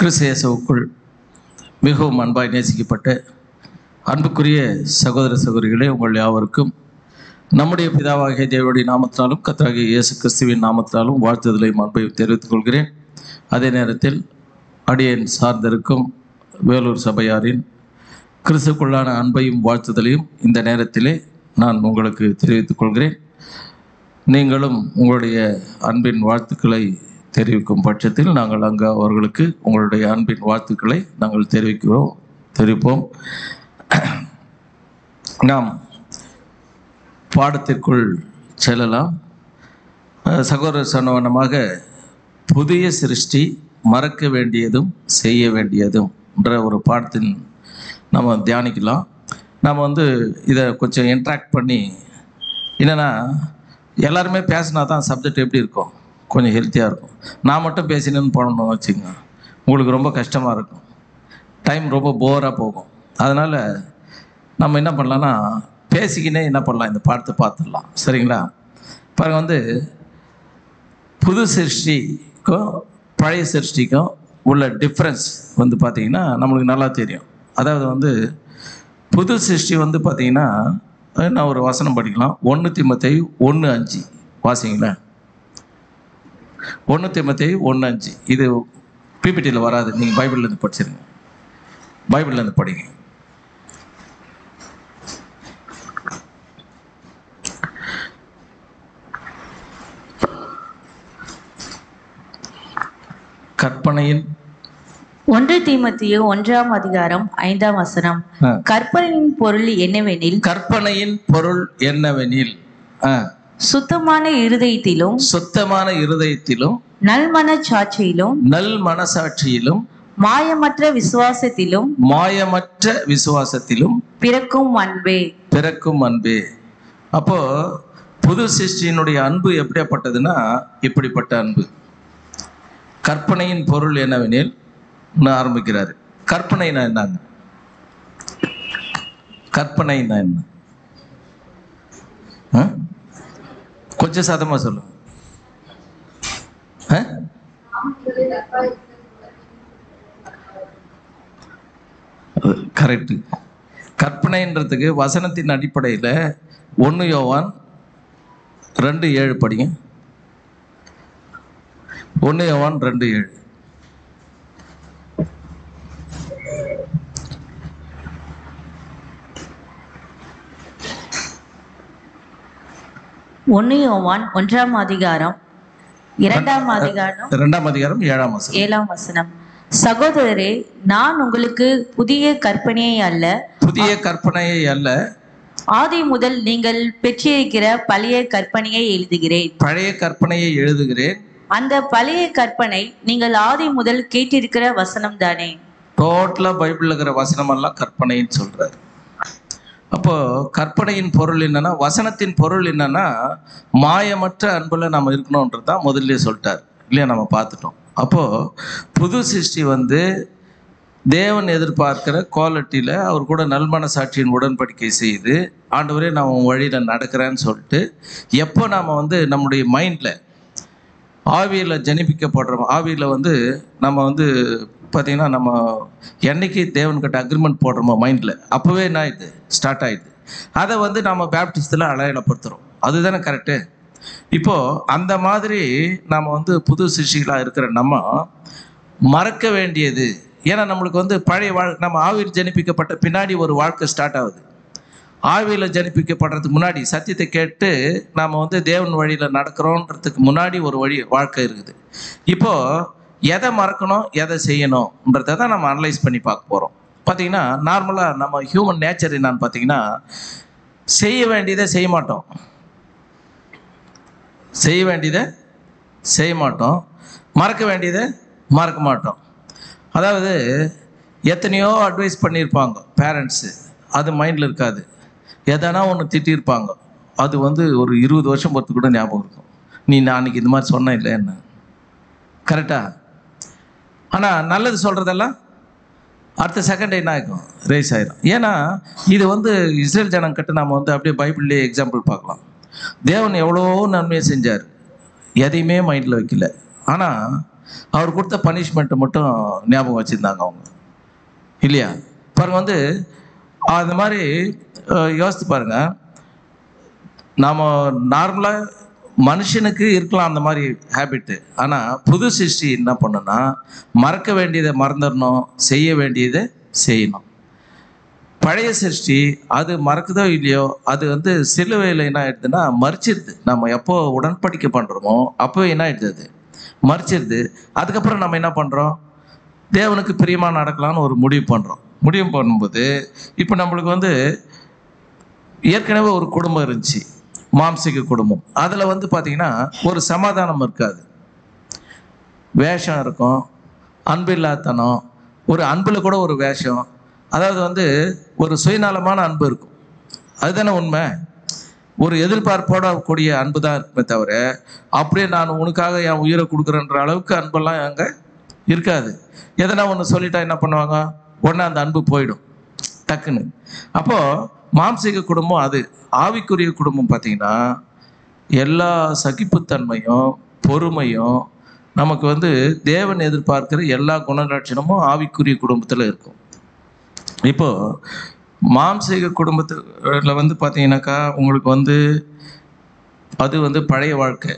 கிறிஸ்து இயேசுவுக்குள் மிகவும் அன்பாய் நேசிக்கப்பட்ட அன்புக்குரிய சகோதர சகோதரிகளே, உங்கள் யாவருக்கும் நம்முடைய பிதாவாகிய தேவனுடைய நாமத்தினாலும் கர்த்தராகிய இயேசு கிறிஸ்துவின் நாமத்தினாலும் வாழ்த்துதலையும் அன்பையும் தெரிவித்துக் கொள்கிறேன். அதே நேரத்தில் அடியேன் சார்ந்திருக்கும் வேலூர் சபையாரின் கிறிஸ்துக்குள்ளான அன்பையும் வாழ்த்துதலையும் இந்த நேரத்திலே நான் உங்களுக்கு தெரிவித்துக் கொள்கிறேன். நீங்களும் உங்களுடைய அன்பின் வாழ்த்துக்களை தெரிவிக்கும் பட்சத்தில் நாங்கள் அங்கே அவர்களுக்கு உங்களுடைய அன்பின் வாழ்த்துக்களை நாங்கள் தெரிவிப்போம். நாம் பாடத்திற்குள் செல்லலாம். சகோதரர் சொன்னவனமாக புதிய சிருஷ்டி, மறக்க வேண்டியதும் செய்ய வேண்டியதும் என்ற ஒரு பாடத்தின் நம்ம தியானிக்கலாம். நம்ம இதை கொஞ்சம் இன்ட்ராக்ட் பண்ணி, என்னென்னா எல்லாருமே பேசினா தான் சப்ஜெக்ட் எப்படி இருக்கும், கொஞ்சம் ஹெல்த்தியாக இருக்கும். நான் மட்டும் பேசினேன்னு போனோம்னு வச்சுக்கோங்க, உங்களுக்கு ரொம்ப கஷ்டமாக இருக்கும், டைம் ரொம்ப போராக போகும். அதனால் நம்ம என்ன பண்ணலான்னா, பேசிக்கினே என்ன பண்ணலாம், இந்த பாடத்தை பார்த்துடலாம். சரிங்களா? பாருங்க, புது சிருஷ்டிக்கும் பழைய சிருஷ்டிக்கும் உள்ள டிஃப்ரென்ஸ் பார்த்திங்கன்னா நம்மளுக்கு நல்லா தெரியும். அதாவது புது சிருஷ்டி பார்த்திங்கன்னா, நான் ஒரு வசனம் படிக்கலாம். 1 தீமோத்தேயு 1:5 வாசிங்களேன். 1 தீமோத்தேயு 1:5. இது பிபிடியில் வராது, நீங்கள் பைபிள்லேருந்து படிச்சிருங்க, பைபிள்லேருந்து படிங்க. கற்பனையின் 1 தீமோத்தேயு 1:5 கற்பனையின் பொருள் என்னவெனில், கற்பனையின் பொருள் என்னவெனில், சுத்தமான இருதயத்திலும் நல் மனசாட்சியிலும் மாயமற்ற விசுவாசத்திலும் பிறக்கும் அன்பே. அப்போ புது சிருஷ்டியினுடைய அன்பு எப்படிப்பட்டதுன்னா, இப்படிப்பட்ட அன்பு. கற்பனையின் பொருள் என்னவெனில் ஆரம்பிக்கிறாரு. கற்பனைனா என்னங்க? கற்பனைனா என்ன? கொஞ்சம் சத்தமா சொல்லுங்க. கரெக்ட். கற்பனைன்றதுக்கு வசனத்தின் அடிப்படையில் 1 யோவான் 2:7 படிங்க. 1 யோவான் 2:7. யோவான் 1:2 சகோதரரே, நான் உங்களுக்கு புதிய கற்பனையை அல்ல, ஆதி முதல் நீங்கள் பெற்றிருக்கிற பழைய கற்பனையை எழுதுகிறேன். அந்த பழைய கற்பனை நீங்கள் ஆதி முதல் கேட்டிருக்கிற வசனம் தானே. டோட்டலா பைபிள்ல இருக்கிற வசனம் எல்லாம் கற்பனைன்னு சொல்றாரு. அப்போ கற்பனையின் பொருள் என்னன்னா, வசனத்தின் பொருள் என்னன்னா, மாயமற்ற அன்புல நம்ம இருக்கணும்ன்றது தான் முதல்ல சொல்லிட்டார் இல்லையா, நம்ம பார்த்துட்டோம். அப்போ புது சிருஷ்டி தேவன் எதிர்பார்க்கிற குவாலிட்டியில் அவர் கூட நல்மனசாட்சியின் உடன்படிக்கை செய்து, ஆண்டவரே நான் உன் வழியில் நடக்கிறேன்னு சொல்லிட்டு, எப்போ நாம் நம்முடைய மைண்டில் ஆவியில் ஜனிப்பிக்கப்படுறோம், ஆவியில் நம்ம பார்த்திங்கன்னா நம்ம என்னைக்கு தேவன்கிட்ட அக்ரிமெண்ட் போடுறோமோ மைண்டில், அப்போவே என்ன ஆயிடுது, ஸ்டார்ட் ஆகிடுது. அதை நம்ம பேப்டிஸ்டில் அடையாளப்படுத்துகிறோம். அதுதானே கரெக்டு? இப்போது அந்த மாதிரி நம்ம புது சிருஷ்டிகளாக இருக்கிற நம்ம மறக்க வேண்டியது, ஏன்னா நம்மளுக்கு பழைய நம்ம ஆவியில் ஜனிப்பிக்கப்பட்ட பின்னாடி ஒரு வாழ்க்கை ஸ்டார்ட் ஆகுது. ஆவியில் ஜனிப்பிக்கப்படுறதுக்கு முன்னாடி சத்தியத்தை கேட்டு நாம் தேவன் வழியில் நடக்கிறோன்றதுக்கு முன்னாடி ஒரு வாழ்க்கை இருக்குது. இப்போது எதை மறக்கணும், எதை செய்யணும்ன்றதை தான் நம்ம அனலைஸ் பண்ணி பார்க்க போகிறோம். பார்த்திங்கன்னா நார்மலாக நம்ம ஹியூமன் நேச்சர் என்னான்னு பார்த்திங்கன்னா, செய்ய வேண்டியதை செய்ய மாட்டோம், மறக்க வேண்டியதை மறக்க மாட்டோம். அதாவது எத்தனையோ அட்வைஸ் பண்ணியிருப்பாங்க பேரண்ட்ஸு, அது மைண்டில் இருக்காது. எதனா ஒன்று திட்டிருப்பாங்க, அது ஒரு 20 வருஷம் பொறுத்து கூட ஞாபகம் இருக்கும். நீ அன்றைக்கி இந்த மாதிரி சொன்ன இல்லை என்ன, கரெக்டாக? ஆனால் நல்லது சொல்கிறதெல்லாம் அடுத்த செகண்ட் என்ன ஆகும், ரேஸ் ஆகிடும். ஏன்னா இது இஸ்ரேல் ஜனங்கிட்ட நம்ம அப்படியே பைபிள்லேயே எக்ஸாம்பிள் பார்க்கலாம். தேவன் எவ்வளோ நன்மையை செஞ்சார், எதையுமே மைண்டில் வைக்கல. ஆனால் அவர் கொடுத்த பனிஷ்மெண்ட்டை மட்டும் ஞாபகம் வச்சுருந்தாங்க அவங்க, இல்லையா? பாருங்க வந்து அந்த மாதிரி யோசித்து பாருங்க. நாம் நார்மலாக மனுஷனுக்கு இருக்கலாம் அந்த மாதிரி ஹேபிட்டு. ஆனால் புது சிருஷ்டி என்ன பண்ணுன்னா, மறக்க வேண்டியதை மறந்துடணும், செய்ய வேண்டியதை செய்யணும். பழைய சிருஷ்டி அது மறக்குதோ இல்லையோ, அது வந்து சிலுவையில் என்ன ஆயிடுதுன்னா மறிச்சிருது. நம்ம எப்போ உடன்படிக்கை பண்ணுறோமோ அப்போ என்ன ஆயிடுது, அது மறிச்சிருது. அதுக்கப்புறம் நம்ம என்ன பண்ணுறோம், தேவனுக்கு பிரியமாக நடக்கலான்னு ஒரு முடிவு பண்ணுறோம். முடிவு பண்ணும்போது இப்போ நம்மளுக்கு வந்து ஏற்கனவே ஒரு குடும்பம் இருந்துச்சு, மாம்சிக குடும்பம். அதில் வந்து பார்த்திங்கன்னா ஒரு சமாதானம் இருக்காது, வேஷம் இருக்கும், அன்பில்லாதனம், ஒரு அன்பில் கூட ஒரு வேஷம். அதாவது வந்து ஒரு சுயநலமான அன்பு இருக்கும். அதுதானே உண்மை. ஒரு எதிர்பார்ப்போட கூடிய அன்பு தான் இருக்குமே தவிர, அப்படியே நான் உனக்காக என் உயிரை கொடுக்குறேன்ற அளவுக்கு அன்பெல்லாம் அங்கே இருக்காது. எதனா ஒன்று சொல்லிட்டா என்ன பண்ணுவாங்க, உடனே அந்த அன்பு போயிடும் டக்குன்னு. அப்போது மாம்சீக குடும்பம் அது. ஆவிக்குரிய குடும்பம் பார்த்திங்கன்னா எல்லா சகிப்புத்தன்மையும் பொறுமையும் நமக்கு வந்து தேவன் எதிர்பார்க்கிற எல்லா குணலட்சணமும் ஆவிக்குரிய குடும்பத்தில் இருக்கும். இப்போது மாம்சீக குடும்பத்தில் வந்து பார்த்தீங்கன்னாக்கா உங்களுக்கு வந்து அது வந்து பழைய வாழ்க்கை,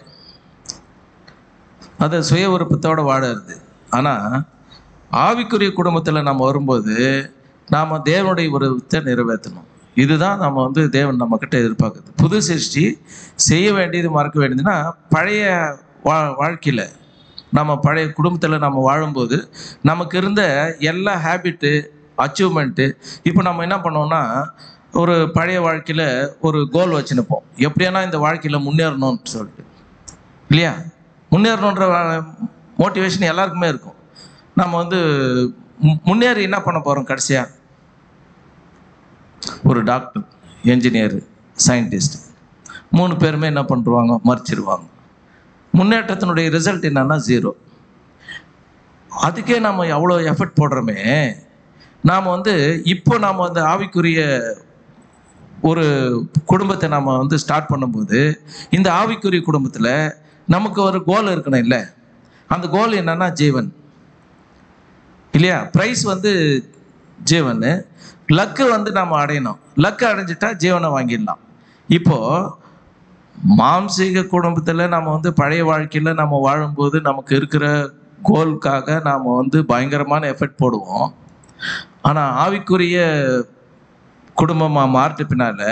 அது சுய விருப்பத்தோடு வாழறது. ஆனால் ஆவிக்குரிய குடும்பத்தில் நம்ம வரும்போது நாம் தேவனுடைய விருப்பத்தை நிறைவேற்றணும். இதுதான் நம்ம வந்து தேவன் நம்மக்கிட்ட எதிர்பார்க்குறது. புது சிருஷ்டி செய்ய வேண்டியது மறக்க வேண்டியதுன்னா, பழைய வாழ்க்கையில் நம்ம பழைய குடும்பத்தில் நம்ம வாழும்போது நமக்கு இருந்த எல்லா ஹேபிட்டு அச்சீவ்மெண்ட்டு இப்போ நம்ம என்ன பண்ணோம்னா, ஒரு பழைய வாழ்க்கையில் ஒரு கோல் வச்சுருப்போம், எப்படியானா இந்த வாழ்க்கையில் முன்னேறணும்னு சொல்லிட்டு, இல்லையா? முன்னேறணுன்ற மோட்டிவேஷன் எல்லாருக்குமே இருக்கும். நம்ம வந்து முன்னேறி என்ன பண்ண போகிறோம், கடைசியாக ஒரு டாக்டர், என்ஜினியர், சயின்டிஸ்ட் 3 பேருமே என்ன பண்ணுவாங்க, மறிச்சிருவாங்க. முன்னேற்றத்தினுடைய ரிசல்ட் என்னன்னா 0. அதுக்கே நம்ம எவ்வளோ எஃபர்ட் போடுறோமே. நாம் வந்து இப்போ நாம் வந்து ஆவிக்குரிய ஒரு குடும்பத்தை நம்ம வந்து ஸ்டார்ட் பண்ணும்போது இந்த ஆவிக்குரிய குடும்பத்தில் நமக்கு ஒரு கோல் இருக்கணும், இல்லை? அந்த கோல் என்னன்னா ஜீவன், இல்லையா? ப்ரைஸ் வந்து ஜீவன், லக்கு வந்து நம்ம அடையணும். லக்கு அடைஞ்சிட்டா ஜீவனை வாங்கிடலாம். இப்போது மாம்சீக குடும்பத்தில் நம்ம வந்து பழைய வாழ்க்கையில் நம்ம வாழும்போது நமக்கு இருக்கிற கோலுக்காக நாம் வந்து பயங்கரமான எஃபர்ட் போடுவோம். ஆனால் ஆவிக்குரிய குடும்பமாக மாறிட்ட பின்னால்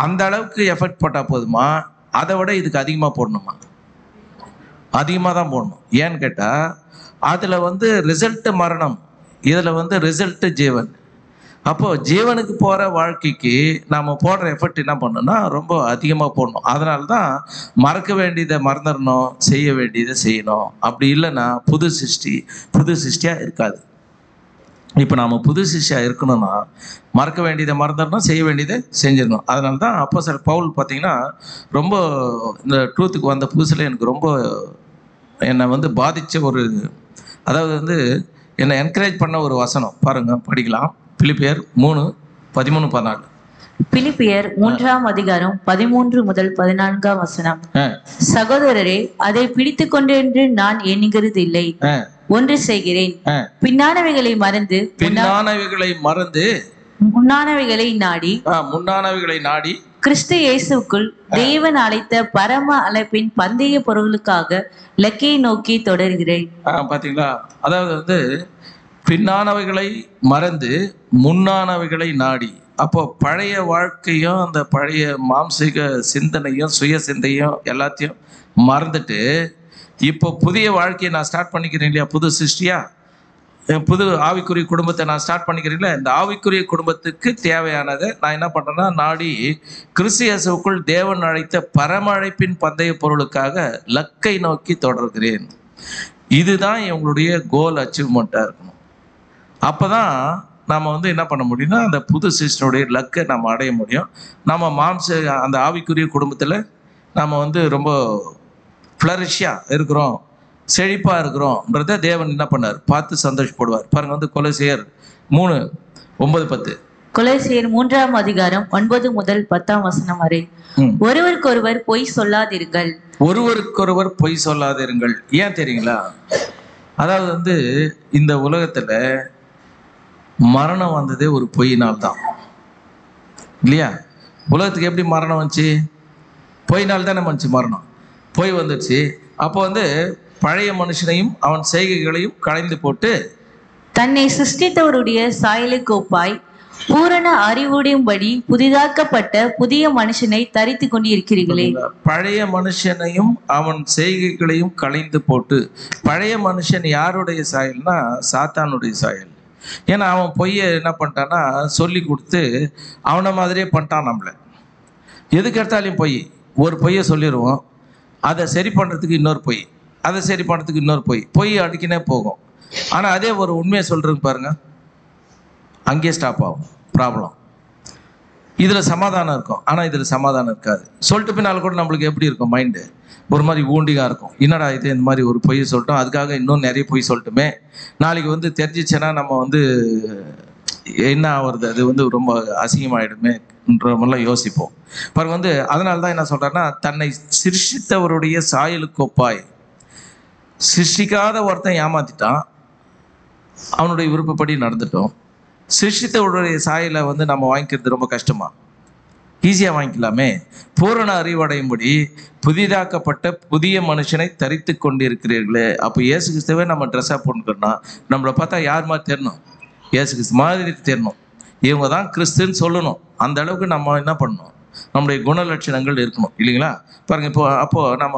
அந்த அளவுக்கு எஃபர்ட் போட்டால் போதுமா, அதை விட இதுக்கு அதிகமாக போடணுமா? அதிகமாக தான் போடணும். ஏன்னு கேட்டால் அதில் வந்து ரிசல்ட்டு மரணம், இதில் வந்து ரிசல்ட்டு ஜீவன். அப்போது ஜீவனுக்கு போகிற வாழ்க்கைக்கு நாம் போடுற எஃபர்ட் என்ன பண்ணணும்னா ரொம்ப அதிகமாக போடணும். அதனால தான் மறக்க வேண்டியதை மறந்துடணும், செய்ய வேண்டியதை செய்யணும். அப்படி இல்லைன்னா புது சிருஷ்டியாக இருக்காது. இப்போ நாம் புது சிருஷ்டியாக இருக்கணும்னா மறக்க வேண்டியதை மறந்துடணும், செய்ய வேண்டியதை செஞ்சிடணும். அதனால தான் அப்போஸ்தலர் பவுல் பார்த்திங்கன்னா ரொம்ப இந்த ட்ரூத்துக்கு வந்த புதுசில் எனக்கு ரொம்ப என்னை வந்து பாதித்த ஒரு, அதாவது வந்து என்னை என்கரேஜ் பண்ண ஒரு வசனம் பாருங்கள், படிக்கலாம். பிலிப்பியர் 3:13-14. பிலிப்பியர் 3ஆம் அதிகாரம் 13 முதல் 14ஆம் வசனம். சகோதரரே, அதை பிடித்து கொண்டென்று நான் எண்ணுகிறது இல்லை, ஒன்று செய்கிறேன், பின்னானவைகளை மறந்து முன்னானவைகளை நாடி கிறிஸ்து இயேசுக்குள் தேவன் அழைத்த பரம அழைப்பின் பந்தய பொருளுக்காக லக்கை நோக்கி தொடர்கிறேன். பாத்தீங்களா? அதாவது வந்து பின்னானவைகளை மறந்து முன்னானவைகளை நாடி. அப்போ பழைய வாழ்க்கையும் அந்த பழைய மாம்சீக சிந்தனையும் சுய சிந்தையும் எல்லாத்தையும் மறந்துட்டு இப்போ புதிய வாழ்க்கையை நான் ஸ்டார்ட் பண்ணிக்கிறேன், இல்லையா? புது சிருஷ்டியா புது ஆவிக்குரிய குடும்பத்தை நான் ஸ்டார்ட் பண்ணிக்கிறீங்களா? இந்த ஆவிக்குரிய குடும்பத்துக்கு தேவையானதை நான் என்ன பண்ணுறேன்னா நாடி கிறிஸ்து இயேசுவுக்குள் தேவன் அழைத்த பரம அழைப்பின் பந்தய பொருளுக்காக லக்கை நோக்கி தொடர்கிறேன். இதுதான் இவங்களுடைய கோல் அச்சீவ்மெண்ட்டாக இருக்கணும். அப்போ தான் நம்ம வந்து என்ன பண்ண முடியும்னா அந்த புது சிருஷ்டியுடைய லக்கை நம்ம அடைய முடியும். நம்ம அந்த ஆவிக்குரிய குடும்பத்தில் நம்ம வந்து ரொம்ப ஃப்ளரிஷாக இருக்கிறோம், செழிப்பாக இருக்கிறோம்ன்றத தேவன் என்ன பண்ணார், பார்த்து சந்தோஷப்படுவார். பாருங்கள், வந்து கொலோசியர் 3:9-10. கொலோசியர் 3ஆம் அதிகாரம் 9 முதல் 10ஆம் வசனம் வரை. ஒருவருக்கொருவர் பொய் சொல்லாதிருங்கள். ஒருவருக்கொருவர் பொய் சொல்லாதிருங்கள். ஏன் தெரியுங்களா? அதாவது வந்து இந்த உலகத்துல மரணம் வந்ததே ஒரு பொய்னால் தான் இல்லையா? உலகத்துக்கு எப்படி மரணம் வந்துச்சு? பொய்னால் தானே வந்துச்சு மரணம். பொய் வந்துடுச்சு. அப்போ வந்து பழைய மனுஷனையும் அவன் செய்கைகளையும் களைந்து போட்டு தன்னை சிருஷ்டித்தவருடைய சாயலுக்கு ஒப்பாய் பூரண அறிவுடையும்படி புதிதாக்கப்பட்ட புதிய மனுஷனை தரித்து கொண்டிருக்கிறீர்களே. பழைய மனுஷனையும் அவன் செய்கைகளையும் களைந்து போட்டு. பழைய மனுஷன் யாருடைய சாயல்னா சாத்தானுடைய சாயல். ஏன்னா அவன் பொய்யை என்ன பண்ணிட்டான்னா சொல்லி கொடுத்து அவனை மாதிரியே பண்ணிட்டான் நம்மளை. எதுக்கு எடுத்தாலையும் பொய். ஒரு பொய்யை சொல்லிடுவோம், அதை சரி பண்ணுறதுக்கு இன்னொரு பொய், அதை சரி பண்ணுறதுக்கு இன்னொரு பொய் அடிக்கினே போகும். ஆனால் அதே ஒரு உண்மையை சொல்கிறதுக்கு பாருங்க, அங்கேயே ஸ்டாப் ஆகும் ப்ராப்ளம். இதில் சமாதானம் இருக்கும், ஆனால் இதில் சமாதானம் இருக்காது. சொல்லிட்டு பின்னால் கூட நம்மளுக்கு எப்படி இருக்கும்? மைண்டு ஒரு மாதிரி ஊண்டியாக இருக்கும். என்னடா இது இந்த மாதிரி ஒரு பொய்யை சொல்லிட்டோம், அதுக்காக இன்னும் நிறைய பொய் சொல்லட்டுமே, நாளைக்கு வந்து தெரிஞ்சிச்சுன்னா நம்ம வந்து என்ன ஆகுறது, அது வந்து ரொம்ப அசிங்கமாயிடுமேன்ற மாதிரிலாம் யோசிப்போம் பாருங்க. வந்து அதனால தான் என்ன சொல்கிறேன்னா, தன்னை சிருஷ்டித்தவருடைய சாயலுக்கு ஒப்பாய். சிருஷ்டிக்காத ஒருத்தன் ஏமாத்திட்டான், அவனுடைய விருப்பப்படி நடந்துட்டோம். சிருஷ்டித்தவருடைய சாயலை வந்து நம்ம வாங்கிக்கிறது ரொம்ப கஷ்டமா? ஈஸியாக வாங்கிக்கலாமே. பூரண அறிவடையும்படி புதிதாக்கப்பட்ட புதிய மனுஷனை தரித்து கொண்டிருக்கிறீர்களே. அப்போ இயேசு கிறிஸ்துவே நம்ம ட்ரெஸ்ஸாக போட்டுக்கணும்னா நம்மளை பார்த்தா யார் மாதிரி தெரியணும்? இயேசு கிறிஸ்து மாதிரி தெரியணும். இவங்க தான் கிறிஸ்துன்னு சொல்லணும். அந்த அளவுக்கு நம்ம என்ன பண்ணணும்? நம்முடைய குணலட்சணங்கள் இருக்கணும் இல்லைங்களா? பாருங்க, அப்போது நம்ம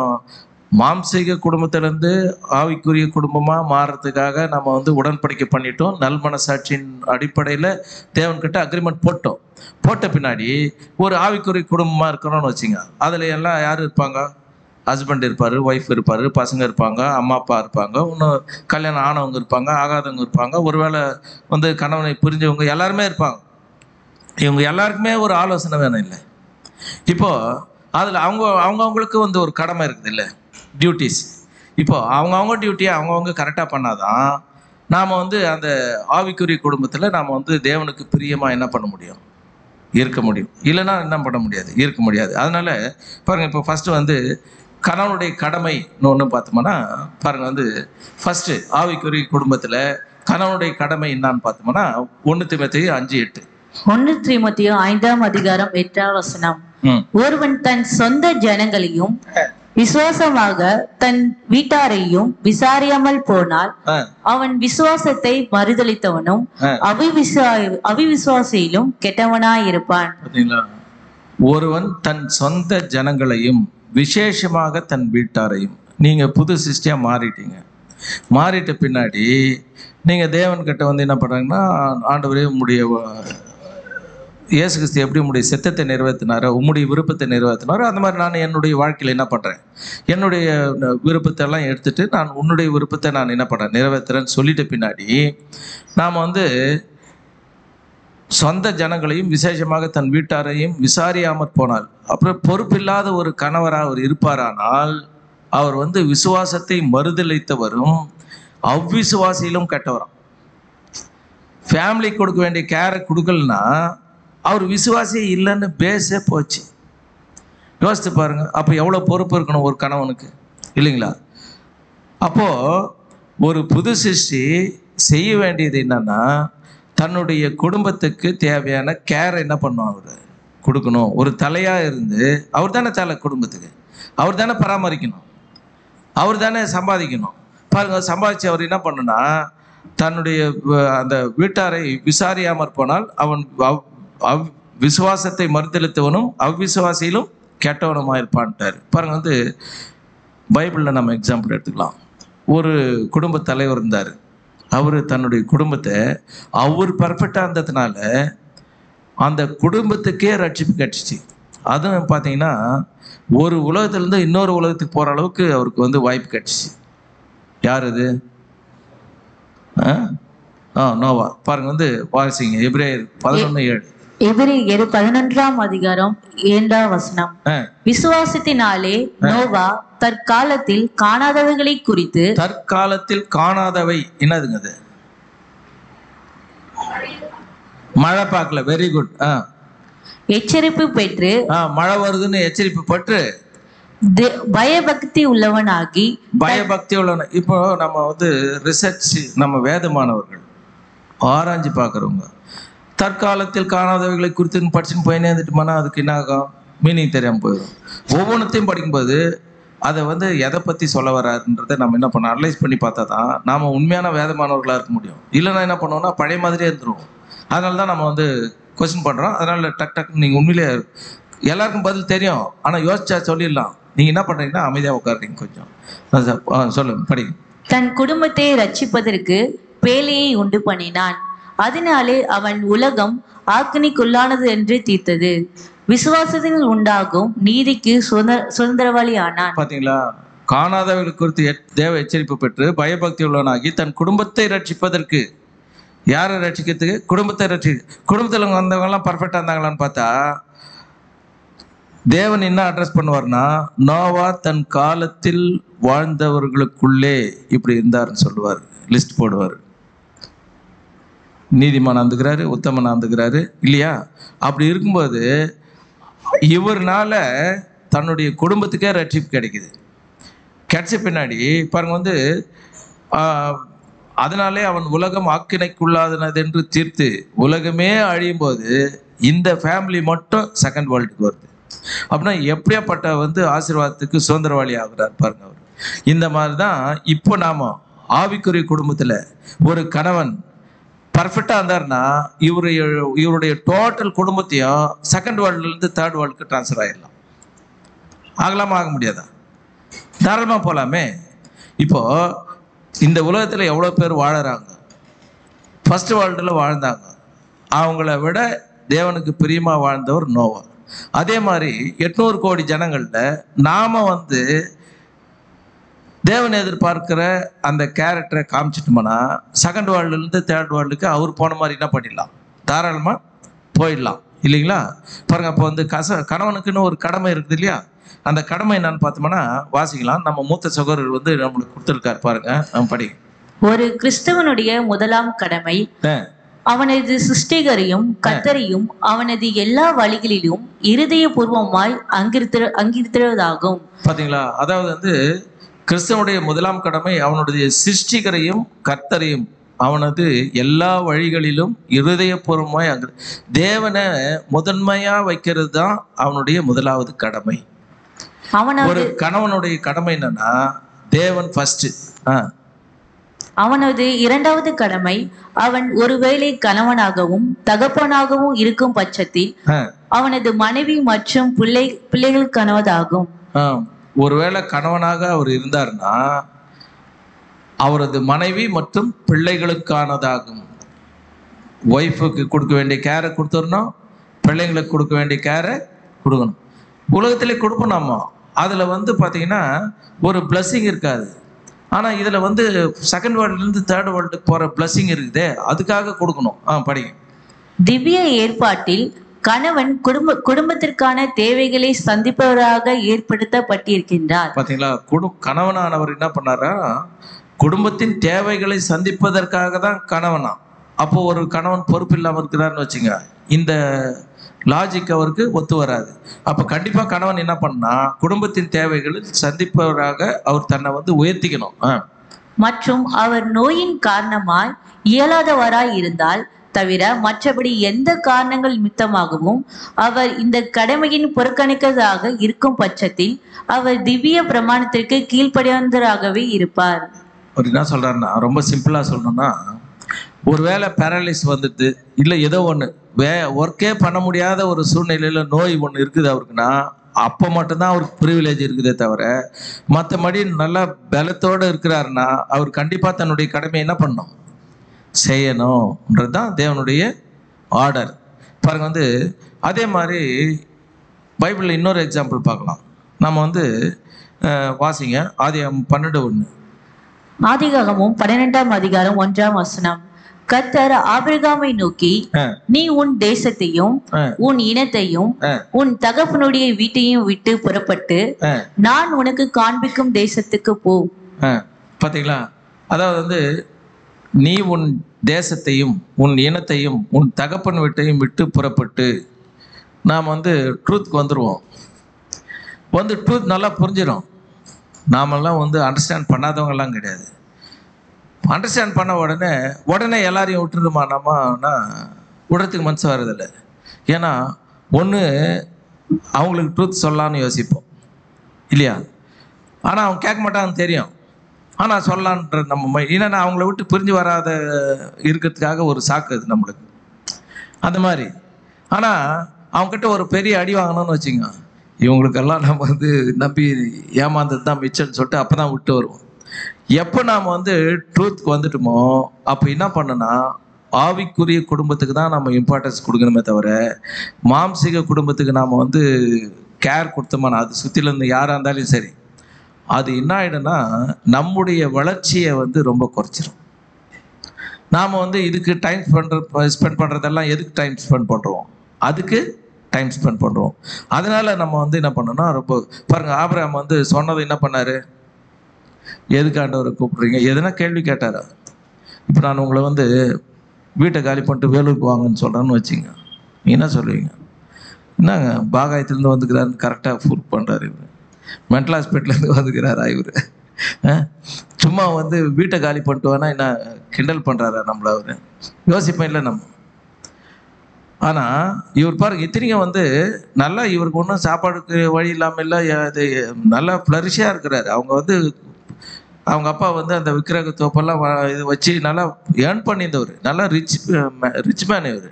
மாம்சீக குடும்பத்திலேருந்து ஆவிக்குரிய குடும்பமாக மாறுறதுக்காக நம்ம வந்து உடன்படிக்கை பண்ணிட்டோம். நல் மனசாட்சியின் அடிப்படையில் தேவன்கிட்ட அக்ரிமெண்ட் போட்ட பின்னாடி ஒரு ஆவிக்குரிய குடும்பமாக இருக்கிறோன்னு வச்சுங்க. அதில் எல்லாம் யார் இருப்பாங்க? ஹஸ்பண்ட் இருப்பார், ஒய்ஃப் இருப்பார், பசங்க இருப்பாங்க, அம்மா அப்பா இருப்பாங்க, இன்னும் கல்யாணம் ஆனவங்க இருப்பாங்க, ஆகாதவங்க இருப்பாங்க, ஒருவேளை வந்து கணவனை புரிஞ்சவங்க எல்லாருமே இருப்பாங்க. இவங்க எல்லாருக்குமே ஒரு ஆலோசனை வேணும் இல்லை? இப்போது அதில் அவங்கவுங்களுக்கு வந்து ஒரு கடமை இருக்குது இல்லை, டியூட்டிஸ். இப்போ அவங்கவுங்க டியூட்டியை அவங்கவுங்க கரெக்டாக பண்ணாதான் நாம் வந்து அந்த ஆவிக்குரிய குடும்பத்தில் நாம் வந்து தேவனுக்கு பிரியமாக என்ன பண்ண முடியும்? இருக்க முடியும். இல்லைன்னா என்ன பண்ண முடியாது? இருக்க முடியாது. அதனால பாருங்கள், இப்போ ஃபஸ்ட்டு வந்து கணவனுடைய கடமைன்னு ஒன்று பார்த்தோம்னா பாருங்கள், வந்து ஃபஸ்ட்டு ஆவிக்குரிய குடும்பத்தில் கணவனுடைய கடமை என்னான்னு பார்த்தோம்னா 1 தீமோத்தேயு 5:8. 1 தீமோத்தேயு 5ஆம் அதிகாரம் 8ஆம் வசனம். ஒருவன் தன் சொந்த ஜனங்களையும் விசுவாசமாக தன் வீட்டாரையும் விசாரியாமல் போனால் அவன் விசுவாசத்தை மறுதளித்தவனும் அவிவிசுவாசியிலும் கெட்டவனாயிருப்பான். ஒருவன் தன் சொந்த ஜனங்களையும் விசேஷமாக தன் வீட்டாரையும். நீங்க புது சிருஷ்டியா மாறிட்ட பின்னாடி நீங்க தேவன் கிட்ட வந்து என்ன பண்றாங்கன்னா, ஆண்டவரே உம்முடைய இயேசு கிறிஸ்து எப்படி உம்முடைய சித்தத்தை நிறைவேற்றினாரோ, உம்முடைய விருப்பத்தை நிறைவேற்றினாரோ, அந்த மாதிரி நான் என்னுடைய வாழ்க்கையில் என்ன பண்ணுறேன்? என்னுடைய விருப்பத்தை எல்லாம் எடுத்துட்டு நான் உன்னுடைய விருப்பத்தை நான் என்ன பண்ணுறேன்? நிறைவேற்றுறேன்னு சொல்லிட்ட பின்னாடி நாம் வந்து சொந்த ஜனங்களையும் விசேஷமாக தன் வீட்டாரையும் விசாரியாமற் போனால், அப்புறம் பொறுப்பில்லாத ஒரு கணவராக அவர் இருப்பாரானால் அவர் வந்து விசுவாசத்தை மறுதளித்தவரும் அவ்விசுவாசியிலும் கெட்டவரும். ஃபேமிலி கொடுக்க வேண்டிய கேரை கொடுக்கலன்னா அவர் விசுவாசியே இல்லைன்னு பேஸே போச்சு. யோசித்து பாருங்க, அப்போ எவ்வளோ பொறுப்பு இருக்கணும் ஒரு கணவனுக்கு இல்லைங்களா? அப்போது ஒரு புது சிருஷ்டி செய்ய வேண்டியது என்னன்னா, தன்னுடைய குடும்பத்துக்கு தேவையான கேர் என்ன பண்ணும்? அவர் கொடுக்கணும். ஒரு தலையாக இருந்து அவர் தானே தலை, குடும்பத்துக்கு அவர் தானே பராமரிக்கணும், அவர் தானே சம்பாதிக்கணும். பாருங்க, சம்பாதிச்சு அவர் என்ன பண்ணுன்னா, தன்னுடைய அந்த வீட்டாரை விசாரியாமற் போனால் அவன் விசுவாசத்தை மறுதளித்தவனும் அவ்விசுவாசியிலும் கெட்டவனுமா இருப்பான்ட்டார். பாருங்க, வந்து பைபிளில் நம்ம எக்ஸாம்பிள் எடுத்துக்கலாம். ஒரு குடும்ப தலைவர் இருந்தார். அவர் தன்னுடைய குடும்பத்தை அவர் பர்ஃபெக்டாக இருந்ததுனால அந்த குடும்பத்துக்கே ரட்சிப்பு கிடைச்சிச்சு. அதுவும் பார்த்தீங்கன்னா ஒரு உலகத்துலேருந்து இன்னொரு உலகத்துக்கு போகிற அளவுக்கு அவருக்கு வந்து வாய்ப்பு கிடைச்சிச்சு. யார் இது? நோவா. பாருங்க, வந்து வாசிங்க எபிரேயர் 11:7. எபிரேயர் 11ஆம் அதிகாரம் 7ஆம் வசனம். விசுவாசத்தினாலே நோவா தற்காலத்தில் காணாதவைகளை குறித்து. தற்காலத்தில் காணாதவை என்னதுங்க? அது மழை பார்க்கல, வெரி குட். எச்சரிப்பு பெற்று மழை வருதுன்னு எச்சரிப்பு பெற்று பயபக்தி உள்ளவனாகி. பயபக்தி உள்ளவன். இப்போ நம்ம வந்து ரிசர்ச், நம்ம வேத மாணவர்கள் ஆராய்ச்சி பார்க்குறவங்க தற்காலத்தில் காணாதவைகளை குறித்து படிச்சுன்னு போயினே இருந்துட்டுமானா அதுக்கு என்ன ஆகும்? மீனிங் தெரியாமல் போயிடும். ஒவ்வொன்றத்தையும் படிக்கும்போது அதை வந்து எதை பற்றி சொல்ல வராருன்றதை நம்ம என்ன பண்ணோம், அனலைஸ் பண்ணி பார்த்தா தான் நாம் உண்மையான வேத மாணவர்களாக இருக்க முடியும். இல்லைன்னா என்ன பண்ணுவோம்னா பழைய மாதிரியே இருந்துருவோம். அதனால தான் நம்ம வந்து கொஸ்டின் பண்ணுறோம். அதனால் டக் நீங்கள் உண்மையிலே எல்லாருக்கும் பதில் தெரியும், ஆனால் யோசிச்சா சொல்லிடலாம். நீங்கள் என்ன பண்ணுறீங்கன்னா அமைதியாக உட்காருறீங்க கொஞ்சம். சொல்லுங்க, படிங்க. தன் குடும்பத்தை ரட்சிப்பதற்கு பேழையை உண்டு பண்ணினான், அதனாலே அவன் உலகம் ஆக்கினிக்குள்ளானது என்று தீர்த்தது. விசுவாசத்தில் உண்டாகும் நீதிக்கு சுதந்திரவாளி ஆனான். பாத்தீங்களா? காணாதவர்கள் குறித்து தேவ எச்சரிப்பு பெற்று பயபக்தி உள்ளவனாகி தன் குடும்பத்தை ரட்சிப்பதற்கு. யாரை ரட்சிக்கிறதுக்கு? குடும்பத்தை குடும்பத்தில் வந்தவங்க எல்லாம் பர்ஃபெக்டா இருந்தாங்களான்னு பார்த்தா தேவன் என்ன அட்ரஸ் பண்ணுவார்னா, நோவா தன் காலத்தில் வாழ்ந்தவர்களுக்குள்ளே இப்படி இருந்தாருன்னு சொல்லுவார், லிஸ்ட் போடுவார். நீதிமான் ஆந்துக்கிறாரு, உத்தமன் ஆந்துக்கிறாரு இல்லையா? அப்படி இருக்கும்போது இவர்னால தன்னுடைய குடும்பத்துக்கே ரட்சிப்பு கிடைக்குது. கிடைச்ச பின்னாடி பாருங்க வந்து அதனாலே அவன் உலகம் ஆக்கினைக்குள்ளாதனது என்று தீர்த்து உலகமே அழியும் போது இந்த ஃபேமிலி மட்டும் செகண்ட் வேர்ல்டுக்கு வருது. அப்படின்னா எப்படியாப்பட்ட வந்து ஆசீர்வாதத்துக்கு சுதந்திரவாளி ஆகுறார் பாருங்க அவர். இந்த மாதிரி தான் இப்போ நாம ஆவிக்குரிய குடும்பத்தில் ஒரு கணவன் பர்ஃபெக்டாக இருந்தாருன்னா இவருடைய டோட்டல் குடும்பத்தையும் செகண்ட் வேர்ல்டுலேருந்து தேர்ட் வேர்ல்டுக்கு ட்ரான்ஸ்ஃபர் ஆகிடலாம். ஆகலாமா? ஆக முடியாதா? தாராளமாக போகலாமே. இப்போது இந்த உலகத்தில் எவ்வளோ பேர் வாழறாங்க, ஃபர்ஸ்ட் வேர்ல்டில் வாழ்ந்தாங்க. அவங்கள விட தேவனுக்கு பிரியமாக வாழ்ந்தவர் நோவா. அதே மாதிரி 800 கோடி ஜனங்களில் நாம் வந்து தேவன் எதிர்பார்க்கிற அந்த கேரக்டரை காமிச்சிட்டோம்னா செகண்ட் வேர்ல்டுலேருந்து தேர்ட் வேர்ல்டுக்கு அவர் போன மாதிரி என்ன பண்ணிடலாம், தாராளமாக போயிடலாம் இல்லைங்களா? பாருங்க, அப்போ வந்து கணவனுக்குன்னு ஒரு கடமை இருக்குது இல்லையா? அந்த கடமை என்னன்னு பார்த்தோம்னா வாசிக்கலாம். நம்ம மூத்த சகோதரர் வந்து நம்மளுக்கு கொடுத்துருக்காரு பாருங்க, நம்ம படி. ஒரு கிறிஸ்தவனுடைய முதலாம் கடமை அவனது சிருஷ்டிகரையும் கர்த்தரையும் அவனது எல்லா வழிகளிலும் இருதயபூர்வமாய் அங்கீகரித்ததாகும். பாத்தீங்களா? அதாவது வந்து கிறிஸ்தவனுடைய முதலாம் கடமை அவனுடைய சிருஷ்டிகரையும் கர்த்தரையும் அவனது எல்லா வழிகளிலும் இருதயபூர்வமாய் தேவனை முதன்மையா வைக்கிறது தான் அவனுடைய முதலாவது கடமை. ஒரு கணவனுடைய கடமை என்னன்னா தேவன் ஃபர்ஸ்ட். அவனது இரண்டாவது கடமை அவன் ஒருவேளை கணவனாகவும் தகப்பனாகவும் இருக்கும் பட்சத்தில் அவனது மனைவி மற்றும் பிள்ளைகளுக்கானதாகும். ஒருவேளை கணவனாக அவர் இருந்தார்னா அவரது மனைவி மற்றும் பிள்ளைகளுக்கானதாகும். ஒய்ஃபுக்கு கொடுக்க வேண்டிய கேரை கொடுத்துடணும், பிள்ளைங்களுக்கு கொடுக்க வேண்டிய கேரை கொடுக்கணும். உலகத்திலே கொடுப்போம் நம்ம. அதில் வந்து பார்த்தீங்கன்னா ஒரு பிளஸ்ஸிங் இருக்காது. ஆனால் இதில் வந்து செகண்ட் வேர்ல்டுலேருந்து தேர்ட் வேர்ல்டுக்கு போகிற பிளஸ்ஸிங் இருக்குதே, அதுக்காக கொடுக்கணும். படிங்க. திவ்ய ஏற்பாட்டில் கணவன் குடும்பத்திற்கான தேவைகளை சந்திப்பவராக ஏற்படுத்தப்பட்டிருக்கின்றார். பார்த்தீங்களா? கணவனானவர் என்ன பண்ணாரா, குடும்பத்தின் தேவைகளை சந்திப்பதற்காக தான் கணவனா. அப்போ ஒரு கணவன் பொறுப்பு இல்லாமல் இருக்கிறாருன்னு வச்சுங்க, இந்த லாஜிக் அவருக்கு ஒத்து வராது. அப்போ கண்டிப்பாக கணவன் என்ன பண்ணா, குடும்பத்தின் தேவைகளில் சந்திப்பவராக அவர் தன்னை வந்து உயர்த்திக்கணும். மற்றும் அவர் நோயின் காரணமாய் இயலாதவராய் இருந்தால் தவிர மற்றபடி எந்த காரணங்கள் நிமித்தமாகவும் அவர் இந்த கடமையின் புறக்கணிக்கதாக இருக்கும் பட்சத்தில் அவர் திவ்ய பிரமாணத்திற்கு கீழ்ப்படியாதவராகவே இருப்பார். அவர் என்ன சொல்றாருன்னா, ரொம்ப சிம்பிளா சொல்லணும்னா, ஒருவேளை பேரலைஸ் வந்துட்டு இல்லை ஏதோ ஒன்று ஒர்க்கே பண்ண முடியாத ஒரு சூழ்நிலையில் நோய் ஒன்று இருக்குது அவருக்குன்னா அப்போ மட்டும்தான் அவருக்கு ப்ரிவிலேஜ் இருக்குதே தவிர மற்றபடி நல்லா பலத்தோடு இருக்கிறாருன்னா அவர் கண்டிப்பாக தன்னுடைய கடமையை என்ன பண்ணணும், செய்யணும்ன்றது தான் தேவனுடைய ஆர்டர். பாருங்க வந்து அதே மாதிரி பைபிளில் இன்னொரு எக்ஸாம்பிள் பார்க்கலாம். நம்ம வந்து வாசிங்க ஆதியாகமம் 12:1. ஆதியாகமம் 12ஆம் அதிகாரம் 1ஆம் வசனம். கர்த்தர் ஆபிரகாமை நோக்கி, நீ உன் தேசத்தையும் உன் இனத்தையும் உன் தகப்பனுடைய வீட்டையும் விட்டு புறப்பட்டு நான் உனக்கு காண்பிக்கும் தேசத்துக்கு போ. பாத்தீங்களா? அதாவது வந்து நீ உன் தேசத்தையும் உன் இனத்தையும் உன் தகப்பன் வீட்டையும் விட்டு புறப்பட்டு. நாம் ட்ரூத்துக்கு வந்துடுவோம். ட்ரூத் நல்லா புரிஞ்சிடும். நாமெல்லாம் அண்டர்ஸ்டாண்ட் பண்ணாதவங்கெல்லாம் கிடையாது. அண்டர்ஸ்டாண்ட் பண்ண உடனே எல்லாரையும் விட்டுருமா நம்மனா விடுறதுக்கு மனசு வர்றதில்லை. ஏன்னா ஒன்று அவங்களுக்கு ட்ரூத் சொல்லலான்னு யோசிப்போம் இல்லையா? ஆனால் அவங்க கேட்க மாட்டாங்கன்னு தெரியும். ஆனால் சொல்லலான்ற நம்ம என்னென்னா அவங்கள விட்டு பிரிஞ்சு வராத இருக்கிறதுக்காக ஒரு சாக்கு அது நம்மளுக்கு அந்த மாதிரி. ஆனால் அவங்ககிட்ட ஒரு பெரிய அடி வாங்கணும்னு வச்சுங்க, இவங்களுக்கெல்லாம் நம்ம நம்பி ஏமாந்தது தான் மிச்சம்னு சொல்லிட்டு அப்போ தான் விட்டு வருவோம். எப்போ நாம் ட்ரூத்துக்கு வந்துட்டோமோ அப்போ என்ன பண்ணுன்னா ஆவிக்குரிய குடும்பத்துக்கு தான் நம்ம இம்பார்ட்டன்ஸ் கொடுக்கணுமே தவிர மாம்சீக குடும்பத்துக்கு நாம் கேர் கொடுத்தோம்னா அது சுற்றிலேருந்து யாராக இருந்தாலும் சரி, அது என்ன ஆகிடும்னா நம்முடைய வளர்ச்சியை ரொம்ப குறைச்சிடும். நாம் இதுக்கு டைம் ஸ்பெண்ட் பண்ணுறதெல்லாம் எதுக்கு டைம் ஸ்பெண்ட் பண்ணுறோம்? அதுக்கு டைம் ஸ்பெண்ட் பண்ணுறோம். அதனால் நம்ம என்ன பண்ணோம்னா ரொம்ப பாருங்கள், ஆபிரகாம் சொன்னது என்ன பண்ணார்? எதுக்கு ஆண்டவரை கூப்பிட்றீங்க? எதுனா கேள்வி கேட்டாரா? இப்போ நான் உங்களை வீட்டை காலி பண்ணிட்டு வேலூருக்கு வாங்கன்னு சொல்கிறேன்னு வச்சுங்க, என்ன சொல்லுவீங்க? என்னங்க பாகாயத்துலேருந்து வந்துக்கிறாருன்னு கரெக்டாக ப்ரூவ் பண்ணுறாரு. இவர் மென்டல் ஹாஸ்பிட்டலேருந்து வந்துக்கிறாரா? இவர் சும்மா வீட்டை காலி பண்ணிட்டு வானா என்ன கிண்டல் பண்ணுறாரா நம்மள? அவர் யோசிப்பேன் இல்லை நம்ம. ஆனால் இவர் பாருங்க, இத்தனைக்கும் நல்லா இவருக்கு ஒன்றும் சாப்பாடுக்கு வழி இல்லாமல் இல்லை, அது நல்லா ஃப்ளரிஷாக இருக்கிறாரு. அவங்க அப்பா அந்த விக்கிரக தோப்பெல்லாம் இது வச்சு நல்லா ஏர்ன் பண்ணியிருந்தவர், நல்லா ரிச் மேன் இவர்.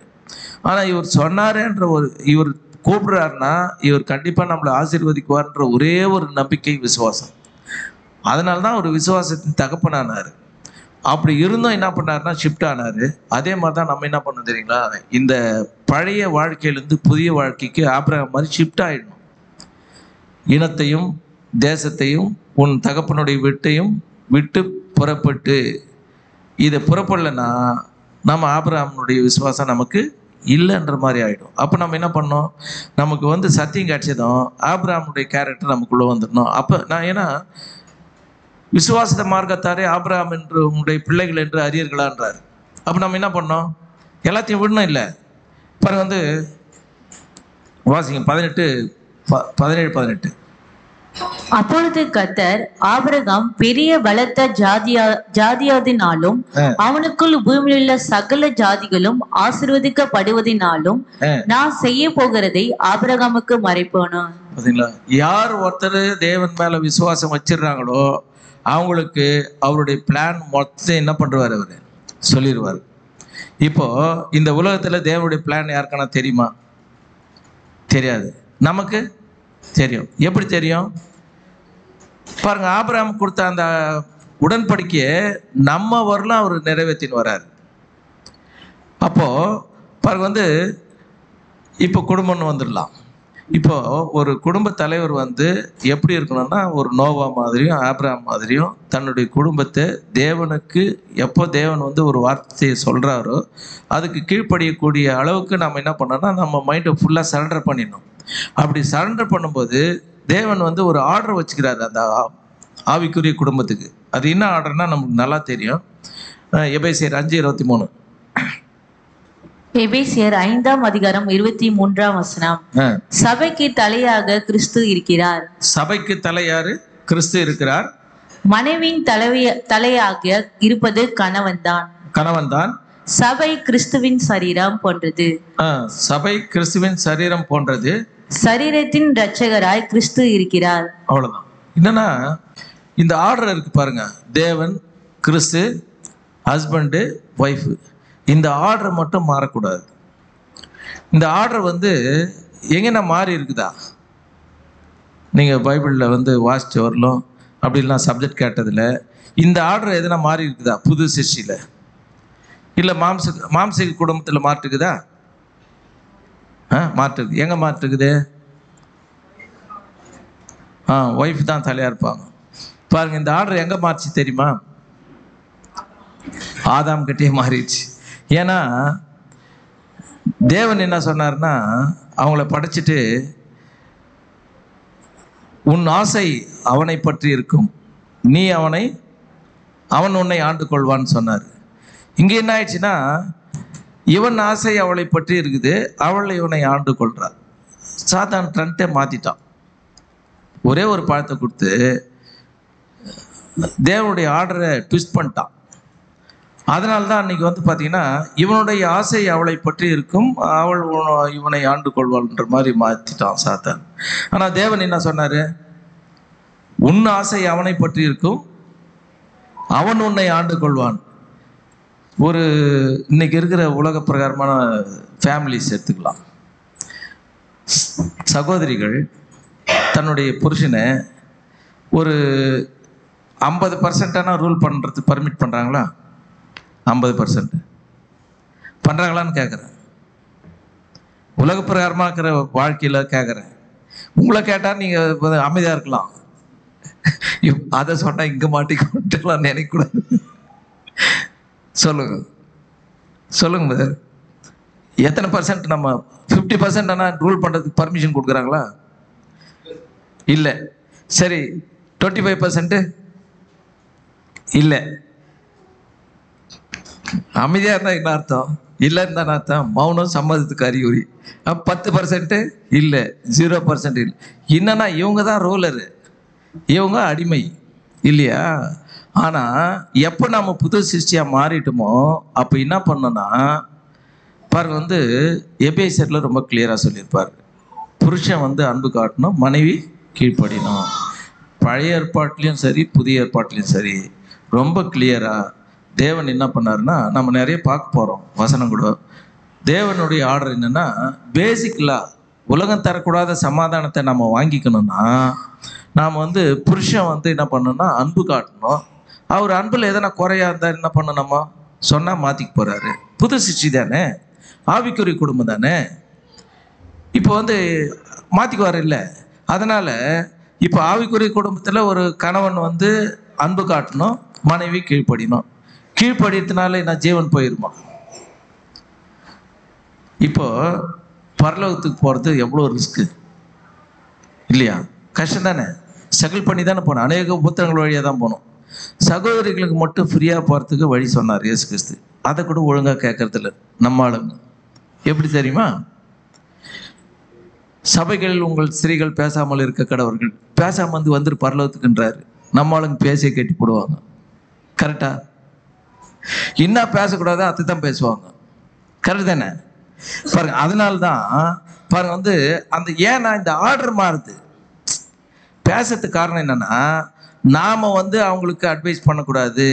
ஆனால் இவர் சொன்னாரேன்ற இவர் கூப்பிடுறாருன்னா இவர் கண்டிப்பாக நம்மளை ஆசீர்வதிக்குவார்ன்ற ஒரே ஒரு நம்பிக்கை, விசுவாசம். அதனால தான் ஒரு விசுவாசத்தின் தகப்பனானார். அப்படி இருந்தும் என்ன பண்ணாருன்னா ஷிஃப்ட் ஆனார். அதே மாதிரி தான் நம்ம என்ன பண்ணோம் தெரியுங்களா? இந்த பழைய வாழ்க்கையிலேருந்து புதிய வாழ்க்கைக்கு ஆபிரகாம் மாதிரி ஷிஃப்ட் ஆகிடணும். இனத்தையும் தேசத்தையும் உன் தகப்பனுடைய வீட்டையும் விட்டு புறப்பட்டு. இதை புறப்படலைன்னா நம்ம ஆபிரகாமுடைய விசுவாசம் நமக்கு இல்லைன்ற மாதிரி ஆகிடும். அப்போ நம்ம என்ன பண்ணோம்? நமக்கு சத்தியம் கிடைச்சதும் ஆபிரகாமுடைய கேரக்டர் நமக்குள்ளே வந்துடணும். அப்போ நான் ஏன்னா விசுவாச மார்க்கத்தாரே ஆபிரகாம் என்று உங்களுடைய பிள்ளைகள் என்று அறியர்களான்றார். அப்போ நம்ம என்ன பண்ணோம்? எல்லாத்தையும் விடணும் இல்லை. பாருங்க வாசிங்க 17:18. அப்பொழுது கர்த்தர் ஆபிரகாம் பெரிய பலத்த ஜாதியாதினாலும் அவனுக்குள் பூமியிலுள்ள சகல ஜாதிகளும் ஆசீர்வதிக்கப்படுவதினாலும் நான் செய்ய போகிறதை ஆபிரகாமுக்கு மறைப்பேனோ. யார் ஒருத்தர் தேவன் மேல விசுவாசம் வச்சிருக்காங்களோ அவங்களுக்கு அவருடைய பிளான் மொத்தம் என்ன பண்றாரு? அவரு சொல்லிடுவார். இப்போ இந்த உலகத்துல தேவனுடைய பிளான் யாருக்கான தெரியுமா? தெரியாது. நமக்கு தெரியும். எப்படி தெரியும்? பாருங்க, ஆபிரகாம் கொடுத்த அந்த உடன்படிக்கையை நம்ம வரலாம் அவர் நிறைவேற்றின்னு வர்றாரு. அப்போ பாருங்க இப்போ குடும்பம்னு வந்துடலாம். இப்போ ஒரு குடும்ப தலைவர் எப்படி இருக்கணும்னா ஒரு நோவா மாதிரியும் ஆபிரகாம் மாதிரியும் தன்னுடைய குடும்பத்தை தேவனுக்கு எப்போ தேவன் ஒரு வார்த்தையை சொல்கிறாரோ அதுக்கு கீழ்ப்படியக்கூடிய அளவுக்கு நம்ம என்ன பண்ணோம்னா நம்ம மைண்டை ஃபுல்லாக சரண்டர் பண்ணிடணும். அப்படி சரண்டர் பண்ணும்போது தேவன் ஒரு ஆர்டர் வச்சுக்கிறாரு அந்த ஆவிக்குரிய குடும்பத்துக்கு. அது என்ன ஆர்டர்னா நமக்கு நல்லா தெரியும். எபேசியர் 5:23. எபேசியர் 5:23. சபைக்கு தலையாக கிறிஸ்து இருக்கிறார். சபைக்கு தலையாரு? கிறிஸ்து இருக்கிறார். மனைவியின் தலையாக இருப்பது கணவன்தான். சபை கிறிஸ்துவின் சரீரம் போன்றது. சபை கிறிஸ்துவின் சரீரம் போன்றது. சரீரத்தின் இரட்சகராய் கிறிஸ்து இருக்கிறார். அவ்வளவுதான். என்னன்னா இந்த ஆர்டர் இருக்கு பாருங்க, தேவன், கிறிஸ்து, ஹஸ்பண்டு, ஒய்ஃபு. இந்த ஆர்டர் மட்டும் மாறக்கூடாது. இந்த ஆர்டர் எங்கன்னா மாறி இருக்குதா? நீங்கள் பைபிளில் வாசிச்சு வரலாம் அப்படின்லாம் சப்ஜெக்ட் கேட்டதில் இந்த ஆர்டர் எதுனா மாறி இருக்குதா? புது சிருஷ்டியில் இல்லை மாம்சிக குடும்பத்தில் மாற்றுக்குதா? மாற்றுக்குது. எங்கே மாற்றுக்குது? ஒய்ஃப் தான் தலையாக இருப்பாங்க. பாருங்க, இந்த ஆர்டர் எங்கே மாறிச்சு தெரியுமா? ஆதாம் கிட்டே மாறிடுச்சு. ஏன்னா தேவன் என்ன சொன்னார்னா அவங்கள படைச்சிட்டு உன் ஆசை அவனை பற்றி இருக்கும், நீ அவன் உன்னை ஆண்டு கொள்வான்னு சொன்னார். இங்கே என்ன ஆயிடுச்சுன்னா, இவன் ஆசை அவளை பற்றி இருக்குது, அவள் இவனை ஆண்டு கொள்றாள். சாத்தான் ட்ரெண்டே மாற்றிட்டான். ஒரே ஒரு பழத்தை கொடுத்து தேவனுடைய ஆர்டரை ட்விஸ்ட் பண்ணிட்டான். அதனால தான் அன்றைக்கி வந்து பார்த்திங்கன்னா, இவனுடைய ஆசை அவளை பற்றி இருக்கும், அவள் இவனை ஆண்டு கொள்வாள்ன்ற மாதிரி மாற்றிட்டான் சாத்தான். ஆனால் தேவன் என்ன சொன்னார்? உன் ஆசை அவனை பற்றி இருக்கும், அவன் உன்னை ஆண்டு கொள்வான். ஒரு இன்னைக்கு இருக்கிற உலக பிரகாரமான ஃபேமிலிஸ் எடுத்துக்கலாம். சகோதரிகள் தன்னுடைய புருஷனை ஒரு 50% ரூல் பண்ணுறது பர்மிட் பண்ணுறாங்களா? 50% பண்ணுறாங்களான்னு கேட்குறேன். உலக பிரகாரமாக இருக்கிற வாழ்க்கையில் கேட்குறேன். உங்களை கேட்டால் நீங்கள் அமைதியாக இருக்கலாம், அதை சொன்னால் இங்கே மாட்டிக்கொண்டுலாம் நினைக்கக்கூடாது. சொல்லுங்க சொல்லுங்க சார், எத்தனை பர்சன்ட் நம்ம 50% ஆனால் ரூல் பண்ணுறதுக்கு பர்மிஷன் கொடுக்குறாங்களா? இல்லை. சரி, 25% இல்லை. அமைதியாக இருந்தால் என்ன அர்த்தம்? இல்லைன்னு தானே அர்த்தம். மௌனம் சம்மதத்துக்கு அறிகுறி. 10% இல்லை, 0% இல்லை. என்னன்னா இவங்க தான் ரூலரு, இவங்க அடிமை இல்லையா? ஆனால் எப்போ நம்ம புது சிருஷ்டியாக மாறிட்டோமோ அப்போ என்ன பண்ணோன்னா, பாருங்க வந்து எபேசியரில் ரொம்ப கிளியராக சொல்லியிருப்பார். புருஷன் வந்து அன்பு காட்டணும், மனைவி கீழ்ப்படியணும். பழைய ஏற்பாட்டிலையும் சரி புதிய ஏற்பாட்டிலையும் சரி ரொம்ப கிளியராக தேவன் என்ன பண்ணாருன்னா, நம்ம நிறைய பார்க்க போகிறோம் வசனம் கூட. தேவனுடைய ஆர்டர் என்னென்னா, பேசிக்கலாக உலகம் தரக்கூடாத சமாதானத்தை நம்ம வாங்கிக்கணும்னா நாம் வந்து புருஷன் வந்து என்ன பண்ணணும்னா அன்பு காட்டணும். அவர் அன்பில் எதனா குறையா இருந்தால் என்ன பண்ணணுமா சொன்னால் மாற்றிக்க போகிறாரு. புது சிருஷ்டி தானே, ஆவிக்குரிய குடும்பம் தானே, இப்போ வந்து மாற்றிக்குவார் இல்லை. அதனால் இப்போ ஆவிக்குரிய குடும்பத்தில் ஒரு கணவன் வந்து அன்பு காட்டணும், மனைவி கீழ்ப்படியணும். கீழ்ப்படியத்தினால என்ன ஜீவன் போயிருமா? இப்போ பரலோகத்துக்கு போகிறது எவ்வளோ ரிஸ்க்கு இல்லையா? கஷ்டம் தானே, ஸ்ட்ரகிள் பண்ணி தானே போகணும். அநேக புத்தகங்கள் வழியாக தான் போகணும். சகோதரிகளுக்கு மட்டும் ஃப்ரீயாக போகிறதுக்கு வழி சொன்னார் இயேசு கிறிஸ்து. அதை கூட ஒழுங்காக கேட்கறதில்ல நம்ம ஆளுங்க. எப்படி தெரியுமா? சபைகளில் உங்கள் ஸ்திரீகள் பேசாமல் இருக்க கடவர்கள், பேசாமல் வந்துரு பரலோகத்துக்குன்றாரு. நம்ம ஆளுங்க பேசிய கட்டி போடுவாங்க. கரெக்டா? இன்னும் பேசக்கூடாது, அதை தான் பேசுவாங்க. கரெக்ட் தானே? பாருங்க, அதனால்தான் பாருங்க வந்து அந்த ஏன்னா இந்த ஆர்டர் மாறுது. பேசுறதுக்கு காரணம் என்னன்னா, நாம வந்து அவங்களுக்கு அட்வைஸ் பண்ணக்கூடாது,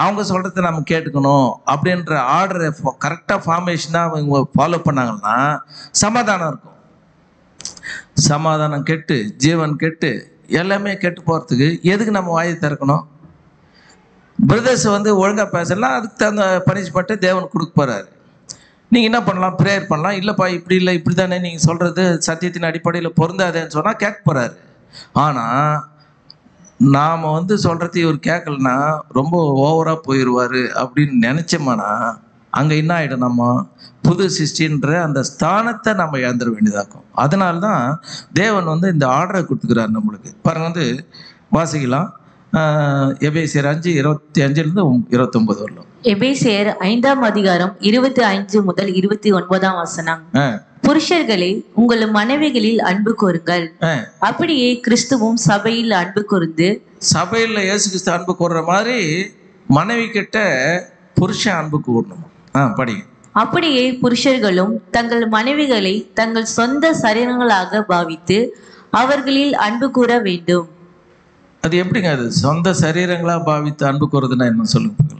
அவங்க சொல்றதை நம்ம கேட்டுக்கணும் அப்படின்ற ஆர்டரை கரெக்டாக ஃபார்மேஷனாக அவங்க ஃபாலோ பண்ணாங்கன்னா சமாதானம் இருக்கும். சமாதானம் கெட்டு ஜீவன் கெட்டு எல்லாமே கெட்டு போகிறதுக்கு எதுக்கு நம்ம வாயை திறக்கணும்? பிரதர்ஸ் வந்து ஒழுங்காக பேசலாம், அதுக்கு தகுந்த பனிஷ்மெண்ட்டை தேவன் கொடுக்க போகிறாரு. நீங்கள் என்ன பண்ணலாம்? ப்ரேயர் பண்ணலாம். இல்லைப்பா இப்படி இல்லை இப்படி தானே நீங்கள் சொல்கிறது சத்தியத்தின் அடிப்படையில் பொருந்தாதேன்னு சொன்னால் கேட்க போகிறாரு. ஆனால் நாம் வந்து சொல்கிறது இவர் கேட்கலன்னா ரொம்ப ஓவராக போயிடுவார் அப்படின்னு நினச்சோம்னா அங்கே என்ன ஆகிடும்? நம்ம புது சிருஷ்டின்ற அந்த ஸ்தானத்தை நம்ம இழந்துட வேண்டியதாக்கும். அதனால்தான் தேவன் வந்து இந்த ஆர்டரை கொடுத்துக்கிறார் நம்மளுக்கு. பாருங்க வந்து வாசிக்கலாம். எபேசியர் 5:25 29 வரலாம். எபேசியர் 5ஆம் அதிகாரம் 25 முதல் 29ஆம் வசனம். புருஷர்களே, உங்கள் மனைவிகளில் அன்பு கூறுங்கள், அப்படியே கிறிஸ்துவும் சபையில் அன்பு கூர்ந்து. சபையில் இயேசு கிறிஸ்து அன்பு கூறுற மாதிரி மனைவி கிட்ட புருஷன் அன்பு கூறணும். படிங்க. அப்படியே புருஷர்களும் தங்கள் மனைவிகளை தங்கள் சொந்த சரீரங்களாக பாவித்து அவர்களில் அன்பு கூற வேண்டும். அது எப்படிங்க? அது சொந்த சரீரங்களா பாவித்து அன்பு கூறுறதுன்னா என்ன சொல்லுங்க?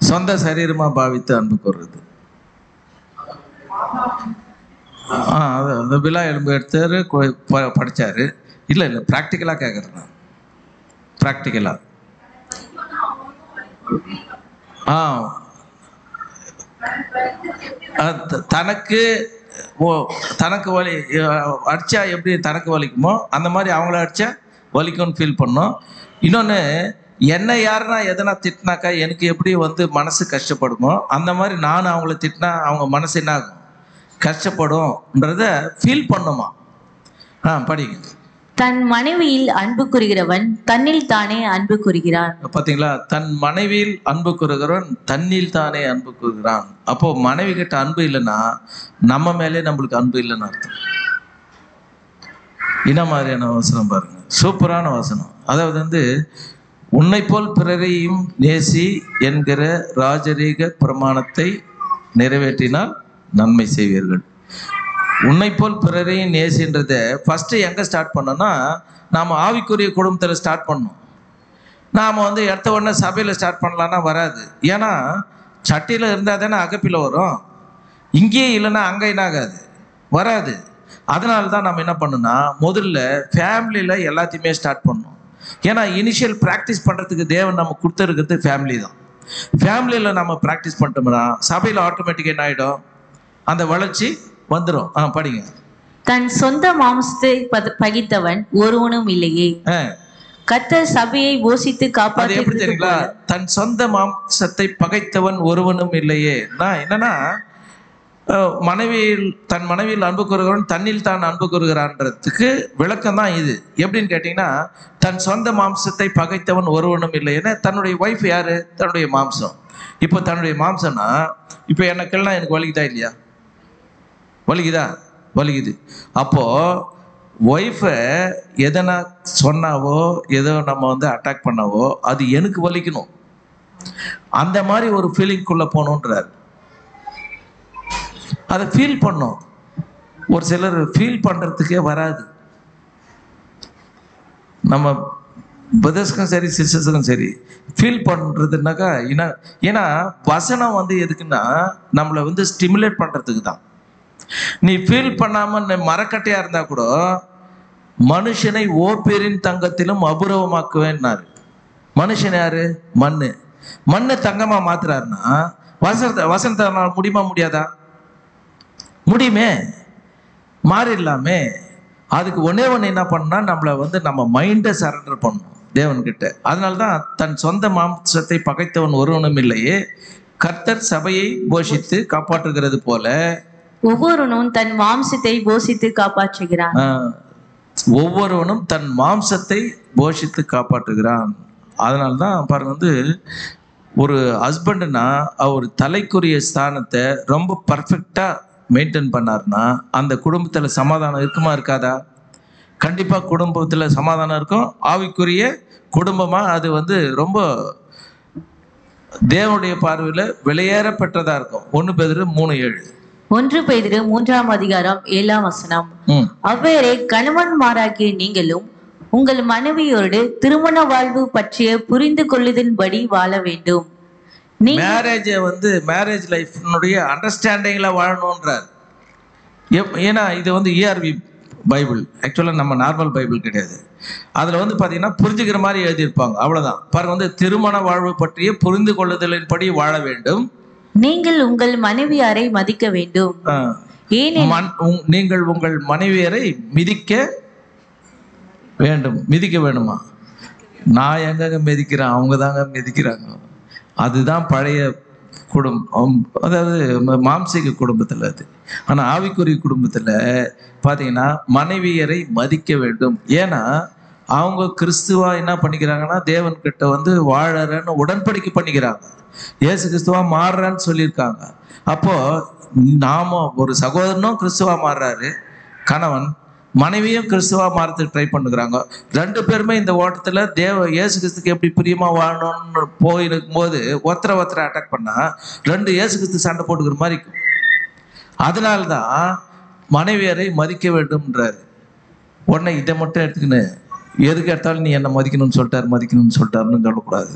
சொந்த சரீரமா பாவித்து அன்பு கூறுறது, அது அந்த விழா எலும்பு எடுத்தாரு படிச்சாரு. இல்லை இல்லை, ப்ராக்டிக்கலாக கேட்குறேன் நான். ப்ராக்டிக்கலாக தனக்கு தனக்கு வலி அடித்தா எப்படி தனக்கு வலிக்குமோ அந்த மாதிரி அவங்கள அடித்தா வலிக்கும்னு ஃபீல் பண்ணோம். இன்னொன்று, என்னை யாருன்னா எதனா திட்டினாக்கா எனக்கு எப்படி வந்து மனசு கஷ்டப்படுமோ அந்த மாதிரி நான் அவங்கள திட்டினா அவங்க மனசு என்ன ஆகும்? கஷ்டப்படும்ன்றத ஃபீல் பண்ணுமா? படிங்க. தன் மனைவியில் அன்பு கூறுகிறவன் தன்னில் தானே அன்பு கூறுகிறான். பாத்தீங்களா? தன் மனைவியில் அன்பு கூறுகிறவன் தன்னில் தானே அன்பு கூறுகிறான். அப்போ மனைவி கிட்ட அன்பு இல்லைன்னா நம்ம மேலே நம்மளுக்கு அன்பு இல்லைன்னு அர்த்தம். என்ன மாதிரியான வசனம் பாருங்க, சூப்பரான வசனம். அதாவது உன்னை போல் பிறரையும் நேசி என்கிற ராஜரீக பிரமாணத்தை நிறைவேற்றினால் நன்மை செய்வீர்கள். உன்னை போல் பிறரையும் நேசின்றதை ஃபஸ்ட்டு எங்கே ஸ்டார்ட் பண்ணோன்னா, நாம் ஆவிக்குரிய குடும்பத்தில் ஸ்டார்ட் பண்ணோம். நாம் எடுத்த உடனே சபையில் ஸ்டார்ட் பண்ணலான்னா வராது. ஏன்னா சட்டியில் இருந்தால் தானே அகப்பில் வரும். இங்கேயே இல்லைன்னா அங்கே என்னாகாது, வராது. அதனால தான் நம்ம என்ன பண்ணோன்னா முதல்ல ஃபேமிலியில் எல்லாத்தையுமே ஸ்டார்ட் பண்ணோம். ஏன்னா இனிஷியல் ப்ராக்டிஸ் பண்ணுறதுக்கு தேவன் நம்ம கொடுத்துருக்கிறது ஃபேமிலி தான். ஃபேமிலியில் நம்ம ப்ராக்டிஸ் பண்ணிட்டோம்னா சபையில் ஆட்டோமேட்டிக்காக என்ன ஆகிடும், அந்த வளர்ச்சி வந்துடும். படிங்க. தன் சொந்த மாம்சத்தை பகித்தவன் ஒருவனும் இல்லையே, கர்த்தர் சபையை போஷித்து காப்பாற்ற. எப்படி தெரியுங்களா? தன் சொந்த மாம்சத்தை பகைத்தவன் ஒருவனும் இல்லையே. என்னன்னா தன் மனைவியில் அன்பு கூறுகிறவன் தன்னில் தான் அன்பு கூறுகிறான்றதுக்கு விளக்கம் தான் இது. எப்படின்னு கேட்டீங்கன்னா, தன் சொந்த மாம்சத்தை பகைத்தவன் ஒருவனும் இல்லை. ஏன்னா தன்னுடைய ஒய்ஃப் யாரு? தன்னுடைய மாம்சம். இப்போ தன்னுடைய மாம்சம்னா இப்போ எனக்கெல்லாம் எனக்கு வலிக்குதா இல்லையா? வலிக்குதா? வலிக்குது. அப்போ ஒய்ஃபை எதனா சொன்னாவோ ஏதோ நம்ம அட்டாக் பண்ணாவோ அது எனக்கு வலிக்கணும். அந்த மாதிரி ஒரு ஃபீலிங்குள்ளே போகணுன்றார். அதை ஃபீல் பண்ணும். ஒரு சிலர் ஃபீல் பண்ணுறதுக்கே வராது. நம்ம பிரதர்ஸ்க்கும் சரி சிஸ்டர்ஸுக்கும் சரி ஃபீல் பண்ணுறதுனாக்கா ஏன்னா வசனம் எதுக்குன்னா நம்மளை ஸ்டிமுலேட் பண்ணுறதுக்கு தான். நீ ஃபீல் பண்ணாமல் நீ மரக்கட்டையாக இருந்தால் கூட மனுஷனை ஓப்பேரின் தங்கத்திலும் அபூர்வமாக்குவேன்னாரு. மனுஷன் யாரு? மண்ணை தங்கமாக மாத்துறாருன்னா வசனத்தை முடியுமா? முடியாதா? முடியுமே, மாறிடலாமே. அதுக்கு ஒன்னே ஒன்று என்ன பண்ணா, நம்மளை நம்ம மைண்டை சரண்டர் பண்ணணும் தேவன்கிட்ட. அதனால தான் தன் சொந்த மாம்சத்தை பகைத்தவன் ஒருவனும் இல்லையே, கர்த்தர் சபையை போஷித்து காப்பாற்றுகிறது போல ஒவ்வொருவனும் தன் மாம்சத்தை போஷித்து காப்பாற்றுகிறான். ஒவ்வொருவனும் தன் மாம்சத்தை போஷித்து காப்பாற்றுகிறான். அதனால தான் பாருங்க, ஒரு ஹஸ்பண்டுனா அவர் தலைக்குரிய ஸ்தானத்தை ரொம்ப பர்ஃபெக்டாக மெயின்டைன் பண்ணார்னா அந்த குடும்பத்தில் சமாதானம் இருக்குமா இருக்காதா? கண்டிப்பாக குடும்பத்தில் சமாதானம் இருக்கும். ஆவிக்குரிய குடும்பமாக அது ரொம்ப தேவனுடைய பார்வையில் வெளியேற பெற்றதாக இருக்கும். 1 பேதுரு 3:7. 1 பேதுரு 3:7 அவ்வேறே கணவன்மாராகிய நீங்களும் உங்கள் மனைவியோடு திருமண வாழ்வு பற்றிய புரிந்து கொள்ளுதன்படி வாழ வேண்டும். மேரேஜ் லைஃப்னுடைய அண்டர்ஸ்டாண்டிங்ல வாழணும்ன்றார். ஏன்னா இது ERV பைபிள், ஆக்சுவலாக நம்ம நார்மல் பைபிள் கிடையாது. அதில் பார்த்தீங்கன்னா புரிஞ்சுக்கிற மாதிரி எழுதியிருப்பாங்க, அவ்வளோதான். பாருங்க, திருமண வாழ்வு பற்றிய புரிந்து கொள்ளுதலின்படி வாழ வேண்டும். நீங்கள் உங்கள் மனைவியாரை மதிக்க வேண்டும். நீங்கள் உங்கள் மனைவியரை மிதிக்க வேண்டும். மிதிக்க வேணுமா? நான் எங்க மிதிக்கிறேன், அவங்க தாங்க மிதிக்கிறாங்க. அதுதான் பழைய குடும்பம், அதாவது மாம்சீக குடும்பத்தில் அது. ஆனால் ஆவிக்குரிய குடும்பத்தில் பார்த்தீங்கன்னா மனைவியரை மதிக்க வேண்டும். ஏன்னா அவங்க கிறிஸ்துவா என்ன பண்ணிக்கிறாங்கன்னா தேவன்கிட்ட வாழறன்னு உடன்படிக்கை பண்ணிக்கிறாங்க. இயேசு கிறிஸ்துவா மாறுறான்னு சொல்லியிருக்காங்க. அப்போ நாம ஒரு சகோதரனும் கிறிஸ்துவா மாறுறாரு, கணவன் மனைவியும் கிறிஸ்துவா மாறத்துக்கு ட்ரை பண்ணுறாங்க. 2 பேருமே இந்த ஓட்டத்தில் இயேசு கிறிஸ்துக்கு எப்படி பிரியமா வாழணும்னு போயிருக்கும் போது ஒருத்தரை அட்டாக் பண்ணா 2 இயேசு கிறிஸ்து சண்டை போட்டுக்கிற மாதிரி இருக்கும். அதனால்தான் மனைவியரை மதிக்க வேண்டும்ன்றாரு. உடனே இதை மட்டும் எடுத்துக்கின்னு எதுக்கு எடுத்தாலும் நீ என்னை மதிக்கணும்னு சொல்லிட்டாருன்னு சொல்லக்கூடாது.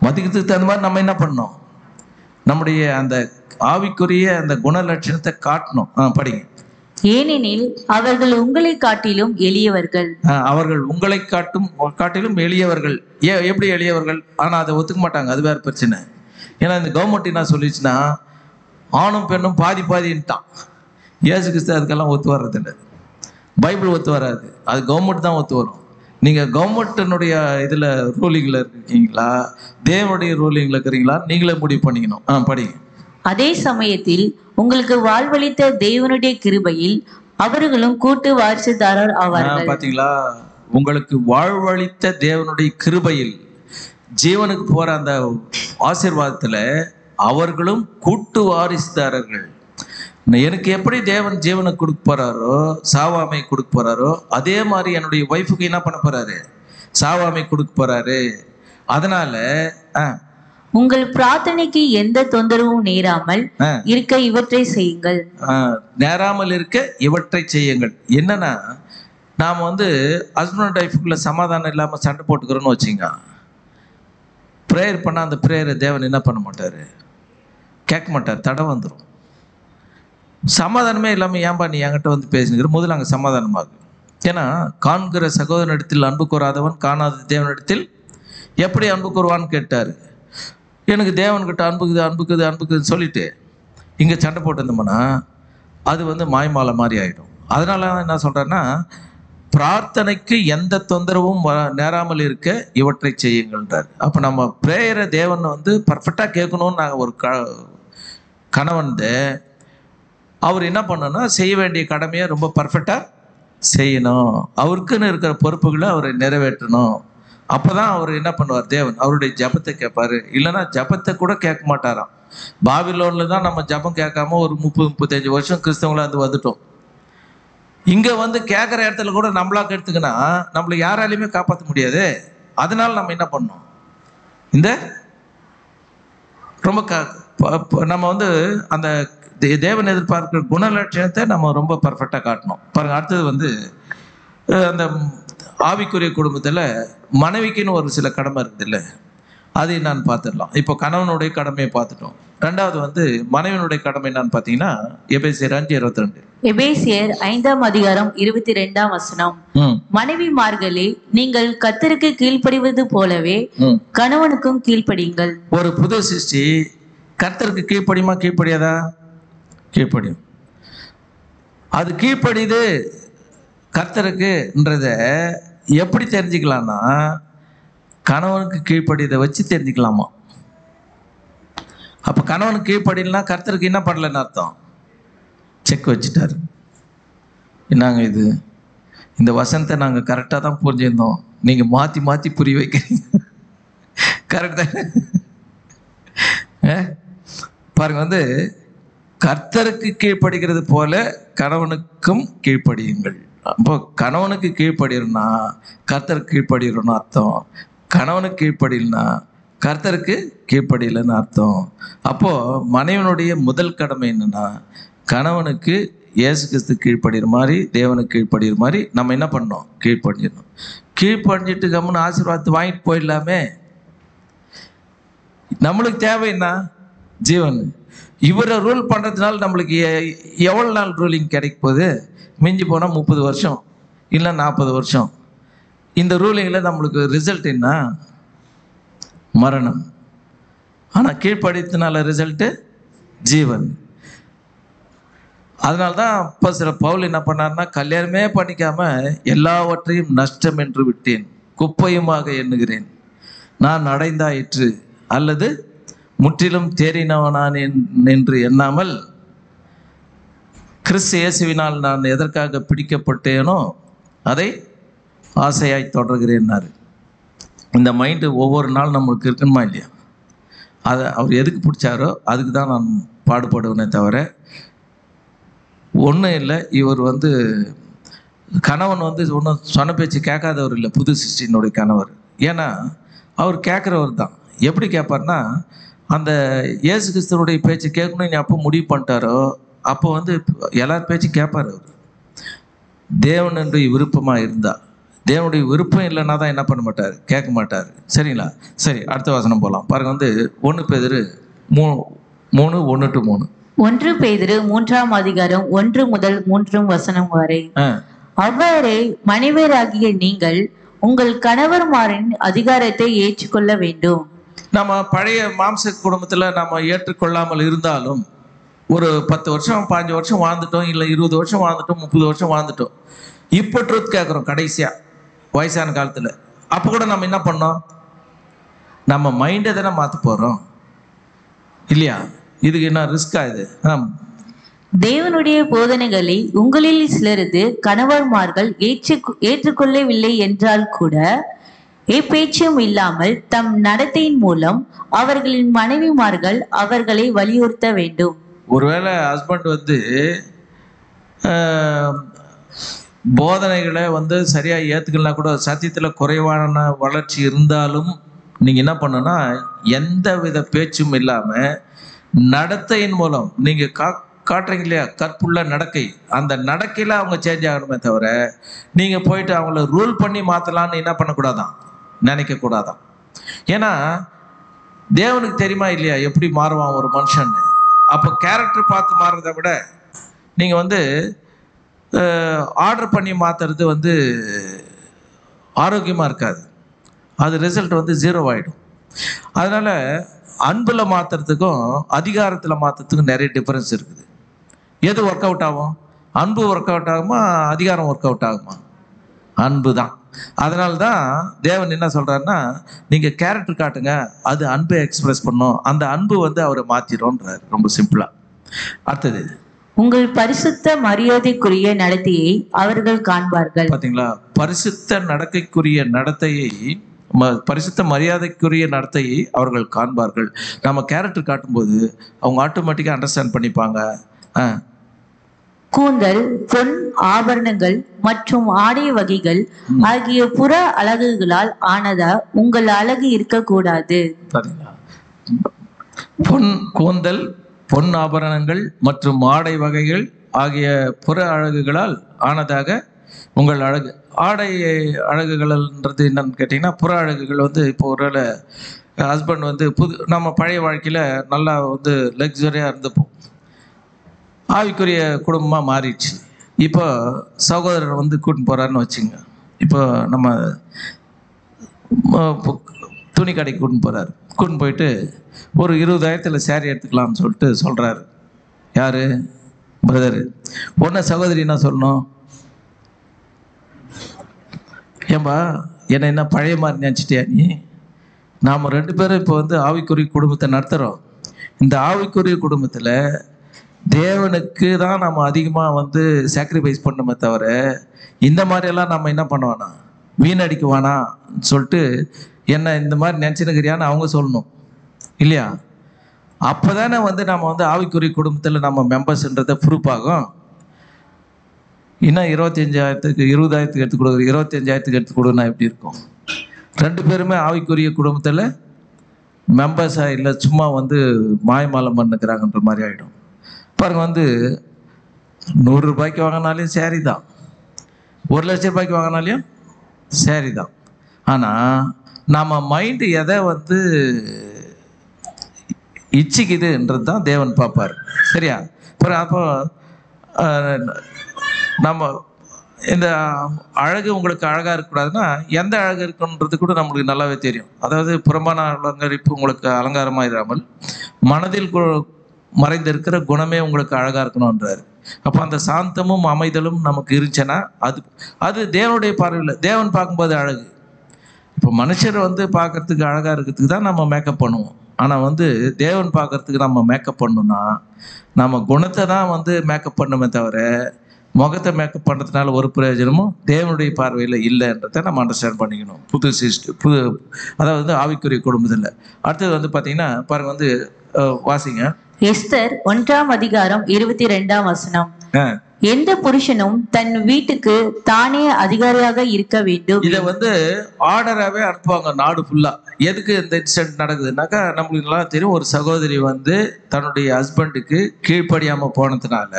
மதிக்கிறதுக்கு தகுந்த மாதிரி நம்ம என்ன பண்ணணும், நம்முடைய அந்த ஆவிக்குரிய அந்த குணலட்சணத்தை காட்டணும். படிங்க. ஏனெனில் அவர்கள் உங்களை காட்டிலும் எளியவர்கள். அவர்கள் உங்களை காட்டிலும் எளியவர்கள். எப்படி எளியவர்கள்? ஆனா அதை ஒத்துக்க மாட்டாங்க, அது வேற பிரச்சனை. ஏன்னா இந்த கவர்மெண்ட் என்ன சொல்லிச்சுன்னா ஆணும் பெண்ணும் பாதின்ட்டான். இயேசு கிறிஸ்து அதுக்கெல்லாம் ஒத்து வர்றதில்லை, பைபிள் ஒத்து வராது, அது கவர்மெண்ட் தான் ஒத்து வரும். நீங்க கவர்மெண்ட்டினுடைய இதுல ரூலிங்ல இருக்கீங்களா, தேவனுடைய ரூலிங்ல இருக்கிறீங்களா, நீங்களே முடிவு பண்ணிக்கணும். படிங்க. அதே சமயத்தில் உங்களுக்கு வாழ்வளித்த தேவனுடைய கிருபையில் அவர்களும் கூட்டு வாரிசுதாரர் ஆவார்கள். பாத்தீங்களா, உங்களுக்கு வாழ்வழித்த தேவனுடைய கிருபையில் ஜீவனுக்கு போற அந்த ஆசீர்வாதத்துல அவர்களும் கூட்டு வாரிசுதாரர்கள். எனக்கு எப்படி தேவன் ஜீவனுக்கு கொடுக்க போறாரோ, சாவாமை கொடுக்க போறாரோ, அதே மாதிரி என்னுடைய ஒய்ஃபுக்கு என்ன பண்ண போறாரு? சாவாமை கொடுக்க போறாரு. அதனால உங்கள் பிரார்த்தனைக்கு எந்த தொந்தரவும் நேராமல் இருக்க இவற்றை செய்யுங்கள். நேராமல் இருக்க இவற்றை செய்யுங்கள். என்னன்னா, நாம ஹஸ்பண்ட் அண்ட் ஒய்ஃபுக்குள்ள சமாதானம் இல்லாம சண்டை போட்டுக்கிறோன்னு வச்சுங்க, ப்ரேயர் பண்ண அந்த ப்ரேயரை தேவன் என்ன பண்ண மாட்டாரு? கேட்க மாட்டார். தடை வந்துடும். சமாதானமே இல்லாமல் ஏன்பா நீ என்கிட்ட பேசினுக்கிற? முதல்ல அங்கே சமாதானமாகும். ஏன்னா, காண்கிற சகோதரனிடத்தில் அன்பு கூறாதவன் காணாத தேவனிடத்தில் எப்படி அன்பு கூறுவான்னு கேட்டார். எனக்கு தேவன்கிட்ட அன்புக்குதுன்னு சொல்லிட்டு இங்கே சண்டை போட்டிருந்தோம்னா அது மாய்மாலை மாதிரி ஆகிடும். அதனால என்ன சொல்கிறேன்னா, பிரார்த்தனைக்கு எந்த தொந்தரவும் நேராமல் இருக்க இவற்றை செய்யுங்கள்ன்றார். அப்போ நம்ம ப்ரேயரை தேவன் பர்ஃபெக்டாக கேட்கணும்னு நாங்கள் ஒரு கணவன் அவர் என்ன பண்ணணும்னா, செய்ய வேண்டிய கடமையை ரொம்ப பர்ஃபெக்டாக செய்யணும். அவருக்குன்னு இருக்கிற பொறுப்புகளை அவரை நிறைவேற்றணும். அப்போ தான் அவர் என்ன பண்ணுவார்? தேவன் அவருடைய ஜபத்தை கேட்பார். இல்லைன்னா ஜபத்தை கூட கேட்க மாட்டாராம். பாபிலோனில் தான் நம்ம ஜபம் கேட்காம ஒரு 30-35 வருஷம் கிறிஸ்தவங்களாக வந்துட்டோம். இங்கே கேட்குற இடத்துல கூட நம்மளாக எடுத்துக்கினா நம்மளை யாராலையுமே காப்பாற்ற முடியாது. அதனால நம்ம என்ன பண்ணோம்? இந்த ரொம்ப நம்ம அந்த தேவன் எதிர்பார்க்கிற குணலட்சணத்தை நம்ம ரொம்ப பர்ஃபெக்டாக காட்டணும். பாருங்க, அடுத்தது அந்த ஆவிக்குரிய குடும்பத்தில் மனைவிக்குன்னு ஒரு சில கடமை இருக்குது இல்லை, அதை நான் பார்த்துடலாம். இப்போ கணவனுடைய கடமையை பார்த்துட்டோம். ரெண்டாவது மனைவியினுடைய கடமை என்னன்னு பார்த்தீங்கன்னா, எபேசியர் 5:22. எபேசியர் 5:22 மனைவிமார்களே, நீங்கள் கர்த்தருக்கு கீழ்ப்படிவது போலவே கணவனுக்கும் கீழ்ப்படியுங்கள். ஒரு புது சிருஷ்டி கர்த்தருக்கு கீழ்ப்படியுமா? கீழ்ப்படியாதா? கீழ்ப்படியும். அது கீழ்ப்படியுது கர்த்தருக்குன்றத எப்படி தெரிஞ்சுக்கலாம்னா, கணவனுக்கு கீழ்ப்படியதை வச்சு தெரிஞ்சுக்கலாமா? அப்போ கணவனுக்கு கீழ்ப்படினா கர்த்தருக்கு என்ன பண்ணலன்னு அர்த்தம்? செக் வச்சுட்டாரு. என்னங்க இது, இந்த வசனத்தை நாங்கள் கரெக்டாக தான் புரிஞ்சிருந்தோம், நீங்கள் மாற்றி மாற்றி புரிய வைக்கிறீங்க. கரெக்டாக பாருங்க, கர்த்தருக்கு கீழ்ப்படுகிறது போல கணவனுக்கும் கீழ்ப்படியுங்கள். அப்போ கணவனுக்கு கீழ்ப்படினா கர்த்தருக்கு கீழ்ப்படுகிறோன்னு அர்த்தம். கணவனுக்கு கீழ்ப்படினா கர்த்தருக்கு கீழ்ப்படியலைன்னு அர்த்தம். அப்போது மனைவனுடைய முதல் கடமை என்னன்னா, கணவனுக்கு இயேசு கிறிஸ்து கீழ்ப்படுகிற மாதிரி, தேவனுக்கு கீழ்ப்படுகிற மாதிரி நம்ம என்ன பண்ணோம்? கீழ்ப்படிஞ்சிடணும். கீழ்ப்படிஞ்சிட்டு கம்முன்னு ஆசீர்வாதத்தை வாங்கிட்டு போயிடலாமே. நம்மளுக்கு தேவை என்ன? ஜீவன். இவரை ரூல் பண்ணுறதுனால நம்மளுக்கு எவ்வளோ நாள் ரூலிங் கிடைக்க போகுது? மிஞ்சி போனால் 30 வருஷம் இல்லை 40 வருஷம். இந்த ரூலிங்கில் நம்மளுக்கு ரிசல்ட் என்ன? மரணம். ஆனால் கீழ்ப்படித்தனால ரிசல்ட்டு ஜீவன். அதனால்தான் இப்போ சில பவுல் என்ன பண்ணார்னா, கல்யாணமே பண்ணிக்காம எல்லாவற்றையும் நஷ்டம் என்று விட்டேன், குப்பையுமாக எண்ணுகிறேன், நான் அடைந்தாயிற்று அல்லது முற்றிலும் தேறினவனான் என்று எண்ணாமல் கிறிஸ்து இயேசுவினால் நான் எதற்காக பிடிக்கப்பட்டேனோ அதை ஆசையாய் தொடர்கிறேன்னாரு. இந்த மைண்டு ஒவ்வொரு நாள் நம்மளுக்கு இருக்கணுமா இல்லையா? அதை அவர் எதுக்கு பிடிச்சாரோ அதுக்கு தான் நான் பாடுபடுவேனே தவிர ஒன்றும் இல்லை. இவர் கணவன் ஒன்றும் சொன்ன பேச்சு கேட்காதவர் இல்லை, புது சிருஷ்டியினுடைய கணவர். ஏன்னா அவர் கேட்குறவர் தான். எப்படி கேட்பார்னா, அந்த இயேசு கிறிஸ்துவனுடைய பேச்சு கேட்கணும்னு அப்போ முடிவு பண்ணிட்டாரோ அப்போ எல்லார் பேச்சும் கேட்பார் அவர். தேவனுடைய விருப்பமாக இருந்தால். தேவனுடைய விருப்பம் இல்லைன்னா தான் என்ன பண்ண மாட்டார்? கேட்க மாட்டார். சரிங்களா? சரி, அடுத்த வசனம் போகலாம். பாருங்க, 1 பேதுரு 3:1-3. 1 பேதுரு 3:1 முதல் 3 வரை. அவ்வாறே மனைவியராகிய நீங்கள் உங்கள் கணவர்மாரின் அதிகாரத்தை ஏற்றுக்கொள்ள வேண்டும். நம்ம பழைய மாம்ச குடும்பத்தில் நம்ம ஏற்றுக்கொள்ளாமல் இருந்தாலும் ஒரு 10 வருஷம் 15 வருஷம் வாழ்ந்துட்டோம், இல்லை 20 வருஷம் வாழ்ந்துட்டோம், 30 வருஷம் வாழ்ந்துட்டோம். இப்போ ட்ரூத் கேட்குறோம் கடைசியாக வயசான காலத்தில். அப்போ கூட நம்ம என்ன பண்ணோம்? நம்ம மைண்டை தானே மாற்ற போகிறோம் இல்லையா? இதுக்கு என்ன ரிஸ்கா இது? தேவனுடைய போதனைகளை உங்களில் சிலரது கணவன்மார்கள் ஏற்றுக்கொள்ளவில்லை என்றால் கூட எப்பேச்சும் இல்லாமல் தம் நடத்தையின் மூலம் அவர்களின் மனைவிமார்கள் அவர்களை வலியுறுத்த வேண்டும். ஒருவேளை ஹஸ்பண்ட் வந்து போதனைகளை வந்து சரியாக ஏற்றுக்கலாம் கூட, சத்தியத்தில் குறைவான வளர்ச்சி இருந்தாலும் நீங்கள் என்ன பண்ணுன்னா, எந்த வித பேச்சும் இல்லாமல் நடத்தையின் மூலம் நீங்கள் காட்டுறீங்க இல்லையா, கற்புள்ள நடக்கை, அந்த நடக்கையில் அவங்க சேஞ்ச் ஆகணுமே தவிர நீங்கள் போயிட்டு அவங்கள ரூல் பண்ணி மாற்றலான்னு என்ன பண்ணக்கூடாதான், நினைக்கக்கூடாதான். ஏன்னா தேவனுக்கு தெரியுமா இல்லையா எப்படி மாறுவான் ஒரு மனுஷன். அப்போ கேரக்டர் பார்த்து மாறுறதை விட நீங்கள் வந்து ஆர்டர் பண்ணி மாற்றுறது வந்து ஆரோக்கியமாக இருக்காது. அது ரிசல்ட் வந்து 0 ஆகிடும். அதனால் அன்பில் மாற்றுறதுக்கும் அதிகாரத்தில் மாற்றுறதுக்கும் நிறைய டிஃப்ரென்ஸ் இருக்குது. எது ஒர்க் அவுட் ஆகும்? அன்பு ஒர்க் அவுட் ஆகுமா, அதிகாரம் ஒர்க் அவுட் ஆகுமா? அன்பு தான். அதனால தான் தேவன் என்ன சொல்கிறாருன்னா, நீங்கள் கேரக்டர் காட்டுங்க, அது அன்பை எக்ஸ்பிரஸ் பண்ணும், அந்த அன்பு வந்து அவரை மாற்றிடும்ன்றார். ரொம்ப சிம்பிளாக. அடுத்தது, உங்கள் பரிசுத்த மரியாதைக்குரிய நடத்தையை அவர்கள் காண்பார்கள். பார்த்தீங்களா, பரிசுத்த நடக்கைக்குரிய நடத்தையை, பரிசுத்த மரியாதைக்குரிய நடத்தையை அவர்கள் காண்பார்கள். நம்ம கேரக்டர் காட்டும்போது அவங்க ஆட்டோமேட்டிக்காக அண்டர்ஸ்டாண்ட் பண்ணிப்பாங்க. கூந்தல், பொன் ஆபரணங்கள் மற்றும் ஆடை வகைகள் ஆகிய புற அழகுகளால் ஆனதா உங்கள் அழகு இருக்கக்கூடாது. கூந்தல், பொன் ஆபரணங்கள் மற்றும் ஆடை வகைகள் ஆகிய புற அழகுகளால் ஆனதாக உங்கள் அழகு. ஆடை அழகுகள்ன்றது என்னன்னு கேட்டிங்கன்னா, புற அழகுகள் வந்து இப்போ ஒரு ஹஸ்பண்ட் வந்து நம்ம பழைய வாழ்க்கையில் நல்லா வந்து லக்ஸரியாக இருந்துப்போம், ஆவிக்குரிய குடும்பமாக மாறிடுச்சு. இப்போ சகோதரர் வந்து கூட்டின்னு போகிறாருன்னு வச்சுங்க. இப்போ நம்ம துணி கடைக்கு கூட்டின்னு போகிறாரு. கூட்டின்னு போயிட்டு ஒரு 20,000 சேரீ எடுத்துக்கலாம்னு சொல்லிட்டு சொல்கிறாரு. யார்? பிரதரு. உடனே சகோதரி என்ன சொல்லணும்? ஏன்பா என்னை என்ன பழைய மாதிரி நினச்சிட்டியா நீ? நாம் 2 பேரும் இப்போ வந்து ஆவிக்குரிய குடும்பத்தை நடத்துகிறோம். இந்த ஆவிக்குரிய குடும்பத்தில் தேவனுக்கு தான் நம்ம அதிகமாக வந்து சாக்ரிஃபைஸ் பண்ணணுமே தவிர இந்த மாதிரியெல்லாம் நம்ம என்ன பண்ணுவானா, வீணடிக்குவானான்னு சொல்லிட்டு என்ன இந்த மாதிரி நினச்சினுக்கிறியான்னு அவங்க சொல்லணும் இல்லையா? அப்போ தானே வந்து நம்ம வந்து ஆவிக்குரிய குடும்பத்தில் நம்ம மெம்பர்ஸ்ன்றதை ப்ரூஃப் ஆகும். இன்னும் 25,000க்கு 20,000க்கு எடுத்து கொடுக்குற, 25,000க்கு எடுத்து கொடுன்னா எப்படி இருக்கும்? 2 பேருமே ஆவிக்குரிய குடும்பத்தில் மெம்பர்ஸாக இல்லை, சும்மா வந்து மாயமாலம் பண்ணுக்கிறாங்கன்ற மாதிரி ஆகிடும். பாருங்க, வந்து 100 ரூபாய்க்கு வாங்கினாலையும் சேரீ தான், 1 லட்ச ரூபாய்க்கு வாங்கினாலையும் சேரீ தான். ஆனால் நம்ம மைண்டு எதை வந்து இச்சிக்குதுன்றது தான் தேவன் பார்ப்பார். சரியா? அப்போ நம்ம இந்த அழகு உங்களுக்கு அழகாக இருக்கக்கூடாதுன்னா எந்த அழகு இருக்குன்றது கூட நம்மளுக்கு நல்லாவே தெரியும். அதாவது புறம்பான அலங்கரிப்பு உங்களுக்கு அலங்காரமாக இராமல் மனதில் மறைந்திருக்கிற குணமே உங்களுக்கு அழகாக இருக்கணுன்றாரு. அப்போ அந்த சாந்தமும் அமைதலும் நமக்கு இருந்துச்சுன்னா அது தேவனுடைய பார்வையில் தேவன் பார்க்கும்போது அழகு. இப்போ மனுஷர் வந்து பார்க்கறதுக்கு அழகாக இருக்கிறதுக்கு தான் நம்ம மேக்கப் பண்ணுவோம். ஆனால் வந்து தேவன் பார்க்கறதுக்கு நம்ம மேக்கப் பண்ணணும்னா நம்ம குணத்தை தான் வந்து மேக்கப் பண்ணுமே தவிர முகத்தை மேக்கப் பண்ணுறதுனால ஒரு பிரயோஜனமும் தேவனுடைய பார்வையில் இல்லைன்றதை நம்ம அண்டர்ஸ்டாண்ட் பண்ணிக்கணும். புது அதாவது வந்து ஆவிக்குரிய குடும்பத்தில். அடுத்தது வந்து பார்த்தீங்கன்னா பாருங்க, வந்து வாசிங்க. எஸ்தர் 1ஆம் அதிகாரம் 22ஆம் வசனம். எந்த புருஷனும் தன் வீட்டுக்கு தானே அதிகாரியாக இருக்க வேண்டும். இதை வந்து ஆர்டராகவே அனுப்புவாங்க நாடு ஃபுல்லா. எதுக்கு இந்த இன்சிடென்ட் நடக்குதுன்னாக்கா, நம்மளுக்கு நல்லா தெரியும், ஒரு சகோதரி வந்து தன்னுடைய ஹஸ்பண்டுக்கு கீழ்ப்படியாமல் போனதுனால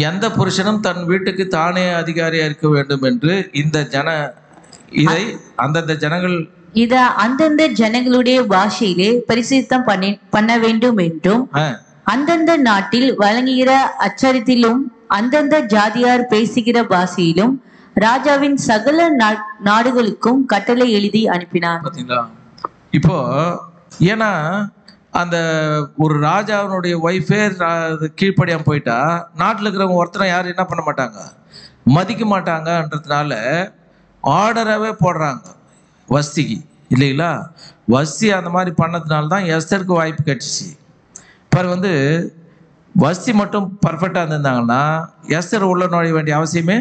எந்த புருஷனும் தன் வீட்டுக்கு தானே அதிகாரியா இருக்க வேண்டும் என்று இதை அந்தந்த ஜனங்கள் அந்தந்த ஜனங்களுடைய பாஷையிலே பரிசுத்தம் பண்ண வேண்டும் என்றும் அந்தந்த நாட்டில் வழங்குகிற அச்சரத்திலும் அந்தந்த ஜாதியார் பேசுகிற பாஷையிலும் ராஜாவின் சகல நாடுகளுக்கும் கட்டளை எழுதி அனுப்பினார். பாத்தீங்களா? இப்போ ஏன்னா அந்த ஒரு ராஜாவினுடைய ஒய்ஃபே கீழ்ப்படியாமல் போயிட்டா நாட்டில் இருக்கிறவங்க ஒருத்தனை யாரும் என்ன பண்ண மாட்டாங்க, மதிக்க மாட்டாங்கன்றதுனால ஆர்டராகவே போடுறாங்க வஸ்திக்கு இல்லைங்களா? வஸ்தி அந்த மாதிரி பண்ணதுனால தான் எஸ்தருக்கு வாய்ப்பு கிடைச்சிச்சு. பாருங்க வந்து வஸ்தி மட்டும் பர்ஃபெக்டாக இருந்திருந்தாங்கன்னா எஸ்தர் உள்ள நுழைய வேண்டிய அவசியமே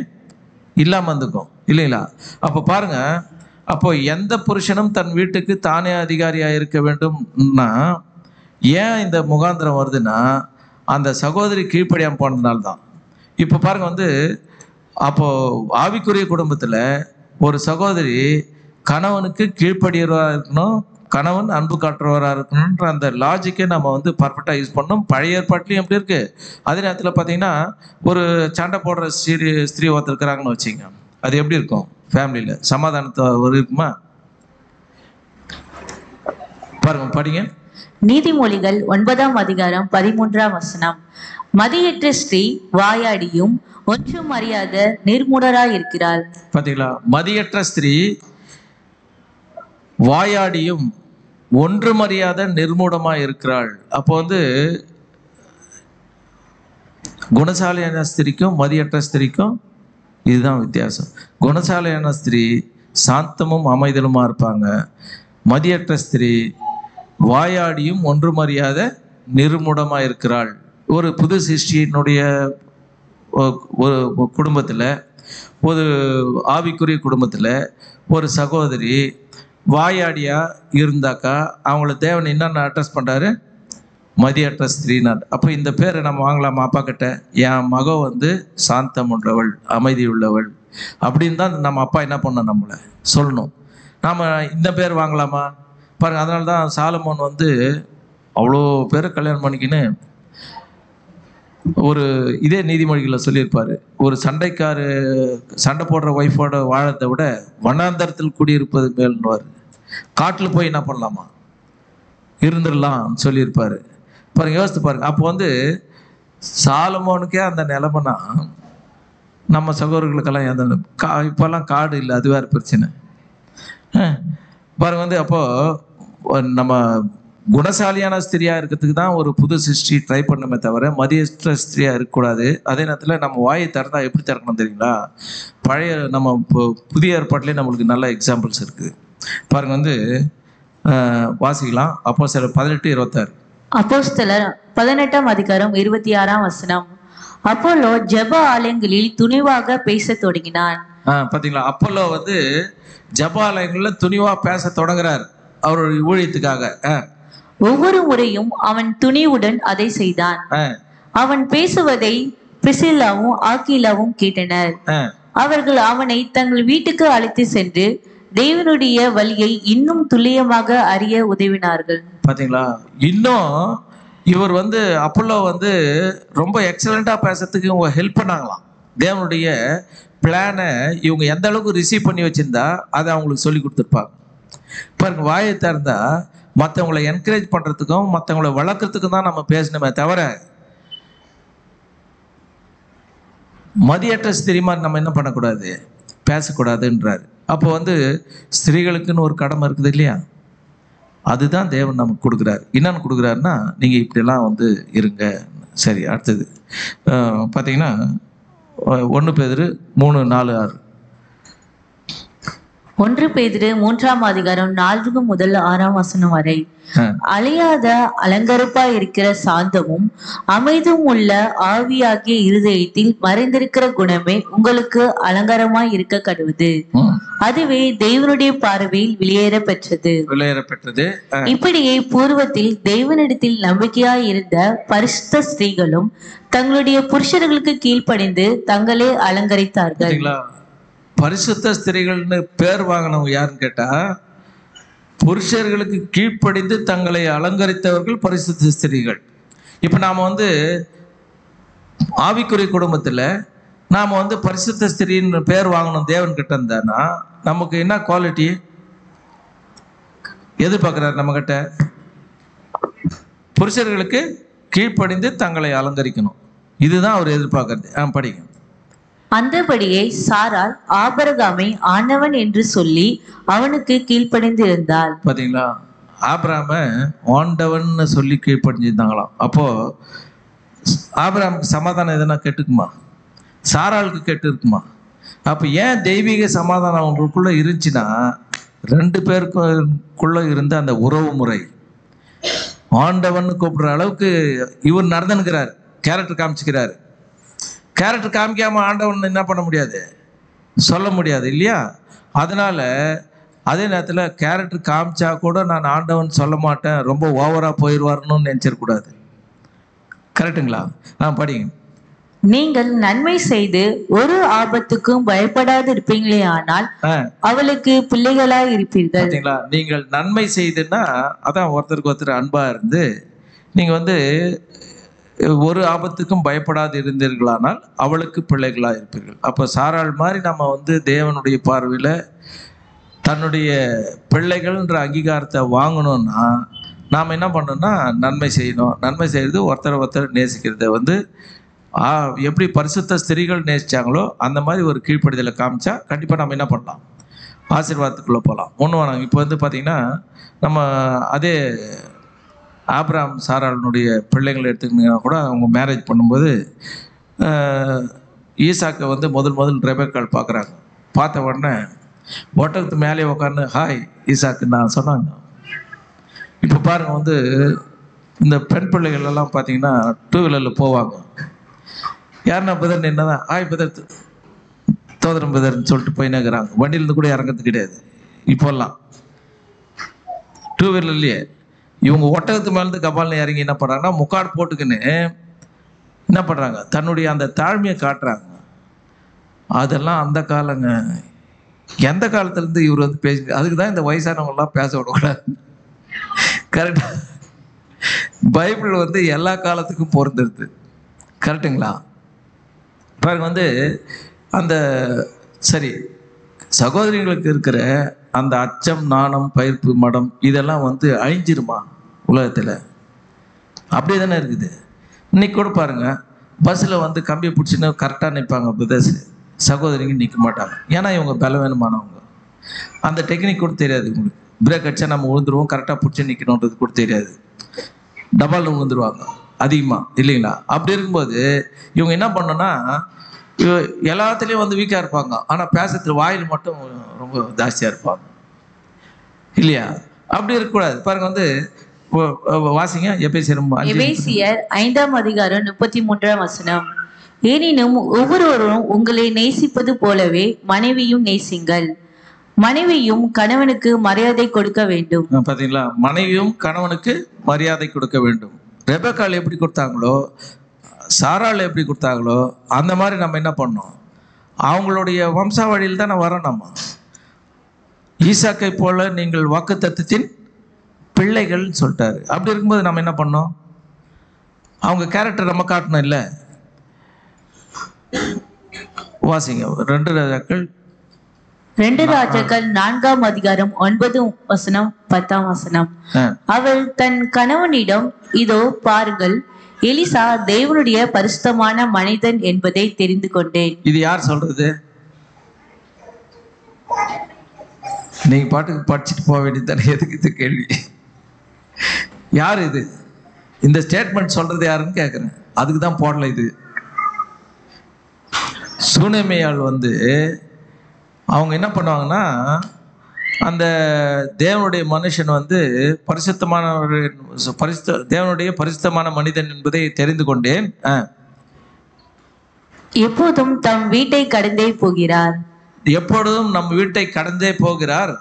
இல்லாமல் இருந்துக்கும் இல்லைங்களா? அப்போ பாருங்க, அப்போ எந்த புருஷனும் தன் வீட்டுக்கு தானே அதிகாரியாக இருக்க வேண்டும்னா ஏன் இந்த முகாந்திரம் வருதுன்னா அந்த சகோதரி கீழ்ப்படியாமல் போனதுனால தான். இப்போ பாருங்க வந்து அப்போ ஆவிக்குரிய குடும்பத்தில் ஒரு சகோதரி கணவனுக்கு கீழ்ப்படியவராக இருக்கணும், கணவன் அன்பு காட்டுறவராக இருக்கணுன்ற அந்த லாஜிக்கை நம்ம வந்து பர்ஃபெக்டாக யூஸ் பண்ணணும். பழைய ஏற்பாட்டிலையும் எப்படி இருக்கு. அதே நேரத்தில் பார்த்தீங்கன்னா ஒரு சண்டை போடுற ஸ்திரீ ஒருத்தர் இருக்கிறாங்கன்னு வச்சுங்க, அது எப்படி இருக்கும்? ஃபேமிலியில் சமாதானத்தை ஒரு இருக்குமா? பாருங்க, படிங்க. நீதிமொழிகள் 9ஆம் அதிகாரம் 13ஆம் வசனம். மதியற்ற ஸ்திரீ வாயாடியும் ஒன்றும் அறியாத நிர்மூடராய் இருக்கிறாள். பாத்தீங்களா? மதியற்ற ஸ்திரீ வாயாடியும் ஒன்றும் அறியாத நிர்மூடமா இருக்கிறாள். அப்போ வந்து குணசாலியான ஸ்திரீக்கும் மதியற்ற ஸ்திரீக்கும் இதுதான் வித்தியாசம். குணசாலியான ஸ்திரீ சாந்தமும் அமைதலுமா இருப்பாங்க. மதியற்ற ஸ்திரீ வாயாடியும் ஒன்றும் அறியாத நிர்மூடமா இருக்கிறாள். ஒரு புது சிருஷ்டியினுடைய ஒரு குடும்பத்தில், ஒரு ஆவிக்குரிய குடும்பத்தில் ஒரு சகோதரி வாயாடியா இருந்தாக்கா அவங்கள தேவன் என்னென்ன அட்ரஸ் பண்ணுறாரு? மதியற்ற ஸ்திரீனார். அப்போ இந்த பேரை நம்ம வாங்கலாமா? அப்பா கிட்ட என் மக வந்து சாந்தம் உள்ளவள், அமைதி உள்ளவள் அப்படின்னு தான் நம்ம அப்பா என்ன பண்ணோம், நம்மளை சொல்லணும். நாம் இந்த பேர் வாங்கலாமா? பாருங்கள், அதனால தான் சாலமோன் வந்து அவ்வளோ பேரை கல்யாணம் பண்ணிக்கின்னு ஒரு இதே நீதிமொழிகளில் சொல்லியிருப்பார், ஒரு சண்டை போடுற ஒய்ஃபோட வாழத்தை விட வனாந்தரத்தில் குடியிருப்பது மேல்னுவார். காட்டில் போய் என்ன பண்ணலாமா, இருந்துடலாம் சொல்லியிருப்பார். பாருங்க, யோசித்து பாருங்க. அப்போ வந்து சாலமோனுக்கே அந்த நிலைமைனா நம்ம சகோதரர்களுக்கெல்லாம் எந்த இப்போல்லாம் காடு இல்லை, அது வேறு பிரச்சனை. பாருங்க வந்து அப்போது நம்ம குணசாலியான ஸ்திரியாக இருக்கிறதுக்கு தான் ஒரு புது சிருஷ்டி ட்ரை பண்ணணுமே தவிர மதியற்ற ஸ்திரியாக இருக்கக்கூடாது. அதே நேரத்தில் நம்ம வாயை திறந்தா எப்படி திறக்கணும் தெரியுங்களா? பழைய நம்ம இப்போ புதிய ஏற்பாட்டிலே நம்மளுக்கு நல்ல எக்ஸாம்பிள்ஸ் இருக்குது. பாருங்க வந்து வாசிக்கலாம். அப்போஸ்தலர் 18:26. அப்போஸ்தலர் 18ஆம் அதிகாரம் 26ஆம் வசனம். அப்போலோ ஜெப ஆலயங்களில் துணிவாக பேசத் தொடங்கினான். பார்த்தீங்களா? அப்போலோ வந்து ஜெப ஆலயங்களில் துணிவா பேச தொடங்குறார் அவருடைய ஊழியத்துக்காக. ஒவ்வொரு முறையும் அவன் துணிவுடன் அதை செய்தான். அவன் பேசுவதை பிரிசில்லாவும் ஆக்கிலாவும் கேட்டனர். அவர்கள் அவனை தங்கள் வீட்டுக்கு அழைத்து சென்று தேவனுடைய வழியை இன்னும் துல்லியமாக அறிய உதவினார்கள். பாத்தீங்களா? இன்னும் இவர் வந்து அப்போலோ வந்து ரொம்ப எக்ஸலண்டா பேசுறதுக்கு இவங்க ஹெல்ப் பண்ணாங்களாம். தேவனுடைய பிளானை இவங்க எந்த அளவுக்கு ரிசீவ் பண்ணி வச்சிருந்தா அதை அவங்களுக்கு சொல்லி கொடுத்துருப்பாங்க. பாருங்க, வாயை திறந்தா மற்றவங்களை என்கரேஜ் பண்றதுக்கும் மற்றவங்களை வளர்க்கறதுக்கும் தான் நம்ம பேசணுமே தவிர மதியற்ற ஸ்திரீ மாதிரி நம்ம என்ன பண்ணக்கூடாது, பேசக்கூடாதுன்றாரு. அப்போ வந்து ஸ்திரீகளுக்குன்னு ஒரு கடமை இருக்குது இல்லையா? அதுதான் தேவன் நமக்கு கொடுக்குறாரு. என்னன்னு கொடுக்குறாருன்னா, நீங்கள் இப்படியெல்லாம் வந்து இருங்க. சரி, அடுத்தது பார்த்தீங்கன்னா 1 பேதுரு 3:4-6. 1 பேதுரு 3ஆம் அதிகாரம் 4 முதல் 6ஆம் வசனம் வரை. அழியாத அலங்கரிப்பாய் இருக்கிற சாந்தமும் அமைதியும் உள்ள ஆவியாகிய இருதயத்தில் மறைந்திருக்கிற குணமே உங்களுக்கு அலங்காரமாய் இருக்க கடுவது. அதுவே தேவனுடைய பார்வையில் வெளியேற பெற்றது. இப்படியே பூர்வத்தில் தேவனிடத்தில் நம்பிக்கையாய் இருந்த பரிசுத்த ஸ்திரீகளும் தங்களுடைய புருஷர்களுக்கு கீழ்ப்படிந்து தங்களே அலங்கரித்தார்கள். பரிசுத்த ஸ்திரீகள்னு பேர் வாங்கினவங்க யாருன்னு கேட்டா, புருஷர்களுக்கு கீழ்ப்படிந்து தங்களை அலங்கரித்தவர்கள் பரிசுத்த ஸ்திரீகள். இப்போ நாம் வந்து ஆவிக்குரிய குடும்பத்தில் நாம் வந்து பரிசுத்த ஸ்திரீன்னு பேர் வாங்கணும் தேவன் கிட்ட இருந்தானா நமக்கு என்ன குவாலிட்டி எதிர்பார்க்குறாரு நம்ம கிட்ட? புருஷர்களுக்கு கீழ்ப்படிந்து தங்களை அலங்கரிக்கணும். இதுதான் அவர் எதிர்பார்க்கறது. படிங்க. அந்தபடியே சாராள் ஆபிரகாமை ஆண்டவன் என்று சொல்லி அவனுக்கு கீழ்ப்படிந்து இருந்தாள். பாத்தீங்களா? ஆபிரகாம ஆண்டவன் சொல்லி கீழ்ப்படிஞ்சிருந்தாங்களாம். அப்போ ஆபிரகாமுக்கு சமாதானம் எதனா கெட்டுக்குமா? சாராளுக்கு கெட்டு இருக்குமா? அப்போ ஏன் தெய்வீக சமாதானம் அவங்களுக்குள்ள இருந்துச்சுன்னா 2 பேருக்குள்ள இருந்த அந்த உறவு முறை, ஆண்டவன் கூப்பிடுற அளவுக்கு இவர் நடந்துக்கிறார், கேரக்டர் காமிச்சுக்கிறாரு. கேரக்டர் காமிக்காம ஆண்டவன் என்ன பண்ண முடியாது, சொல்ல முடியாது இல்லையா? அதனால அதே நேரத்தில் கேரக்டர் காமிச்சா கூட நான் ஆண்டவன் சொல்ல மாட்டேன், ரொம்ப ஓவரா போயிடுவாருன்னு நினைச்சிடக்கூடாது. கரெக்டுங்களா? படிங்க. நீங்கள் நன்மை செய்து ஒரு ஆபத்துக்கும் பயப்படாது இருப்பீங்களே ஆனால் அவளுக்கு பிள்ளைகளாய் இருப்பீர்கள். பார்த்தீங்களா? நீங்கள் நன்மை செய்துன்னா அதான் ஒருத்தருக்கு ஒருத்தர் அன்பா இருந்து நீங்க ஒரு ஆபத்துக்கும் பயப்படாது இருந்தீர்களானால் அவளுக்கு பிள்ளைகளாக இருப்பீர்கள். அப்போ சாராள் மாதிரி நம்ம தேவனுடைய பார்வையில் தன்னுடைய பிள்ளைகள்ன்ற அங்கீகாரத்தை வாங்கணும்னா நாம் என்ன பண்ணணும்னா நன்மை செய்யணும். நன்மை செய்கிறது ஒருத்தர் நேசிக்கிறது எப்படி பரிசுத்த ஸ்திரீகள் நேசித்தாங்களோ அந்த மாதிரி ஒரு கீழ்ப்படிதலை காமிச்சா கண்டிப்பாக நம்ம என்ன பண்ணலாம், ஆசீர்வாதத்துக்குள்ளே போகலாம். ஒன்று வேணாங்க. இப்போ பார்த்தீங்கன்னா நம்ம அதே ஆபிரகாம் சாராளுடைய பிள்ளைங்களை எடுத்துக்கிட்டீங்கன்னா கூட அவங்க மேரேஜ் பண்ணும்போது ஈசாக்கை முதல் ரெபெக்காள் பார்க்குறாங்க. பார்த்த உடனே ஒட்டகத்து மேலே உட்காந்து ஹாய் ஈசாக்கு நான் சொன்னாங்க. இப்போ பாருங்க இந்த பெண் பிள்ளைகள் எல்லாம் பார்த்தீங்கன்னா 2 வீலரில் போவாங்க. யாருன்னா பிரதர் என்னதான் ஹாய் பிரதர் தோதரம் பிரதர்ன்னு சொல்லிட்டு போயினாக்குறாங்க. வண்டியிலேருந்து கூட இறங்கிறது கிடையாது. இப்போல்லாம் 2 வீலர்லேயே இவங்க ஒட்டகத்து மேலேருந்து கபால்னு இறங்கி என்ன பண்ணுறாங்கன்னா முக்காடு போட்டுக்கின்னு என்ன பண்ணுறாங்க, தன்னுடைய அந்த தாழ்மையை காட்டுறாங்க. அதெல்லாம் அந்த காலங்க. எந்த காலத்துலேருந்து இவர் பேசி, அதுக்கு தான் இந்த வயசானவங்களாம் பேச விடக்கூடாது. கரெக்டாக பைபிள் எல்லா காலத்துக்கும் பொருந்துருது. கரெக்டுங்களா? பாருங்க அந்த சரி சகோதரிகளுக்கு இருக்கிற அந்த அச்சம், நாணம், பயிர்ப்பு, மடம் இதெல்லாம் அழிஞ்சிருமா உலகத்தில்? அப்படியே தானே இருக்குது. இன்னைக்கு கூட பாருங்க பஸ்ஸில் கம்பியை பிடிச்சின்னு கரெக்டாக நிற்பாங்க பிரதர்ஸ், சகோதரிங்க நிற்க மாட்டாங்க. ஏன்னா இவங்க பலவீனமானவங்க. அந்த டெக்னிக் கூட தெரியாது உங்களுக்கு. பிரேக் அடிச்சா நம்ம விழுந்துருவோம், கரெக்டாக பிடிச்சி நிற்கணுன்றது கூட தெரியாது. டபால்னு விழுந்துருவாங்க அதிகமாக இல்லைங்களா? அப்படி இருக்கும்போது இவங்க என்ன பண்ணோன்னா எல்லாத்துலேயும் வீக்காக இருப்பாங்க, ஆனால் பேசுறது வாயில் மட்டும் ரொம்ப ஜாஸ்தியாக இருப்பாங்க இல்லையா? அப்படி இருக்கக்கூடாது. பாருங்க வாசிங்க எபேசியர் 5ஆம் அதிகாரம் 33ஆம் வசனம். எனினும் ஒவ்வொருவரும் உங்களை நேசிப்பது போலவே மனைவியும் நேசிங்கள். மனைவியும் கணவனுக்கு மரியாதை கொடுக்க வேண்டும். பாத்தீங்களா? மனைவியும் கணவனுக்கு மரியாதை கொடுக்க வேண்டும். ரெபெக்காள் எப்படி கொடுத்தாங்களோ, சாராள் எப்படி கொடுத்தாங்களோ அந்த மாதிரி நம்ம என்ன பண்ணோம், அவங்களுடைய வம்சாவழியில் தான் வரோம். நம்ம ஈசாக்கை போல நீங்கள் வாக்குத்தத்தத்தின் பிள்ளைகள் சொல்லிட்டாரு. அப்படி இருக்கும்போது நம்ம என்ன பண்ணோம், அவங்க கேரக்டர் நம்ம காட்டணும் இல்லை? வாசிங்க 2 ராஜாக்கள் 4ஆம் அதிகாரம் 9 வசனம் 10ஆம் வசனம். அவள் தன் கணவனிடம், இதோ பாருங்கள், எலிசா தேவனுடைய பரிசுத்தமான மனிதன் என்பதை தெரிந்து கொண்டேன். இது யார் சொல்றது? நீங்க பாட்டுக்கு படிச்சுட்டு போக வேண்டியதானே, எதுக்கு இது கேள்வி? யார் இது? இந்த ஸ்டேட்மெண்ட் சொல்றது யாருன்னு கேட்குறேன். அதுக்கு தான் போடல. இது சூனேமியால் அவங்க என்ன பண்ணுவாங்கன்னா, அந்த தேவனுடைய மனுஷன் தேவனுடைய பரிசுத்தமான மனிதன் என்பதை தெரிந்து கொண்டேன். எப்போதும் தம் வீட்டை கடந்தே போகிறார். எப்பொழுதும் நம் வீட்டை கடந்தே போகிறார்.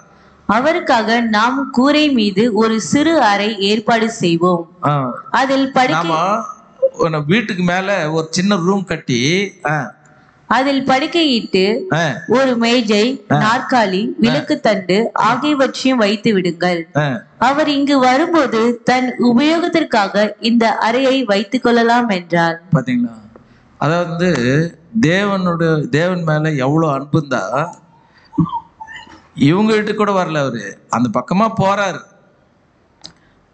அவருக்காக நாம் கூரை மீது ஒரு சிறு அறை ஏற்பாடு செய்வோம். அதில் வீட்டுக்கு மேல ஒரு சின்ன ரூம் கட்டி அதில் படுக்கையிட்டு ஒரு மேஜை, நாற்காலி, விளக்கு தண்டு ஆகியவற்றையும் வைத்து விடுங்கள். அவர் இங்கு வரும்போது தன் உபயோகத்திற்காக இந்த அறையை வைத்துக் கொள்ளலாம் என்றார். பாத்தீங்களா? அதாவது தேவன் மேல எவ்வளவு அன்புந்தா இவங்க வீட்டுக்கு கூட வரல. அவரு அந்த பக்கமா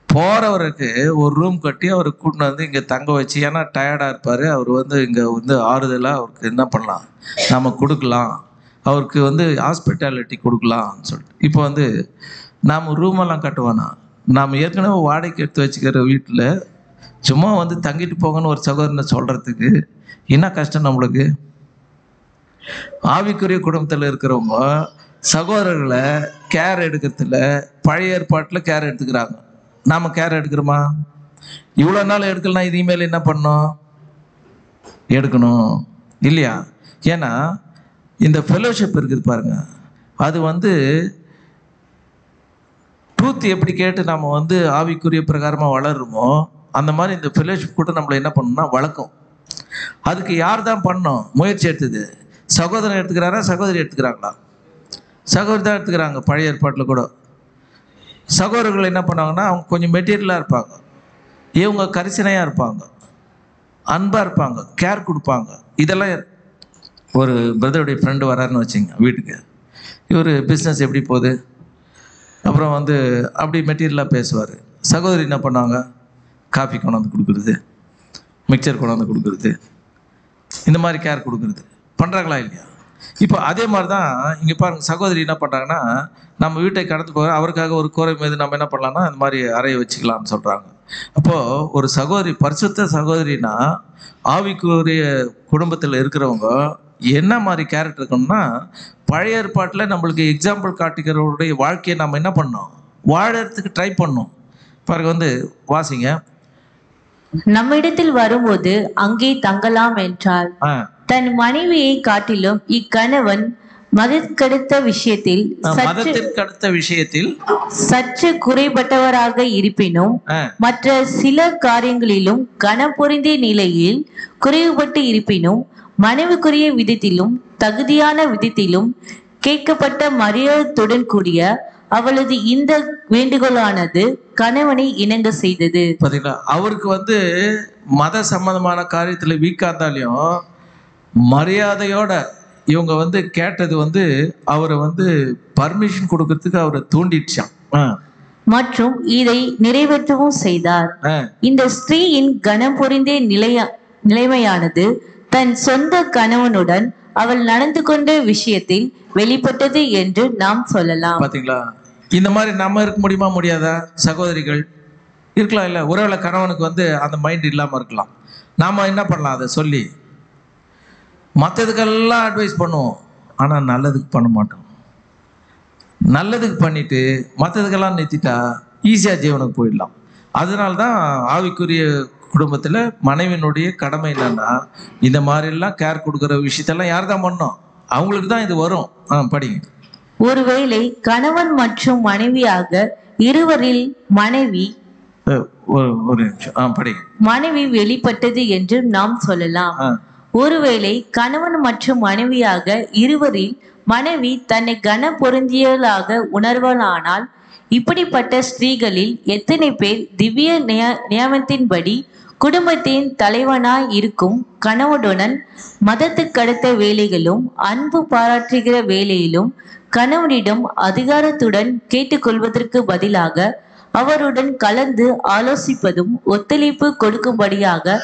போறவருக்கு ஒரு ரூம் கட்டி அவரை கூட்டின்னு இங்க தங்க வச்சு, ஏன்னா டயர்டா இருப்பாரு அவர், இங்க ஆறுதலா அவருக்கு என்ன பண்ணலாம், நம்ம கொடுக்கலாம், அவருக்கு ஹாஸ்பிட்டாலிட்டி கொடுக்கலாம்னு சொல்லிட்டு. இப்போ நாம் ரூமெல்லாம் கட்டுவானா, நாம் ஏற்கனவே வாடகைக்கு எடுத்து வச்சுக்கிற வீட்டில் சும்மா தங்கிட்டு போங்கன்னு ஒரு சகோதரனை சொல்றதுக்கு என்ன கஷ்டம் நம்மளுக்கு. ஆவிக்குரிய குடும்பத்தில் இருக்கிறவங்க சகோதரர்களை கேர் எடுக்கிறதுல பழைய ஏற்பாட்டில் கேர் எடுத்துக்கிறாங்க. நாம கேர் எடுக்கிறோமா? இவ்வளோ நாள் எடுக்கலாம், இனிமேல் என்ன பண்ணோம்? எடுக்கணும் இல்லையா? ஏன்னா இந்த ஃபெலோஷிப் இருக்குது பாருங்க, அது வந்து ட்ரூத் எப்படி கேட்டு நம்ம வந்து ஆவிக்குரிய பிரகாரமாக வளருமோ அந்த மாதிரி இந்த ஃபெலோஷிப் கூட நம்மளை என்ன பண்ணணும்னா வளர்க்கும். அதுக்கு யார் தான் பண்ணோம் முயற்சி எடுத்தது? சகோதரன் எடுத்துக்கிறாரா, சகோதரி எடுத்துக்கிறாங்களா? சகோதரி தான் எடுத்துக்கிறாங்க. பழைய ஏற்பாட்டில் கூட சகோதரர்கள் என்ன பண்ணாங்கன்னா அவங்க கொஞ்சம் மெட்டீரியலாக இருப்பாங்க, இவங்க கரிசனையாக இருப்பாங்க, அன்பாக இருப்பாங்க, கேர் கொடுப்பாங்க. இதெல்லாம் ஒரு பிரதருடைய ஃப்ரெண்டு வராருன்னு வச்சுங்க வீட்டுக்கு, இவர் பிஸ்னஸ் எப்படி போகுது, அப்புறம் வந்து அப்படி மெட்டீரியலாக பேசுவார். சகோதரி என்ன பண்ணுவாங்க, காஃபி கொண்டாந்து கொடுக்குறது, மிக்சர் கொண்டாந்து கொடுக்குறது, இந்த மாதிரி கேர் கொடுக்குறது பண்ணுறாங்களா இல்லையா? இப்போ அதே மாதிரி தான் இங்கே பாருங்கள், சகோதரி என்ன பண்ணுறாங்கன்னா நம்ம வீட்டை கடந்து போகிற அவருக்காக ஒரு கூரை மீது நம்ம என்ன பண்ணலாம்னா இந்த மாதிரி அறையை வச்சுக்கலாம்னு சொல்கிறாங்க. அப்போது ஒரு சகோதரி, பரிசுத்த சகோதரினா ஆவிக்குரிய குடும்பத்தில் இருக்கிறவங்க என்ன மாதிரி கேரக்டர் இருக்கணும்னா, பழைய ஏற்பாட்டில் நம்மளுக்கு எக்ஸாம்பிள் காட்டுகிறவருடைய வாழ்க்கையை நம்ம என்ன பண்ணோம், வாழறதுக்கு ட்ரை பண்ணோம். பாருங்க வந்து வாசிங்க. நம்மிடத்தில் வரும்போது அங்கே தங்கலாம் என்றால் தன் மனைவியை காட்டிலும் இக்கணவன் மதத்திற்கடுத்த விஷயத்தில் சற்று குறைபட்டவராக இருப்பினும் மற்ற சில காரியங்களிலும் கனம் பொருந்திய நிலையில் குறைவுபட்டு இருப்பினும் மனைவிக்குரிய விதத்திலும் தகுதியான விதத்திலும் கேட்கப்பட்ட மரியாதையுடன் கூடிய அவளது இந்த வேண்டுகோளானது கணவனை இணங்க செய்தது. பாத்தீங்களா, அவருக்கு வந்து மத சம்பந்தமான காரியத்துல வீக்கா இருந்தாலையும் மரியாதையோட இவங்க வந்து கேட்டது வந்து அவரை வந்து பர்மிஷன் கொடுக்கறதுக்கு அவரை தூண்டிடுச்சான் மற்றும் இதை நிறைவேற்றவும் செய்தார். இந்த ஸ்திரீயின் கனம் பொருந்திய நிலைமையானது தன் சொந்த கணவனுடன் அவள் நடந்து கொண்ட விஷயத்தில் வெளிப்பட்டது என்று நாம் சொல்லலாம். பாத்தீங்களா, இந்த மாதிரி நம்ம இருக்க முடியுமா, முடியாதா? சகோதரிகள் இருக்கலாம் இல்ல, ஒருவேளை கணவனுக்கு வந்து அந்த மைண்ட் இல்லாம இருக்கலாம். நாம என்ன பண்ணலாம், அதை சொல்லி மற்றதுக்கெல்லாம் அட்வைஸ் பண்ணுவோம், ஆனா நல்லதுக்கு பண்ண மாட்டோம். நல்லதுக்கு பண்ணிட்டு மற்றதுக்கெல்லாம் நிறுத்திட்டா ஈஸியா ஜீவனுக்கு போயிடலாம். அதனால்தான் ஆவிக்குரிய குடும்பத்துல மனைவியினுடைய கடமை என்னன்னா, இந்த மாதிரி எல்லாம் கேர் கொடுக்குற விஷயத்தெல்லாம் யார் தான் பண்ணோம், அவங்களுக்கு தான் இது வரும். படிங்க. ஒருவேளை கணவன் மற்றும் மனைவியாக இருவரில் மனைவி வெளிப்பட்டது என்று நாம் சொல்லலாம். ஒருவேளை கணவன் மற்றும் மனைவியாக இருவரில் மனைவி தன்னை கன பொருந்தியலாக உணர்வலானால் இப்படிப்பட்ட ஸ்திரீகளில் எத்தனை பேர் திவ்ய நியமத்தின்படி குடும்பத்தின் தலைவனாய் இருக்கும் கணவனுடன் மதத்துக்கடுத்த வேலைகளும் அன்பு பாராட்டுகிற வேலையிலும் கணவனிடம் அதிகாரத்துடன் கேட்டுக்கொள்வதற்கு பதிலாக அவருடன் கலந்து ஆலோசிப்பதும் ஒத்துழைப்பு கொடுக்கும்படியாக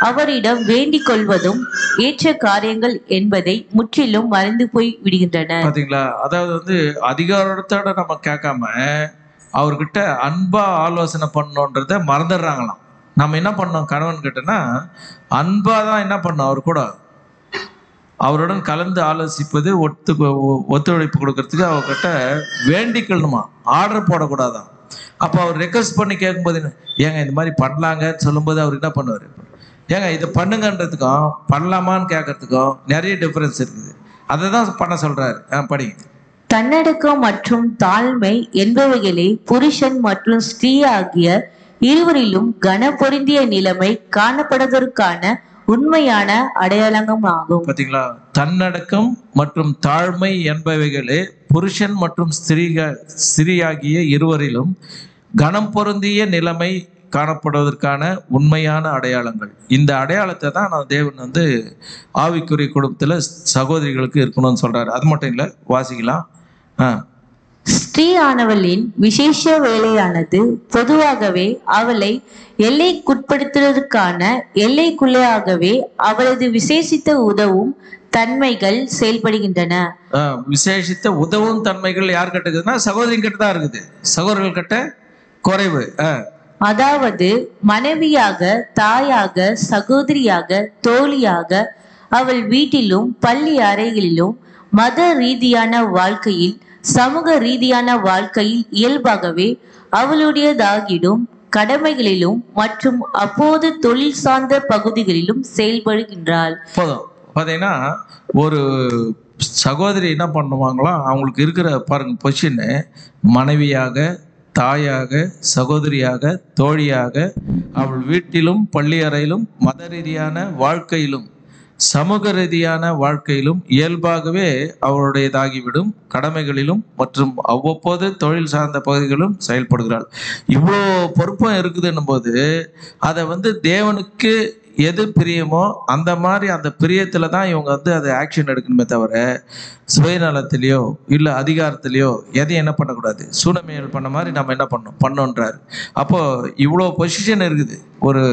அவரிடம் வேண்டிக் கொள்வதும் ஏற்ற காரியங்கள் என்பதை முற்றிலும் மறந்து போய் விடுகின்றன. பாத்தீங்களா, அதாவது வந்து அதிகாரத்தோட நம்ம கேட்காம அவர்கிட்ட அன்பா ஆலோசனை பண்ணோன்றத மறந்துடுறாங்களாம். நம்ம என்ன பண்ணோம், கணவன் கிட்டனா அன்பா தான் என்ன பண்ணோம், அவர் கூட அவருடன் கலந்து ஆலோசிப்பது, ஒத்துழைப்பு கொடுக்கறதுக்கு அவர்கிட்ட வேண்டிக்கணுமா, ஆர்டர் போடக்கூடாதான். அப்போ அவர் ரெக்வஸ்ட் பண்ணி கேட்கும்போது ஏங்க இந்த மாதிரி பண்ணலாங்கன்னு சொல்லும்போது அவர் என்ன பண்ணுவார், ஏங்க இதை பண்ணுங்கன்றதுக்கும் பண்ணலாமான்னு கேட்கறதுக்கும் நிறைய டிஃபரன்ஸ் இருக்குது. அதை தான் பண்ண சொல்றாரு. படிங்க. தன்னடக்கம் மற்றும் தாழ்மை என்பவைகளே புருஷன் மற்றும் ஸ்திரீ ஆகிய இருவரிலும் கன பொருந்திய நிலைமை காணப்படுவதற்கான உண்மையான அடையாளமாகும். பாத்தீங்களா, தன்னடக்கம் மற்றும் தாழ்மை என்பவைகளே புருஷன் மற்றும் ஸ்திரீ ஆகிய இருவரிலும் கனம் பொருந்திய நிலைமை காணப்படுவதற்கான உண்மையான அடையாளங்கள். இந்த அடையாளத்தை தான் நான் தேவன் வந்து ஆவிக்குரிய குடும்பத்துல சகோதரிகளுக்கு இருக்கணும்னு சொல்றாரு. அது மட்டும் இல்லை, வாசிக்கலாம். ஸ்திரீ ஆனவளின் விசேஷ வேலையானது பொதுவாகவே அவளை எல்லைக்குட்படுத்துவதற்கான எல்லைக்குள்ளாகவே அவளது விசேஷித்த உதவும் தன்மைகள் செயல்படுகின்றன. விசேஷித்த உதவும் தன்மைகள் யார் கிட்ட சகோதரி கிட்ட தான் இருக்குது, சகோதரர்கள் கிட்ட குறைவு. அதாவது மனைவியாக, தாயாக, சகோதரியாக, தோழியாக அவள் வீட்டிலும் பள்ளி அறைகளிலும் மத ரீதியான வாழ்க்கையில் சமூக ரீதியான வாழ்க்கையில் இயல்பாகவே அவளுடையதாகிடும் கடமைகளிலும் மற்றும் அப்போது தொழில் சார்ந்த பகுதிகளிலும் செயல்படுகின்றாள். போதும். பார்த்தீங்கன்னா ஒரு சகோதரி என்ன பண்ணுவாங்களோ அவங்களுக்கு இருக்கிற பாருங்க பொசிஷனு, மனைவியாக, தாயாக, சகோதரியாக, தோழியாக, அவள் வீட்டிலும் பள்ளி அறையிலும் மத ரீதியான வாழ்க்கையிலும் சமூக ரீதியான வாழ்க்கையிலும் இயல்பாகவே அவருடையதாகிவிடும் கடமைகளிலும் மற்றும் அவ்வப்போது தொழில் சார்ந்த பகுதிகளும் செயல்படுகிறாள். இவ்வளோ பொறுப்பும் இருக்குதுன்னும் போது அதை தேவனுக்கு எது பிரியமோ அந்த மாதிரி அந்த பிரியத்துல தான் இவங்க அதை ஆக்ஷன் எடுக்கணுமே தவிர சுயநலத்திலையோ இல்லை அதிகாரத்திலையோ எதையும் என்ன பண்ணக்கூடாது, சூனமையல் பண்ண மாதிரி நம்ம என்ன பண்ணோன்றாரு. அப்போ இவ்வளோ பொசிஷன் இருக்குது ஒரு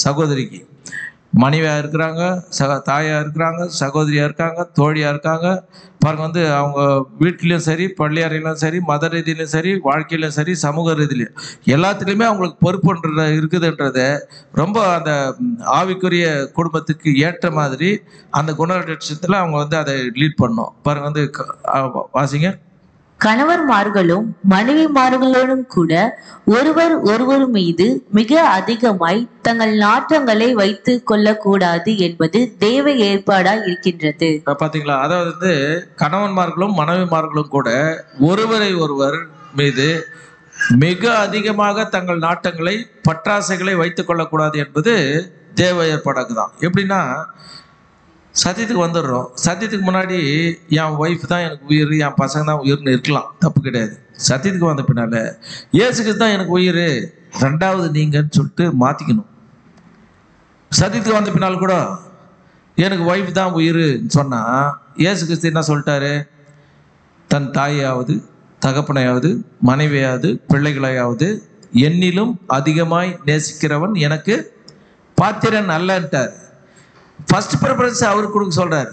சகோதரிக்கு. மனைவியாக இருக்கிறாங்க, தாயாக இருக்கிறாங்க, சகோதரியாக இருக்காங்க, தோழியாக இருக்காங்க. பாருங்க அவங்க வீட்லேயும் சரி, பள்ளி அறையிலும் சரி, மத ரீதியிலும் சரி, வாழ்க்கையிலும் சரி, சமூக ரீதியிலையும் எல்லாத்துலேயுமே அவங்களுக்கு பொறுப்புன்ற இருக்குதுன்றத ரொம்ப அந்த ஆவிக்குரிய குடும்பத்துக்கு ஏற்ற மாதிரி அந்த குணலட்சணத்தில் அவங்க அதை லீட் பண்ணோம். பாருங்க வாசிங்க. கணவர்மார்களும் மனைவிமார்களோடும் கூட ஒருவர் ஒருவர் மீது மிக அதிகமாய் தங்கள் நாட்டங்களை வைத்துக் கொள்ளக்கூடாது என்பது தேவ ஏற்பாடாய் இருக்கின்றது. பாத்தீங்களா? அதாவது கணவன்மார்களும் மனைவிமார்களும் கூட ஒருவரை ஒருவர் மீது மிக அதிகமாக தங்கள் நாட்டங்களை பற்றாசைகளை வைத்துக் கொள்ளக்கூடாது என்பது தேவ ஏற்பாடாக்குதான். எப்படின்னா, சத்தியத்துக்கு வந்துடுறோம். சத்தியத்துக்கு முன்னாடி என் ஒய்ஃப் தான் எனக்கு உயிர், என் பசங்க தான் உயிர்னு இருக்கலாம், தப்பு கிடையாது. சத்தியத்துக்கு வந்த பின்னால இயேசுக்கு தான் எனக்கு உயிர், ரெண்டாவது நீங்கன்னு சொல்லிட்டு மாற்றிக்கணும். சத்தியத்துக்கு வந்த பின்னால் கூட எனக்கு ஒய்ஃப் தான் உயிர்ன்னு சொன்னால் இயேசு கிறிஸ்து என்ன சொல்லிட்டாரு? தன் தாயாவது, தகப்பனையாவது, மனைவியாவது, பிள்ளைகளையாவது என்னிலும் அதிகமாய் நேசிக்கிறவன் எனக்கு பாத்திரன் அல்லன்ட்டார். ஃபர்ஸ்ட் ப்ரிஃபரன்ஸ் அவருக்கு கொடுக்க சொல்கிறாரு.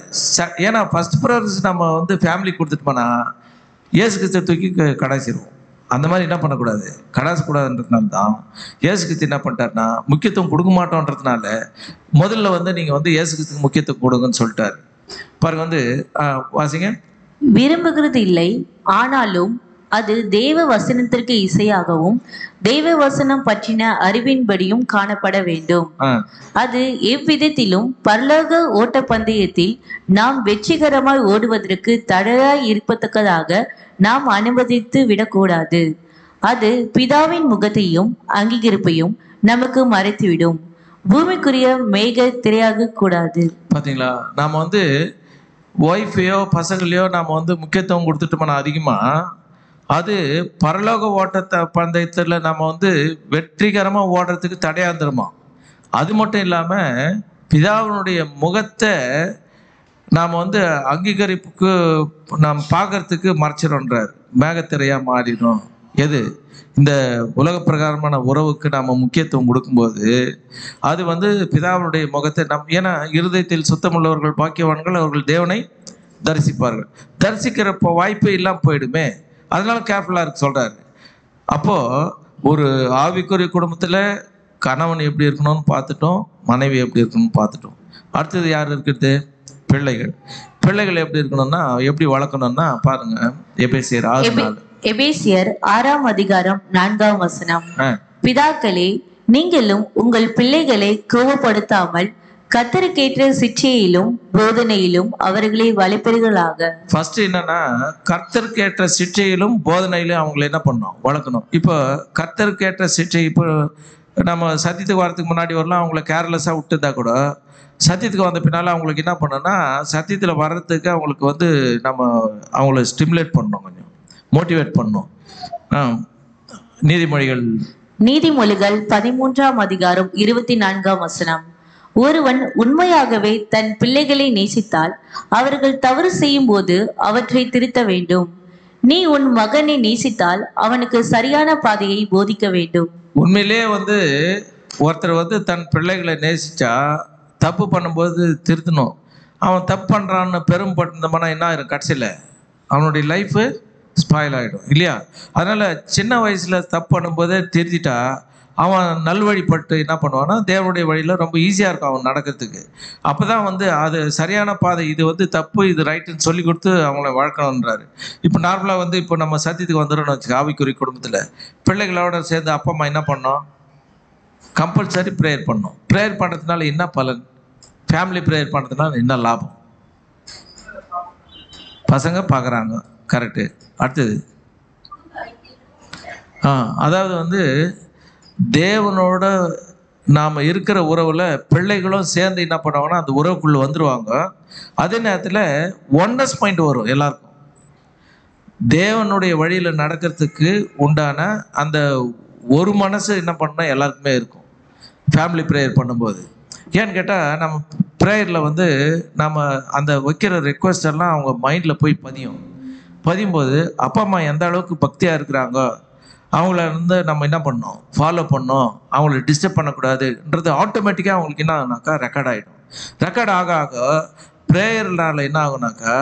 ஏன்னா ஃபர்ஸ்ட் ப்ரிஃபரன்ஸ் நம்ம ஃபேமிலி கொடுத்துட்டு போனால் இயேசு கிறிஸ்து தூக்கி கடாசிடுவோம். அந்த மாதிரி என்ன பண்ணக்கூடாது, கடாசக்கூடாதுன்றதுனால தான் இயேசு கிறிஸ்து என்ன பண்ணிட்டாருன்னா முக்கியத்துவம் கொடுக்க மாட்டோன்றதுனால முதல்ல நீங்கள் இயேசு கிறிஸ்துக்கு முக்கியத்துவம் கொடுங்கன்னு சொல்லிட்டாரு. பாருங்க வாசிங்க. விரும்புகிறது இல்லை, ஆனாலும் அது தேவ வசனத்திற்கு இசையாகவும் தேவ வசனம் பற்றின அறிவின்படியும் காணப்பட வேண்டும். அது எவ்விதத்திலும் பரலோக ஓட்டப்பந்தயத்தில் நாம் வெற்றிகரமாய் ஓடுவதற்கு தடையாய் இருப்பதற்காக நாம் அனுமதித்து விடக்கூடாது. அது பிதாவின் முகத்தையும் அங்கீகரிப்பையும் நமக்கு மறைத்துவிடும். பூமிக்குரிய மேக திரையாக கூடாது. பாத்தீங்களா? நாம ஒய்ஃபையோ பசங்களையோ நாம முக்கியத்துவம் கொடுத்துட்டோம்னா அதிகமாக அது பரலோக ஓட்டத்தை பந்தயத்தில் நம்ம வெற்றிகரமாக ஓடுறதுக்கு தடையாந்துருமா. அது மட்டும் இல்லாமல் பிதாவினுடைய முகத்தை நாம் அங்கீகரிப்புக்கு நாம் பார்க்கறதுக்கு மறைச்சிடன்றார். மேகத்திரையாக மாறிடும். எது? இந்த உலக பிரகாரமான உறவுக்கு நாம் முக்கியத்துவம் கொடுக்கும்போது அது பிதாவினுடைய முகத்தை ஏன்னா இருதயத்தில் சுத்தமுள்ளவர்கள் பாக்கியவான்கள், அவர்கள் தேவனை தரிசிப்பார்கள். தரிசிக்கிறப்போ வாய்ப்பே இல்லாமல் போயிடுமே. அதனால கேர்ஃபுல்லாக இருக்கு சொல்கிறாரு. அப்போது ஒரு ஆவிக்குரிய குடும்பத்தில் கணவன் எப்படி இருக்கணும்னு பார்த்துட்டோம், மனைவி எப்படி இருக்கணும்னு பார்த்துட்டோம். அடுத்தது யார் இருக்கிறது? பிள்ளைகள். பிள்ளைகள் எப்படி இருக்கணும்னா, எப்படி வளர்க்கணும்னா பாருங்க, எபேசியர் 6:4. எபேசியர் 6:4. பிதாக்களே, நீங்களும் உங்கள் பிள்ளைகளை கோபப்படுத்தாமல் கர்த்தருக்கேற்ற சிட்சையிலும் போதனையிலும் அவர்களை வளர்ப்பீர்களாக. ஃபர்ஸ்ட் என்னன்னா, கர்த்தருக்கேற்ற சிட்சையிலும் போதனையிலும் அவங்களை என்ன பண்ணணும்? வளர்க்கணும். இப்போ கர்த்தருக்கேற்ற சிட்சை, இப்போ நம்ம சத்தியத்துக்கு வரதுக்கு முன்னாடி வரலாம் அவங்கள கேர்லெஸ்ஸாக விட்டுருந்தா கூட சத்தியத்துக்கு வந்த பின்னால் அவங்களுக்கு என்ன பண்ணணும்னா, சத்தியத்தில் வர்றதுக்கு அவங்களுக்கு நம்ம அவங்கள ஸ்டிமுலேட் பண்ணணும், கொஞ்சம் மோட்டிவேட் பண்ணணும். நீதிமொழிகள் 13:24. ஒருவன் உண்மையாகவே தன் பிள்ளைகளை நேசித்தால் அவர்கள் தவறு செய்யும் போது அவற்றை திருத்த வேண்டும். நீ உன் மகனை நேசித்தால் அவனுக்கு சரியான பாதையை போதிக்க வேண்டும். உண்மையிலே ஒருத்தர் தன் பிள்ளைகளை நேசிச்சா தப்பு பண்ணும்போது திருத்தணும். அவன் தப்பு பண்ணுறான்னு பெரும்படுத்தமான என்ன ஆயிரும்? கடைசியில் அவனுடைய லைஃபு ஸ்பாயில் ஆகிடும் இல்லையா? அதனால் சின்ன வயசில் தப்பு பண்ணும்போதே திருத்திட்டா அவன் நல்வழிப்பட்டு என்ன பண்ணுவான்னா தேவனுடைய வழியில் ரொம்ப ஈஸியாக இருக்கும் அவன் நடக்கிறதுக்கு. அப்போ தான் அது சரியான பாதை, இது தப்பு, இது ரைட்டுன்னு சொல்லி கொடுத்து அவங்கள வளர்க்கணுன்றாரு. இப்போ நார்மலாக இப்போ நம்ம சத்தியத்துக்கு வந்துடும்னு வச்சுக்க, ஆவிக்குரிய குடும்பத்தில் பிள்ளைகளோட சேர்ந்து அப்பா அம்மா என்ன பண்ணோம்? கம்பல்சரி ப்ரேயர் பண்ணணும். ப்ரேயர் பண்ணுறதுனால என்ன பலன்? ஃபேமிலி ப்ரேயர் பண்ணுறதுனால என்ன லாபம்? பசங்க பார்க்குறாங்க, கரெக்டு. அடுத்தது அதாவது வந்து தேவனோட நாம் இருக்கிற உறவில் பிள்ளைகளும் சேர்ந்து என்ன பண்ணுவாங்கன்னா அந்த உறவுக்குள்ளே வந்துடுவாங்க. அதே நேரத்தில் ஒன்னஸ் மைண்ட் வரும் எல்லாருக்கும். தேவனுடைய வழியில் நடக்கிறதுக்கு உண்டான அந்த ஒரு மனசு என்ன பண்ணால் எல்லாருக்குமே இருக்கும் ஃபேமிலி ப்ரேயர் பண்ணும்போது. ஏன்னு கேட்டால் நம்ம ப்ரேயரில் வந்து நம்ம அந்த வைக்கிற ரெக்வஸ்ட் எல்லாம் அவங்க மைண்டில் போய் பதியும்போது அப்பா அம்மா எந்த அளவுக்கு பக்தியாக இருக்கிறாங்க அவங்கள வந்து நம்ம என்ன பண்ணோம், ஃபாலோ பண்ணோம், அவங்கள டிஸ்டர்ப் பண்ணக்கூடாதுன்றது ஆட்டோமேட்டிக்காக அவங்களுக்கு என்ன ஆகுனாக்கா ரெக்கார்ட் ஆகிடும். ரெக்கார்ட் ஆக ஆக ப்ரேயர்னால என்ன ஆகுனாக்கா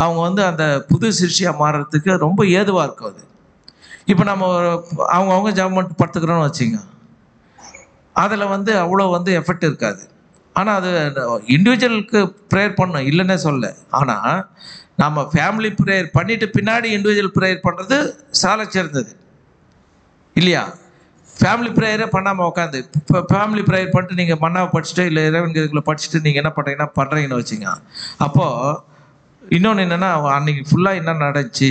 அவங்க வந்து அந்த புது சிருஷ்டியாக மாறுறதுக்கு ரொம்ப ஏதுவாக இருக்கும் அது. இப்போ நம்ம அவங்க ஜெபம் பண்ணிட்டு படுத்துக்கிறோன்னு வச்சுங்க, அதில் வந்து அவ்வளோ வந்து எஃபெக்ட் இருக்காது. ஆனால் அது இண்டிவிஜுவலுக்கு ப்ரேயர் பண்ணணும் இல்லைன்னே சொல்ல. ஆனால் நம்ம ஃபேமிலி ப்ரேயர் பண்ணிவிட்டு பின்னாடி இண்டிவிஜுவல் ப்ரேயர் பண்ணுறது சால சிறந்தது இல்லையா? ஃபேமிலி ப்ரேயரே பண்ணாமல் உட்காந்து இப்போ ஃபேமிலி ப்ரேயர் பண்ணிட்டு நீங்கள் மன்னாவை படிச்சுட்டு இல்லை இறைவன் கீதைக்குள்ளே படிச்சுட்டு நீங்கள் என்ன பண்ணுறீங்கன்னு வச்சுங்க. அப்போது இன்னொன்று என்னென்னா அன்றைக்கி ஃபுல்லாக என்ன நடந்துச்சு,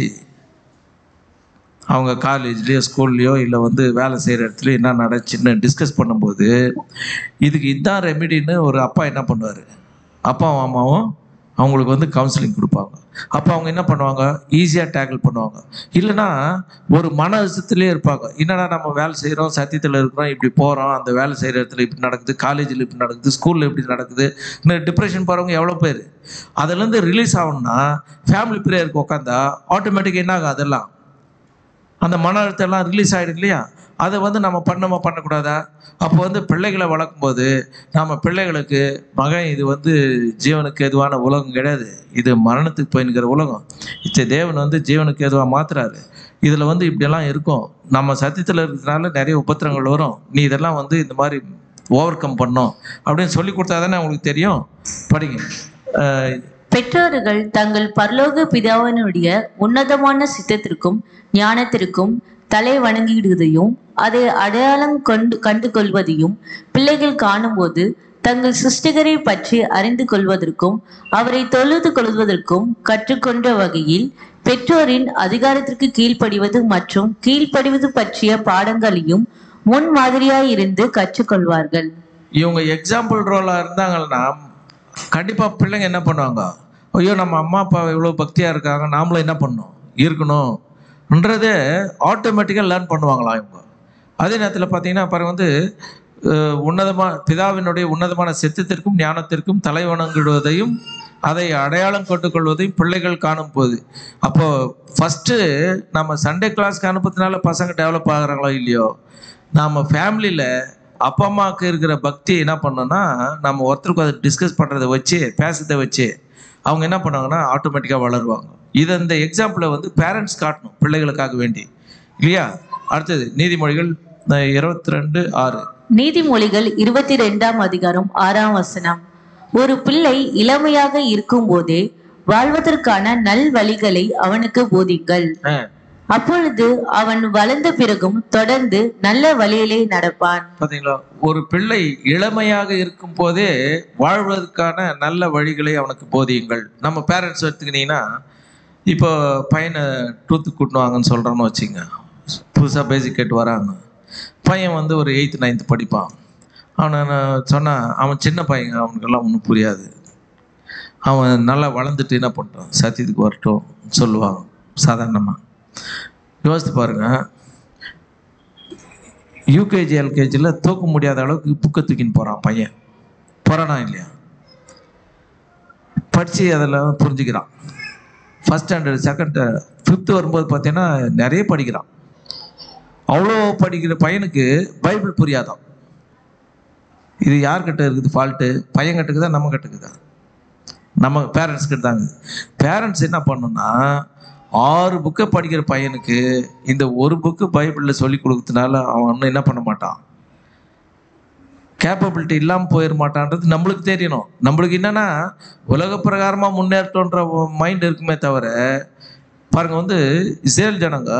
அவங்க காலேஜ்லேயோ ஸ்கூல்லையோ இல்லை வந்து வேலை செய்கிற இடத்துல என்ன நடந்துச்சுன்னு டிஸ்கஸ் பண்ணும்போது இதுக்கு இதுதான் ரெமிடின்னு ஒரு அப்பா என்ன பண்ணுவார், அப்பாவும் அம்மாவும் அவங்களுக்கு வந்து கவுன்சிலிங் கொடுப்பாங்க. அப்போ அவங்க என்ன பண்ணுவாங்க, ஈஸியாக டேக்கிள் பண்ணுவாங்க. இல்லைன்னா ஒரு மன அழுத்தத்துலேயே இருப்பாங்க. என்னடா நம்ம வேலை செய்கிறோம், சத்தியத்தில் இருக்கிறோம், இப்படி போகிறோம், அந்த வேலை செய்கிற இடத்துல இப்படி நடக்குது, காலேஜில் இப்படி நடக்குது, ஸ்கூலில் இப்படி நடக்குது, இன்னும் டிப்ரெஷன் போகிறவங்க எவ்வளோ பேர். அதுலேருந்து ரிலீஸ் ஆகணும்னா ஃபேமிலி ப்ரேயருக்கு உட்காந்தா ஆட்டோமேட்டிக்காக என்ன ஆகும், அதெல்லாம் அந்த மன அழுத்தம்லாம் ரிலீஸ் ஆகிடும் இல்லையா? அதை வந்து நம்ம பண்ணக்கூடாதா? அப்போ வந்து பிள்ளைகளை வளர்க்கும்போது நம்ம பிள்ளைகளுக்கு மகன் இது வந்து ஜீவனுக்கு ஏதுவான உலகம் கிடையாது, இது மரணத்துக்கு போயின்னுக்கிற உலகம், தேவன் வந்து ஜீவனுக்கு ஏதுவாக மாத்துறாரு, இதில் வந்து இப்படியெல்லாம் இருக்கும், நம்ம சத்தியத்தில் இருக்கிறதுனால நிறைய உபத்திரங்கள் வரும், நீ இதெல்லாம் வந்து இந்த மாதிரி ஓவர் கம் பண்ணோம் அப்படின்னு சொல்லி கொடுத்தா தானே அவங்களுக்கு தெரியும். படிங்க. பெற்றோர்கள் தங்கள் பரலோக பிதாவினுடைய உன்னதமான சித்தத்திற்கும் ஞானத்திற்கும் தலை வணங்கிடுவதையும் அதை அடையாளம் கண்டு கொள்வதையும் பிள்ளைகள் காணும்போது தங்கள் சிருஷ்டிகரை பற்றி அறிந்து கொள்வதற்கும் அவரை தொழுது கொள்வதற்கும் கற்றுக்கொண்ட வகையில் பெற்றோரின் அதிகாரத்திற்கு கீழ்ப்படிவது மற்றும் கீழ்ப்படிவது பற்றிய பாடங்களையும் முன் மாதிரியாய் இருந்து கற்றுக்கொள்வார்கள். இவங்க எக்ஸாம்பிள் ரோலா இருந்தாங்கன்னா கண்டிப்பா பிள்ளைங்க என்ன பண்ணுவாங்க, ஐயோ நம்ம அம்மா அப்பா இவ்வளோ பக்தியாக இருக்காங்க, நாமளும் என்ன பண்ணணும் இருக்கணும்ன்றதே ஆட்டோமேட்டிக்காக லேர்ன் பண்ணுவாங்களாம் இவங்க. அதே நேரத்தில் பார்த்தீங்கன்னா பாருங்க வந்து பிதாவினுடைய உன்னதமான சித்தத்திற்கும் ஞானத்திற்கும் தலை வணங்கிடுவதையும் அதை அடையாளம் கொண்டு கொள்வதையும் பிள்ளைகள் காணும் போது, அப்போது ஃபஸ்ட்டு நம்ம சண்டே கிளாஸ்க்கு அனுப்புறதுனால பசங்க டெவலப் ஆகுறாங்களோ இல்லையோ, நம்ம ஃபேமிலியில் அப்பா அம்மாவுக்கு இருக்கிற பக்தி என்ன பண்ணோன்னா நம்ம ஒருத்தருக்கு அதை டிஸ்கஸ் பண்ணுறதை வச்சு பேசுறதை வச்சு அவங்க என்ன பண்ணுவாங்கன்னா ஆட்டோமேட்டிக்காக வளருவாங்க. இதை இந்த எக்ஸாம்பிளை வந்து பேரண்ட்ஸ் காட்டணும் பிள்ளைகளுக்காக வேண்டி இல்லையா? அடுத்தது நீதிமொழிகள் 22:6. நீதிமொழிகள் 22ஆம் அதிகாரம் 6ஆம் வசனம். ஒரு பிள்ளை இளமையாக இருக்கும் போதே வாழ்வதற்கான நல் வழிகளை அவனுக்கு போதிங்கள், அப்பொழுது அவன் வளர்ந்த பிறகும் தொடர்ந்து நல்ல வழியிலே நடப்பான். பாத்தீங்களா? ஒரு பிள்ளை இளமையாக இருக்கும் போதே வாழ்வதற்கான நல்ல வழிகளை அவனுக்கு போதியுங்கள். நம்ம பேரண்ட்ஸ் எடுத்துக்கிட்டீங்கன்னா இப்போ பையனை டூத்துக்கு கூட்டினுவாங்கன்னு சொல்கிறோன்னு வச்சுங்க, புதுசாக பேசிக் கேட்டு வராங்க, பையன் வந்து ஒரு 8th 9th படிப்பான். அவனை சொன்னால் அவன் சின்ன பையன், அவனுக்கெல்லாம் ஒன்றும் புரியாது, அவன் நல்லா வளர்ந்துட்டு என்ன பண்ணிட்டான் சத்தியத்துக்கு வரட்டும் சொல்லுவாங்க சாதாரணமாக. யோசித்து பாருங்க, யூகேஜி எல்கேஜியில் தூக்க முடியாத அளவுக்கு புக்கை தூக்கின்னு போகிறான் பையன், போகிறானா இல்லையா? படித்து அதில் புரிஞ்சுக்கிறான். ஃபஸ்ட் ஸ்டாண்டர்ட் செகண்ட் 5th வரும்போது பார்த்தீங்கன்னா நிறைய படிக்கிறான். அவ்வளோ படிக்கிற பையனுக்கு பைபிள் புரியாதான். இது யார்கிட்ட இருக்குது ஃபால்ட்டு? பையன் கட்டுக்குதா நம்ம கட்டுக்குதா? நம்ம பேரண்ட்ஸ் கிட்ட தாங்க. பேரண்ட்ஸ் என்ன பண்ணணும்னா 6 புக்கை படிக்கிற பையனுக்கு இந்த ஒரு புக்கு பைபிளில் சொல்லி கொடுக்கறதுனால அவன் ஒன்றும் என்ன பண்ண மாட்டான், கேப்பபிலிட்டி இல்லாமல் போயிட மாட்டான்றது நம்மளுக்கு தெரியணும். நம்மளுக்கு என்னென்னா உலக பிரகாரமாக முன்னேற்றன்ற மைண்ட் இருக்குமே தவிர, பாருங்க வந்து இஸ்ரேல் ஜனங்க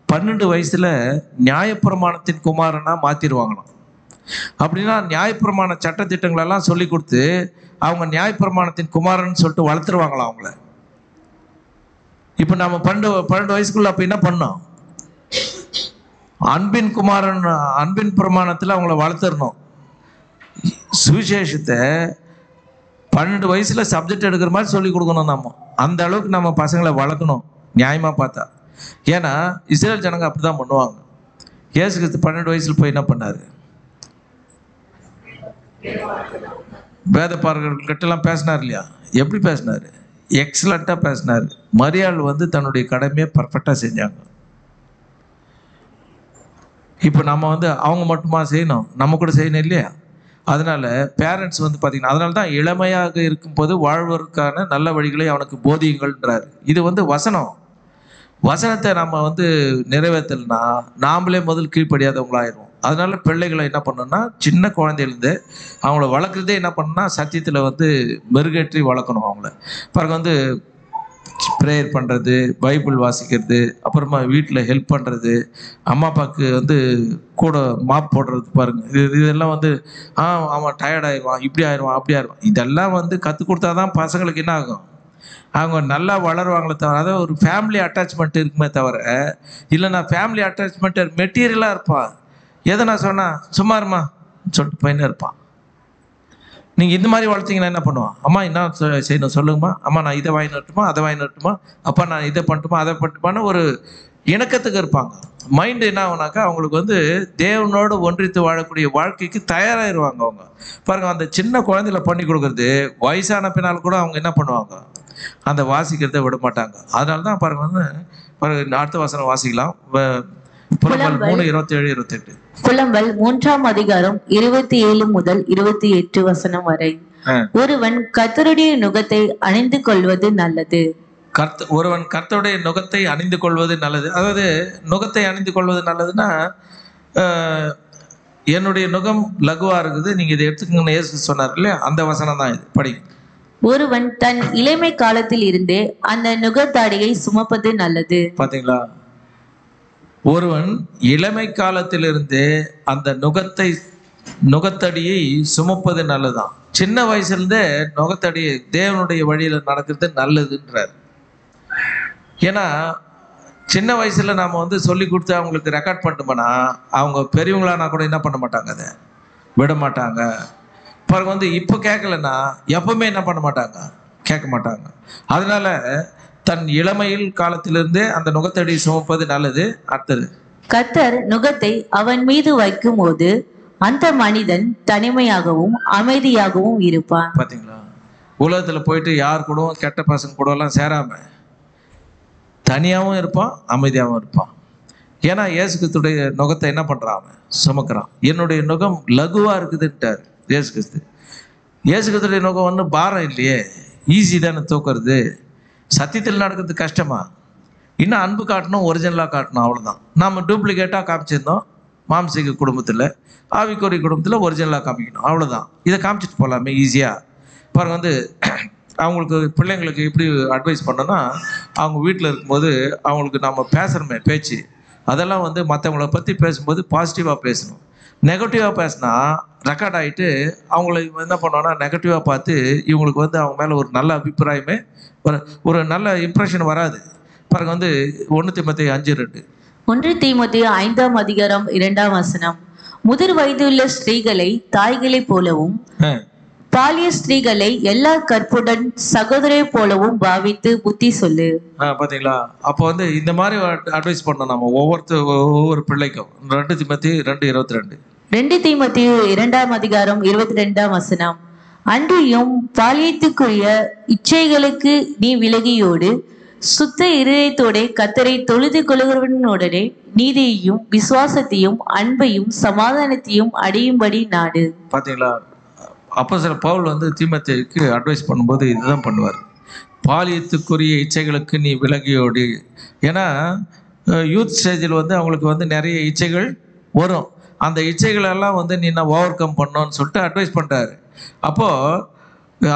12 வயசில் நியாயப்பிரமாணத்தின் குமாரனா மாற்றிடுவாங்களாம். அப்படின்னா நியாயப்பிரமாண சட்டத்திட்டங்களெல்லாம் சொல்லி கொடுத்து அவங்க நியாயப்பிரமாணத்தின் குமாரன் சொல்லிட்டு வளர்த்துருவாங்களா அவங்கள? இப்போ நம்ம 12 வயசுக்குள்ள அப்போ என்ன பண்ணோம்? அன்பின் குமாரன், அன்பின் பிரமாணத்தில் அவங்கள வளர்த்துடணும். சுவிசேஷத்தை 12 வயசுல சப்ஜெக்ட் எடுக்கிற மாதிரி சொல்லி கொடுக்கணும். நம்ம அந்த அளவுக்கு நம்ம பசங்களை வளர்க்கணும் நியாயமா பார்த்தா. ஏன்னா இஸ்ரேல் ஜனங்க அப்படிதான் பண்ணுவாங்க. இயேசு கிறிஸ்து 12 வயசுல போய் என்ன பண்ணாரு? வேத பார்க்கிறவர்கிட்டலாம் பேசினார் இல்லையா? எப்படி பேசினாரு? எக்ஸலண்ட்டாக பேசினார். மரியாள் வந்து தன்னுடைய கடமையை பர்ஃபெக்டாக செஞ்சாங்க. இப்போ நம்ம வந்து அவங்க மட்டுமா செய்யணும், நம்ம கூட செய்யணும் இல்லையா? அதனால பேரண்ட்ஸ் வந்து பார்த்தீங்கன்னா, அதனால தான் இளமையாக இருக்கும்போது வாழ்வதற்கான நல்ல வழிகளை அவனுக்கு போதியுங்கள்ன்றாரு. இது வந்து வசனம். வசனத்தை நம்ம வந்து நிறைவேற்றலைன்னா நாமளே முதல் கீழ்ப்படியாதவங்களாயிரும். அதனால பிள்ளைகளை என்ன பண்ணணும்னா, சின்ன குழந்தையிலேருந்து அவங்கள வளர்க்குறதே என்ன பண்ணணும்னா சத்தியத்தில் வந்து மெருகேற்றி வளர்க்கணும். அவங்கள பிறகு வந்து ப்ரேயர் பண்ணுறது, பைபிள் வாசிக்கிறது, அப்புறமா வீட்டில் ஹெல்ப் பண்ணுறது, அம்மா அப்பாவுக்கு வந்து கூட மாப் போடுறது. பாருங்கள், இதெல்லாம் வந்து அவன் டயர்ட் ஆயிடுவான், இப்படி ஆயிடுவான், அப்படி ஆயிடுவான். இதெல்லாம் வந்து கற்றுக் கொடுத்தா தான் பசங்களுக்கு என்ன ஆகும், அவங்க நல்லா வளருவாங்களே தவிர, அதாவது ஒரு ஃபேமிலி அட்டாச்மெண்ட் இருக்குமே தவிர, இல்லைன்னா ஃபேமிலி அட்டாச்மெண்ட் மெட்டீரியலாக இருப்பான். எதை நான் சொன்னால் சும்மா இருமா சொல்லிட்டு போயின்னு இருப்பான். நீங்கள் இந்த மாதிரி வளர்த்தீங்கன்னா என்ன பண்ணுவான்? அம்மா என்ன செய்யணும் சொல்லுங்கம்மா, அம்மா நான் இதை வாங்கி வரட்டுமா, அதை வாங்கி வரட்டுமா, அப்பா நான் இதை பண்ணட்டுமா, அதை பண்ணட்டுமான்னு ஒரு இணக்கத்துக்கு இருப்பாங்க. மைண்டு என்ன ஆகுனாக்கா அவங்களுக்கு வந்து தேவனோடு ஒன்றித்து வாழக்கூடிய வாழ்க்கைக்கு தயாராகிடுவாங்க. அவங்க பாருங்கள், அந்த சின்ன குழந்தையில பண்ணி கொடுக்குறது வயசான பின்னால் கூட அவங்க என்ன பண்ணுவாங்க, அந்த வாசிக்கிறத விட மாட்டாங்க. அதனால தான் பாருங்க வந்து பாருங்க, அடுத்த வசனம் வாசிக்கலாம். புலம்பல் 3:27-28. புலம்பல் 3ஆம் அதிகாரம் 27 முதல் 28 வசனம் வரை. ஒருவன் கர்த்தருடைய நுகத்தை அணிந்து கொள்வது நல்லது. ஒருவன் கர்த்தருடைய நுகத்தை அணிந்து கொள்வது நல்லது. அதாவது நுகத்தை அணிந்து கொள்வது நல்லதுன்னா, என்னுடைய நுகம் லகுவா இருக்குது, நீங்க இதை எடுத்துக்கங்கன்னு இயேசு சொன்னார் இல்லையா? அந்த வசனம் தான் இது. படி. ஒருவன் தன் இளமை காலத்தில் இருந்தே அந்த நுகத்தடியை சுமப்பது நல்லது. பாத்தீங்களா? ஒருவன் இளமை காலத்திலிருந்தே அந்த நுகத்தடியை சுமப்பது நல்லதுதான். சின்ன வயசுலேருந்தே நுகத்தடியை தேவனுடைய வழியில நடக்கிறது நல்லதுன்றார். ஏன்னா சின்ன வயசுல நாம வந்து சொல்லி கொடுத்து அவங்களுக்கு ரெக்கார்ட் பண்ணிட்டோம்னா அவங்க பெரியவங்களானா கூட என்ன பண்ண மாட்டாங்க, அதை விட மாட்டாங்க. பிறகு வந்து இப்போ கேட்கலன்னா எப்பவுமே என்ன பண்ண மாட்டாங்க, கேட்க மாட்டாங்க. அதனால தன் இளமையில் காலத்திலிருந்தே அந்த நுகத்தடி சுமப்பது நல்லது. அடுத்தது, கர்த்தர் நுகத்தை அவன் மீது வைக்கும் போது அந்த மனிதன் தனிமையாகவும் அமைதியாகவும் இருப்பான். பாத்தீங்களா? உலகத்துல போயிட்டு யார் கூடவும் கெட்ட பசங்க கூட எல்லாம் சேராம தனியாகவும் இருப்பான், அமைதியாகவும் இருப்பான். ஏன்னா இயேசு கிறிஸ்துடைய நுகத்தை என்ன பண்றான், சுமக்கிறான். என்னுடைய நுகம் லகுவா இருக்குதுன்ட்டார் இயேசு கிறிஸ்து. இயேசு கிறிஸ்துடைய நுகம் ஒன்றும் பாரம் இல்லையே, ஈஸி தானே தூக்குறது. சத்தியத்தில் நடக்கிறது கஷ்டமா? இன்னும் அன்பு காட்டணும், ஒரிஜினலாக காட்டணும், அவ்வளோதான். நம்ம டூப்ளிகேட்டாக காமிச்சிருந்தோம் மாம்சீக குடும்பத்தில், ஆவிக்குரிய குடும்பத்தில் ஒரிஜினலாக காமிக்கணும், அவ்வளோதான். இதை காமிச்சிட்டு போகலாமே ஈஸியாக. பாருங்க வந்து அவங்களுக்கு பிள்ளைங்களுக்கு எப்படி அட்வைஸ் பண்ணோன்னா, அவங்க வீட்டில் இருக்கும்போது அவங்களுக்கு நம்ம பேசுகிறோமே பேச்சு, அதெல்லாம் வந்து மற்றவங்கள பற்றி பேசும்போது பாசிட்டிவாக பேசணும். நெகட்டிவாக பேசினா ரெக்கார்ட் ஆகிட்டு அவங்கள என்ன பண்ணுவோன்னா நெகட்டிவாக பார்த்து இவங்களுக்கு வந்து அவங்க மேலே ஒரு நல்ல அபிப்பிராயமே ஒரு நல்ல இம்ப்ரெஷன் வராது. பாருங்க வந்து 1 தீமோத்தேயு 5:2. 1 தீமோத்தேயு 5ஆம் அதிகாரம் 2ஆம் வசனம். முதிர் வயதுள்ள ஸ்திரீகளை தாய்களை போலவும் பாலிய ஸ்திரீகளை எல்லா கற்புடன் சகோதரை போலவும் பாவித்து புத்தி சொல்லு. பாத்தீங்களா? அப்போ வந்து இந்த மாதிரி அட்வைஸ் பண்ணோம் நம்ம ஒவ்வொரு பிள்ளைக்கும். 2 தீமோத்தேயு 2:22. 2 தீமோத்தேயு 2ஆம் அதிகாரம் 22ஆம் வசனம். அன்றியும் பாலியத்துக்குரிய இச்சைகளுக்கு நீ விலகியோடு சுத்த இருதயத்தோட கர்த்தரை தொழுது கொள்கிறவனுடனே நீதியையும் விசுவாசத்தையும் அன்பையும் சமாதானத்தையும் அடையும்படி நாடு. பாத்தீங்களா? அப்போஸ்தலர் பவுல் வந்து தீமோத்தேயுக்கு அட்வைஸ் பண்ணும்போது இதுதான் பண்ணுவார். பாலியத்துக்குரிய இச்சைகளுக்கு நீ விலகியோடு. ஏன்னா யூத் ஸ்டேஜில் வந்து அவங்களுக்கு வந்து நிறைய இச்சைகள் வரும். அந்த இச்சைகளெல்லாம் வந்து நீ நான் ஓவர் கம் பண்ணோன்னு சொல்லிட்டு அட்வைஸ் பண்ணுறாரு. அப்போது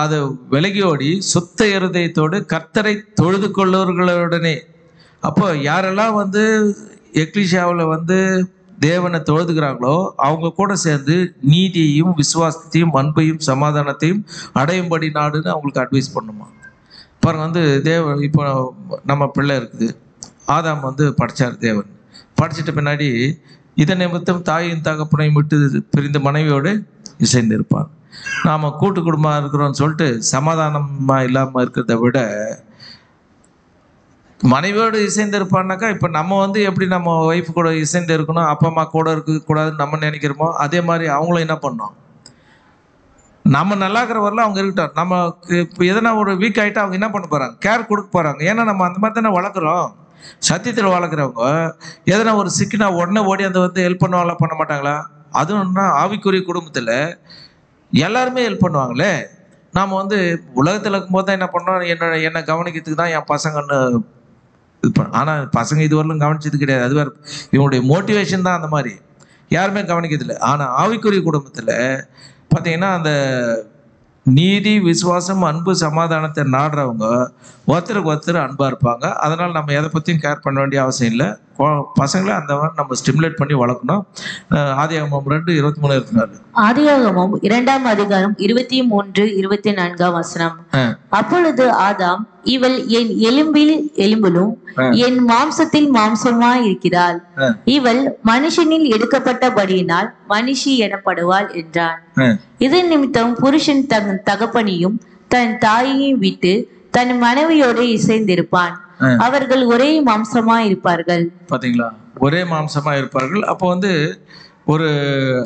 அது விலகியோடி சுத்த இருதயத்தோடு கர்த்தரை தொழுது கொள்ளுவர்களுடனே. அப்போ யாரெல்லாம் வந்து எக்லிஷியாவில் வந்து தேவனை தொழுதுகிறாங்களோ அவங்க கூட சேர்ந்து நீதியையும் விசுவாசத்தையும் அன்பையும் சமாதானத்தையும் அடையும்படி நாடுன்னு அவங்களுக்கு அட்வைஸ் பண்ணுமா. பாருங்க வந்து இப்போ நம்ம பிள்ளை இருக்குது, ஆதாம் வந்து படித்தார். தேவன் படிச்சிட்ட பின்னாடி இதன் நிமித்தம் தாயின் தகப்பனையும் விட்டு பிரிந்த மனைவியோடு இசைந்து இருப்பான். நாம் கூட்டு குடும்பமாக இருக்கிறோம்னு சொல்லிட்டு சமாதானமாக இல்லாமல் இருக்கிறத விட மனைவியோடு இசைந்து இருப்பான்னாக்கா, இப்போ நம்ம வந்து எப்படி நம்ம ஒய்ஃப் கூட இசைந்து இருக்கணும், அப்பா அம்மா கூட இருக்கக்கூடாதுன்னு நம்ம நினைக்கிறோமோ அதே மாதிரி அவங்களும் என்ன பண்ணோம், நம்ம நல்லா இருக்கிற வரல அவங்க இருக்கட்டும். நமக்கு இப்போ எதனா ஒரு வீக் ஆகிட்டா அவங்க என்ன பண்ண போகிறாங்க, கேர் கொடுக்க போகிறாங்க. ஏன்னா நம்ம அந்த மாதிரி தானே வளர்க்குறோம். சத்தியத்தில் வளர்க்குறவங்க எதனா ஒரு சிக்கினா உடனே ஓடி அந்த வந்து ஹெல்ப் பண்ணுவாங்களா, பண்ண மாட்டாங்களா? அதுவும்னா ஆவிக்குரிய குடும்பத்தில் எல்லாருமே ஹெல்ப் பண்ணுவாங்களே. நாம் வந்து உலகத்தில் இருக்கும்போது தான் என்ன பண்ணோம், என்னை கவனிக்கிறதுக்கு தான் என் பசங்கன்னு இது பண்ண. ஆனால் பசங்க இதுவரையிலும் கவனிச்சது கிடையாது. அது வேறு, இவங்களுடைய மோட்டிவேஷன் தான் அந்த மாதிரி, யாருமே கவனிக்கிறதில்லை. ஆனால் ஆவிக்குரிய குடும்பத்தில் பார்த்தீங்கன்னா அந்த நீதி விசுவாசம் அன்பு சமாதானத்தை நாடுறவங்க ஒருத்தருக்கு ஒருத்தர் அன்பாக இருப்பாங்க. அதனால் நம்ம எதை பற்றியும் கேர் பண்ண வேண்டிய அவசியம் இல்லை. பசங்களை அந்த மாதிரி நம்ம ஸ்டிமுலேட் பண்ணி வளர்க்கணும். ஆதியாகமம் 2:23-24. ஆதியாகமம் 2ஆம் அதிகாரம் 23-24 வசனம். அப்பொழுது ஆதாம், இவள் என் எலும்பில் எலும்பிலும் என் மாம்சத்தில் மாம்சமாய் இருக்கிறாள், இவள் மனுஷனில் எடுக்கப்பட்டபடியினால் மனுஷி எனப்படுவாள் என்றான். இதன் நிமித்தம் புருஷன் தன் தகப்பனையும் தன் தாயையும் விட்டு தன் மனைவியோடு இசைந்திருப்பான், அவர்கள் ஒரே மாம்சமா இருப்பார்கள். பாத்தீங்களா, ஒரே மாம்சமா இருப்பார்கள். அப்போ வந்து ஒரு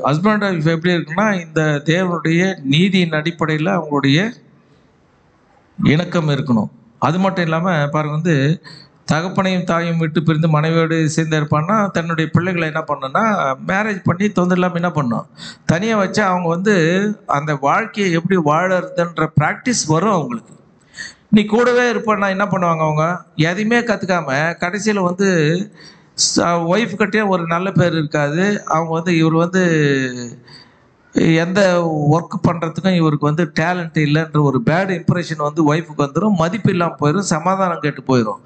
ஹஸ்பண்ட் ஒய்ஃப் எப்படி இருக்குன்னா, இந்த தேவனுடைய நீதியின் அடிப்படையில் அவங்களுடைய இணக்கம் இருக்கணும். அது மட்டும் இல்லாமல் பாருங்க வந்து தகப்பனையும் தாயும் விட்டு பிரிந்து மனைவியோடு சேர்ந்து இருப்பான்னா, தன்னுடைய பிள்ளைகளை என்ன பண்ணணும்னா மேரேஜ் பண்ணி தொந்தரவு இல்லாமல் என்ன பண்ணணும், தனியாக வச்சு அவங்க வந்து அந்த வாழ்க்கையை எப்படி வாழறதுன்ற ப்ராக்டிஸ் வரும் அவங்களுக்கு. நீ கூடவே இருப்பேன்னா என்ன பண்ணுவாங்க, அவங்க எதையுமே கற்றுக்காம கடைசியில் வந்து ஒய்ஃப் கிட்டே ஒரு நல்ல பேர் இருக்காது. அவங்க வந்து இவர் வந்து எந்த ஒர்க் பண்ணுறதுக்கும் இவருக்கு வந்து டேலண்ட் இல்லைன்ற ஒரு பேட் இம்ப்ரெஷன் வந்து ஒய்ஃபுக்கு வந்துடும், மதிப்பு இல்லாமல் போயிடும், சமாதானம் கேட்டு போயிடும்.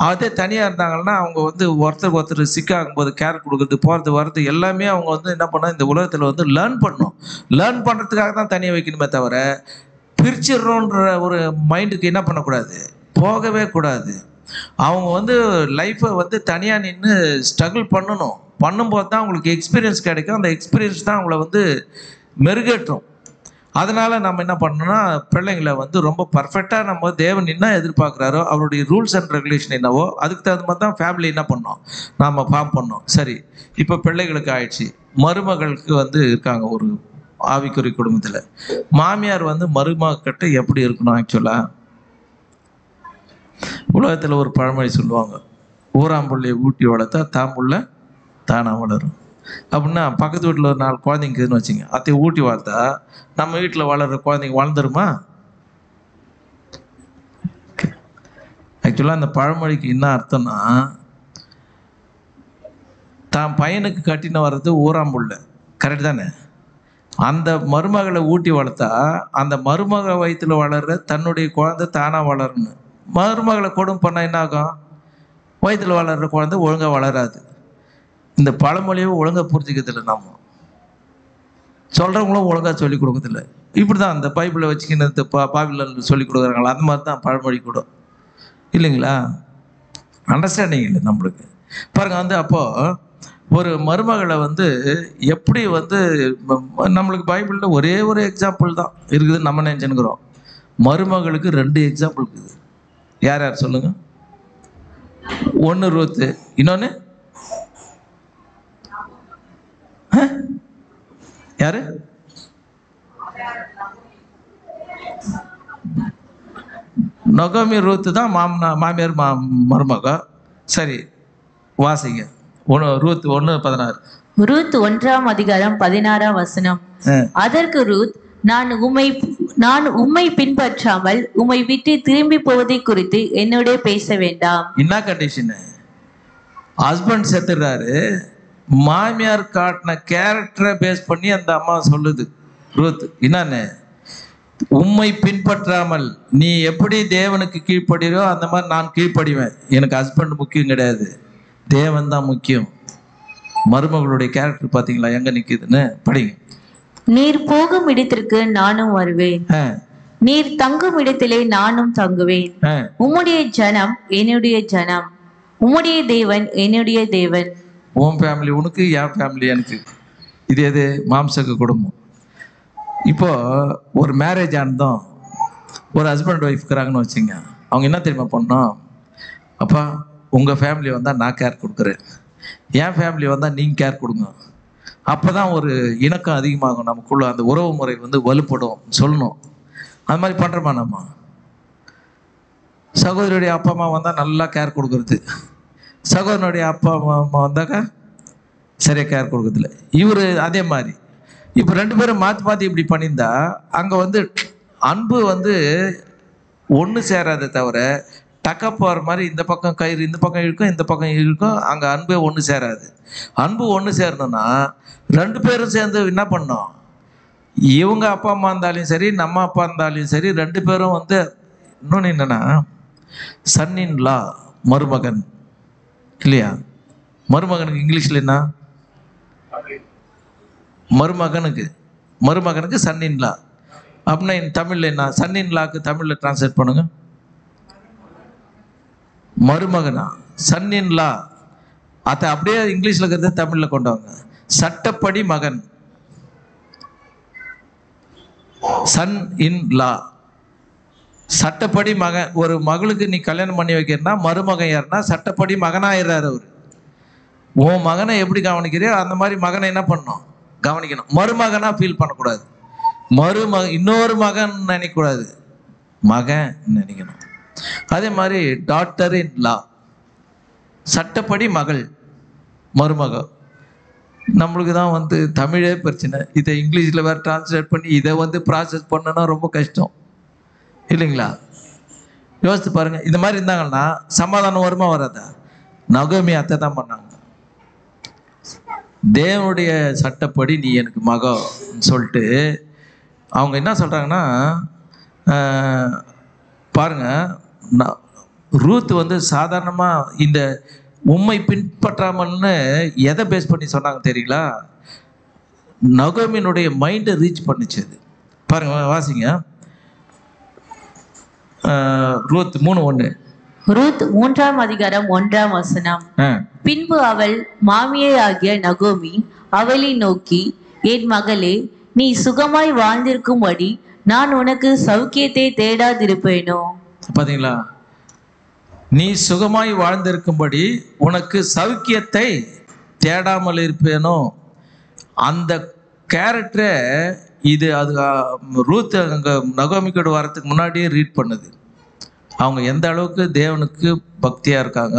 அதே தனியாக இருந்தாங்கன்னா அவங்க வந்து ஒருத்தருக்கு ஒருத்தர் சிக்காகும்போது கேர் கொடுக்குறது போகிறது வர்றது எல்லாமே அவங்க வந்து என்ன பண்ணால் இந்த உலகத்தில் வந்து லேர்ன் பண்ணணும். லேர்ன் பண்ணுறதுக்காக தான் தனியாக வைக்கணுமே தவிர பிரிச்சிடறோன்ற ஒரு மைண்டுக்கு என்ன பண்ணக்கூடாது, போகவே கூடாது. அவங்க வந்து லைஃப்பை வந்து தனியாக நின்று ஸ்ட்ரகிள் பண்ணணும். பண்ணும்போது தான் அவங்களுக்கு எக்ஸ்பீரியன்ஸ் கிடைக்கும். அந்த எக்ஸ்பீரியன்ஸ் தான் அவங்கள வந்து மெருகேற்றும். அதனால் நம்ம என்ன பண்ணணும்னா பிள்ளைங்களை வந்து ரொம்ப பர்ஃபெக்டாக நம்ம தேவன் என்ன எதிர்பார்க்குறாரோ அவருடைய ரூல்ஸ் அண்ட் ரெகுலேஷன் என்னவோ அதுக்கு தகுந்த மாதிரி தான் ஃபேமிலி என்ன பண்ணோம், நாம் ஃபார்ம் பண்ணோம். சரி, இப்போ பிள்ளைகளுக்கு ஆயிடுச்சு. மருமகளுக்கு வந்து இருக்காங்க ஒரு ஆவிக்குறி குடும்பத்தில். மாமியார் வந்து மருமகிட்ட எப்படி இருக்கணும்? ஆக்சுவலாக உலகத்தில் ஒரு பழமொழி சொல்லுவாங்க, ஊராம்புள்ளையை ஊட்டி வளர்த்தா தாம்புள்ள தானாக வளரும் அப்படின்னா. பக்கத்து வீட்டில் ஒரு 4 குழந்தைங்கன்னு வச்சுங்க, அதை ஊட்டி வளர்த்தா நம்ம வீட்டில் வளர்கிற குழந்தைங்க வளர்ந்துருமா? ஆக்சுவலாக அந்த பழமொழிக்கு என்ன அர்த்தம்னா, தான் பையனுக்கு கட்டின வர்றது ஊராம்புள்ள, கரெக்ட் தானே? அந்த மருமகளை ஊட்டி வளர்த்தா அந்த மருமக வயிற்றில் வளர்ற தன்னுடைய குழந்தை தானாக வளரணும். மருமகளை கொடுமை பண்ணால் என்ன ஆகும், வயிற்றில் வளர்கிற குழந்தை ஒழுங்காக வளராது. இந்த பழமொழியை ஒழுங்காக புரிஞ்சிக்கிறதில்லை, நம்ம சொல்கிறவங்களும் ஒழுங்காக சொல்லிக் கொடுக்கறதில்லை. இப்படி தான் அந்த பைபிளை வச்சுக்கின்னு பாபிலோனில் சொல்லிக் கொடுக்குறாங்களா, அந்த மாதிரி தான் பழமொழி கூட இல்லைங்களா? அண்டர்ஸ்டாண்டிங் இல்லை நம்மளுக்கு. பாருங்கள் வந்து அப்போது ஒரு மருமகளை வந்து எப்படி வந்து நம்மளுக்கு பைபிளில் ஒரே ஒரு எக்ஸாம்பிள் தான் இருக்குது நம்ம நினச்சினுக்கிறோம். மருமகளுக்கு 2 எக்ஸாம்பிள் இருக்குது. யார் யார் சொல்லுங்க? ஒன்று ரூத்து, இன்னொன்று யாரு? நொகோமி. ரூத்து தான் மாமியார் மருமக. சரி, வாசிங்க. ரூத் 1:16. ரூத் 1ஆம் அதிகாரம் 16ஆம் வசனம். அதற்கு ரூத், நான் உம்மை பின்பற்றாமல் உம்மை விட்டு திரும்பி போவதை குறித்து என்னோட பேச வேண்டாம். என்ன கண்டிஷன்? ஹஸ்பண்ட் செத்துறாரு, மாமியார் காட்டின கேரக்டரை பேஸ் பண்ணி அந்த அம்மா சொல்லுது ரூத், என்னன்னு, உம்மை பின்பற்றாமல் நீ எப்படி தேவனுக்கு கீழ்ப்படுறியோ அந்த மாதிரி நான் கீழ்ப்படிவேன். எனக்கு ஹஸ்பண்ட் முக்கியம் கிடையாது, தேவன் தான் முக்கியம். மருமகளுடைய கேரக்டர் பாத்தீங்களா எங்க நிக்குதுன்னு? படிங்க. நீர் போகும் இடத்திற்கு நானும் வருவேன், நீர் தங்கும் இடத்திலே நானும் தங்குவேன். உம்முடைய ஜனம் என்னுடைய ஜனம், உம்முடைய தேவன் என்னுடைய தேவன். உன் ஃபேமிலி உனக்கு, என் ஃபேமிலி எனக்கு. இது எது? மாம்சக்கு குடும்பம். இப்போ ஒரு மேரேஜ் ஆனதும் ஒரு ஹஸ்பண்ட் ஒய்ஃப் இருக்கிறாங்கன்னு வச்சுங்க, அவங்க என்ன தெரியுமா பண்ணோம்? அப்பா உங்கள் ஃபேமிலி வந்தால் நான் கேர் கொடுக்குறேன், என் ஃபேமிலி வந்தால் நீங்கள் கேர் கொடுங்க. அப்போ தான் ஒரு இணக்கம் அதிகமாகும் நமக்குள்ள, அந்த உறவு முறை வந்து வலுப்படும் சொல்லணும். அது மாதிரி பண்ணுறோமா நம்ம? சகோதரியுடைய அப்பா அம்மா வந்தால் நல்லா கேர் கொடுக்குறது, சகோதரனுடைய அப்பா அம்மா வந்தாக்கா சரியாக கேர் கொடுக்குறதில்ல. இவர் அதே மாதிரி. இப்போ ரெண்டு பேரும் மாற்றி மாற்றி இப்படி பண்ணியிருந்தா அங்கே வந்து அன்பு வந்து ஒன்று சேராத தவிர டக்கா போகிற மாதிரி இந்த பக்கம் கயிறு இந்த பக்கம் இழுக்கும், இந்த பக்கம் இழுக்கும், அங்கே அன்பே ஒன்று சேராது. அன்பு ஒன்று சேரணும்னா ரெண்டு பேரும் சேர்ந்து என்ன பண்ணோம்? இவங்க அப்பா அம்மா இருந்தாலும் சரி, நம்ம அப்பா இருந்தாலும் சரி, ரெண்டு பேரும் வந்து இன்னொன்று என்னன்னா சன் இன் லா, மருமகன் இல்லையா? மருமகனுக்கு இங்கிலீஷில் என்ன? மருமகனுக்கு சன் இன் லா. அப்படின்னா தமிழில் என்ன? சன் இன் லாக்கு தமிழில் டிரான்ஸ்லேட் பண்ணுங்க. மருமகனா? சன் இன் லா. அதை அப்படியே இங்கிலீஷில் இருக்கிறது தமிழில் கொண்டு வாங்க. சட்டப்படி மகன், சன் இன் லா. சட்டப்படி மகன். ஒரு மகளுக்கு நீ கல்யாணம் பண்ணி வைக்கிறனா மருமகன் யாருன்னா சட்டப்படி மகனாயிடுறாரு அவர். உன் மகனை எப்படி கவனிக்கிறியோ அந்த மாதிரி மகனை என்ன பண்ணணும்? கவனிக்கணும். மருமகனா ஃபீல் பண்ணக்கூடாது. இன்னொரு மகன் நினைக்கக்கூடாது, மகன் நினைக்கணும். அதே மாதிரி டாக்டர் இன் லா, சட்டப்படி மகள், மருமகள். நம்மளுக்கு தான் வந்து தமிழே பிரச்சனை. இதை இங்கிலீஷில் வேறு டிரான்ஸ்லேட் பண்ணி இதை வந்து ப்ராசஸ் பண்ணனா ரொம்ப கஷ்டம் இல்லைங்களா? யோசித்து பாருங்கள். இந்த மாதிரி இருந்தாங்கன்னா சமாதானம் வருமா வராதா? நகோமி அத்தை தான் பண்ணாங்க. தேவனுடைய சட்டப்படி நீ எனக்கு மகன்னு சொல்லிட்டு அவங்க என்ன சொல்கிறாங்கன்னா பாருங்கள், ரூத் வந்து சாதாரணமாக இந்த உம்மை பின்பற்றாமல்னு எதை பேஸ் பண்ணி சொன்னாங்க தெரியுங்களா? நகோமியினுடைய மைண்டை ரீச் பண்ணிச்சு அது. பாருங்க, வாசிங்க. ரூத் 3:1. ரூத் 3:1. பின்பு அவள் மாமியை ஆகிய நகோமி அவளை நோக்கி, என் மகளே, நீ சுகமாய் வாழ்ந்திருக்கும்படி நான் உனக்கு சௌக்கியத்தை தேடாதிருப்பேனோ? பாத்தீங்களா? நீ சுகமாய் வாழ்ந்திருக்கும்படி உனக்கு சௌக்கியத்தை தேடாமல் இருப்பேனோ. அந்த கேரக்டரை இது அது ரூத் அங்கே நகோமிக்கோடு வரத்துக்கு முன்னாடியே ரீட் பண்ணுது. அவங்க எந்த அளவுக்கு தேவனுக்கு பக்தியாக இருக்காங்க.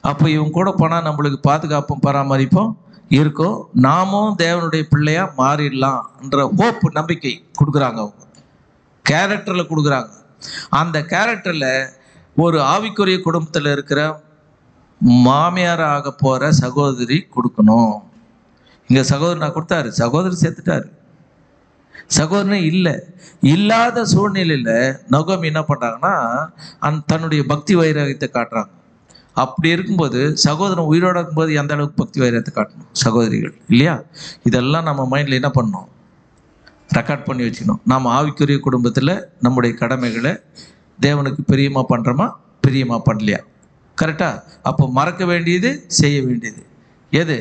அப்போ இவங்க கூட போனால் நம்மளுக்கு பாதுகாப்பும் பராமரிப்பும் இருக்கும், நாமும் தேவனுடைய பிள்ளையாக மாறிடலாம்ன்ற ஹோப், நம்பிக்கை கொடுக்குறாங்க. அவங்க கேரக்டரில் கொடுக்குறாங்க. அந்த கேரக்டரில் ஒரு ஆவிக்குரிய குடும்பத்தில் இருக்கிற மாமியார் ஆக போகிற சகோதரி கொடுக்கணும். இங்கே சகோதரனா கொடுத்தாரு, சகோதரி சேர்த்துட்டாரு. சகோதரனே இல்லாத சூழ்நிலையில் நகோமி என்ன பண்ணுறாங்கன்னா தன்னுடைய பக்தி வைராகியத்தை காட்டுறாங்க. அப்படி இருக்கும்போது சகோதரன் உயிரோடு இருக்கும்போது எந்த அளவுக்கு பக்தி வைராகியத்தை காட்டணும் சகோதரிகள் இல்லையா? இதெல்லாம் நம்ம மைண்டில் என்ன பண்ணணும்? ரெக்கார்ட் பண்ணி வச்சுக்கணும். நாம் ஆவிக்குரிய குடும்பத்தில் நம்முடைய கடமைகளை தேவனுக்கு பிரியமா பண்ணுறோமா, பிரியமா பண்ணலையா? கரெக்டாக? அப்போ மறக்க வேண்டியது, செய்ய வேண்டியது எது?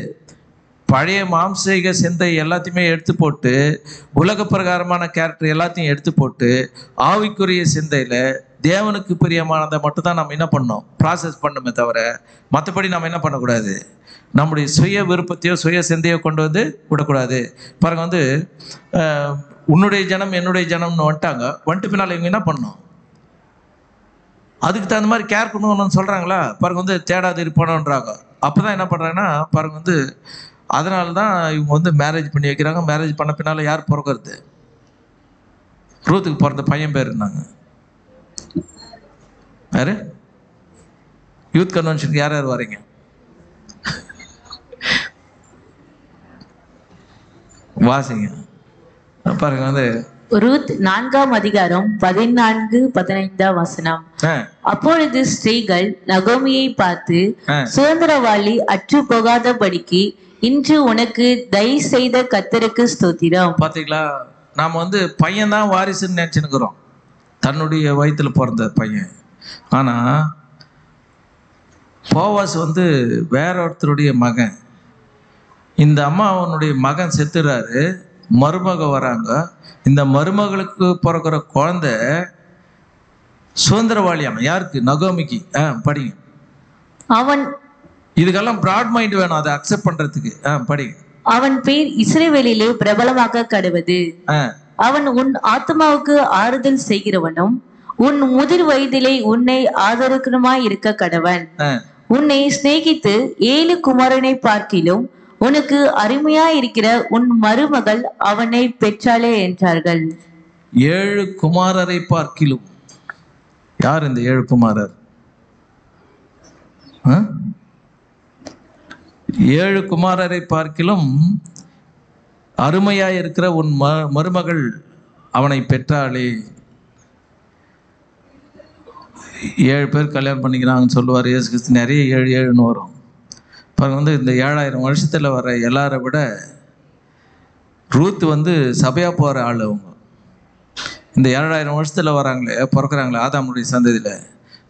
பழைய மாம்சீக சிந்தை எல்லாத்தையுமே எடுத்து போட்டு, உலக பிரகாரமான கேரக்டர் எல்லாத்தையும் எடுத்து போட்டு, ஆவிக்குரிய சிந்தையில் தேவனுக்கு பிரியமானதை மட்டும்தான் நம்ம என்ன பண்ணோம்? ப்ராசஸ் பண்ணணுமே தவிர மற்றபடி நம்ம என்ன பண்ணக்கூடாது? நம்முடைய சுய விருப்பத்தையோ சுய சிந்தையோ கொண்டு வந்து விடக்கூடாது. பாருங்க, வந்து உன்னுடைய ஜனம் என்னுடைய ஜனம்னு வந்துட்டு பின்னால் இவங்க என்ன பண்ணணும்? அதுக்கு தகுந்த மாதிரி கேர் பண்ணணும்னு சொல்கிறாங்களா? பாருங்க, வந்து தேடாது இருப்பணுன்றாங்க. அப்போ தான் என்ன பண்ணுறாங்கன்னா பாருங்க, வந்து அதனால தான் இவங்க வந்து மேரேஜ் பண்ணி வைக்கிறாங்க. மேரேஜ் பண்ண பின்னால் யார் பிறக்கிறது? ரூத்துக்கு பிறந்த பையன் பேர் இருந்தாங்க யாரு? யூத் கன்வென்ஷனுக்கு யார் யார் வரீங்க? வாசிங்க பாருங்க. வந்து ரூத் 4:14-15. அப்பொழுது ஸ்திரீகள் நகோமியை பார்த்து, சுதந்திரவாளி அற்று போகாதபடிக்கு இன்று உனக்கு தயவு செய்த கர்த்தருக்கு ஸ்தோத்திரம். பாத்தீங்களா, நாம வந்து பையன் தான் வாரிசுன்னு நினைச்சுக்கிறோம், தன்னுடைய வயிற்றுல பிறந்த பையன். ஆனா போவாஸ் வந்து வேற ஒருத்தருடைய மகன். இந்த அம்மா அவனுடைய மகன் செத்துறாரு, மருமக வராங்க. இந்த மருமகளுக்கு பிறக்கிற குழந்தை சுதந்திரவாளியாம். யாருக்கு? நகோமிக்கு. படிங்க. அவன் இதுக்கெல்லாம் பிராட் மைண்ட் வேணும் அதை அக்செப்ட் பண்றதுக்கு. படிங்க. அவன் பேர் இஸ்ரவேலிலே பிரபலமாக கடவது. அவன் உன் ஆத்மாவுக்கு ஆறுதல் செய்கிறவனும் உன் முதிர் வயதிலே உன்னை ஆதரவுமாய் இருக்க கடவன். உன்னை சிநேகித்து 7 குமாரனை பார்க்கிலும் உனக்கு அருமையா இருக்கிற உன் மருமகள் அவனை பெற்றாளே என்றார்கள். 7 குமாரரை பார்க்கிலும். யார் இந்த 7 குமாரர்? 7 குமாரரை பார்க்கிலும் அருமையா இருக்கிற உன் மருமகள் அவனை பெற்றாளே. 7 பேர் கல்யாணம் பண்ணிக்கிறாங்கன்னு சொல்லுவார் இயேசு கிறிஸ்து. நிறைய 7 வரும் பாருங்க. வந்து இந்த 7000 வருஷத்துல வர எல்லாரை விட ரூத் வந்து சபையா போற ஆள். அவங்க இந்த 7000 வருஷத்துல வராங்களே, பிறக்கிறாங்களே ஆதாமுடைய சந்ததியில,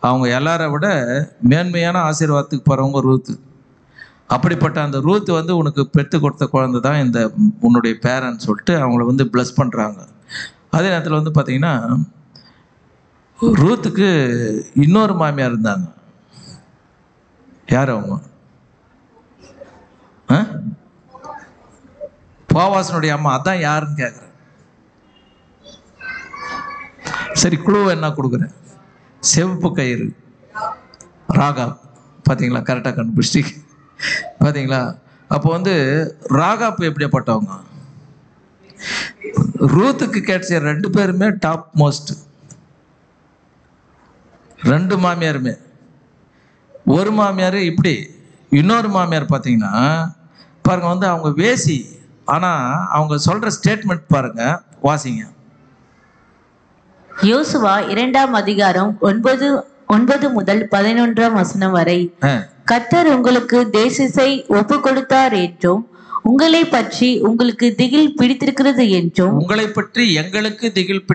அவங்க எல்லாரை விட மேன்மையான ஆசீர்வாதத்துக்கு போறவங்க ரூத்து. அப்படிப்பட்ட அந்த ரூத் வந்து உனக்கு பெற்று கொடுத்த குழந்தை தான் இந்த உன்னுடைய பேரன்னு சொல்லிட்டு அவங்கள வந்து பிளஸ் பண்றாங்க. அதே நேரத்தில் வந்து பார்த்தீங்கன்னா ரூத்துக்கு இன்னொரு மாமியார் இருந்தாங்க. யார் அவங்க? போவாசனுடைய அம்மா. அதான் யாருன்னு கேட்குறேன். சரி, குழுவை என்ன கொடுக்குறேன்? செவப்பு கயிறு, ராகாப். பார்த்தீங்களா, கரெக்டாக கண்டுபிடிச்சிட்டீங்க. பார்த்தீங்களா? அப்போ வந்து ராகாப் எப்படியாப்பட்டவங்க? ரூத்துக்கு கிடைச்ச 2 பேருமே டாப் மோஸ்ட். 2 மாமியாருமே. ஒரு மாமியார் இப்படி, இன்னொரு மாமியார் பார்த்தீங்கன்னா பாருங்க வந்து அவங்க வேசி. ஆனால் அவங்க சொல்ற ஸ்டேட்மெண்ட் பாருங்க, வாசிங்க. யோசுவா 2ஆம் அதிகாரம் 9 முதல் 11ஆம் வசனம் வரை. கர்த்தர் உங்களுக்கு தேசத்தை ஒப்பு கொடுத்தார் என்றும் உங்களை பற்றி உங்களுக்கு திகில் பிடித்திருக்கிறது என்றும், உங்களை பற்றி எங்களுக்கு திகில்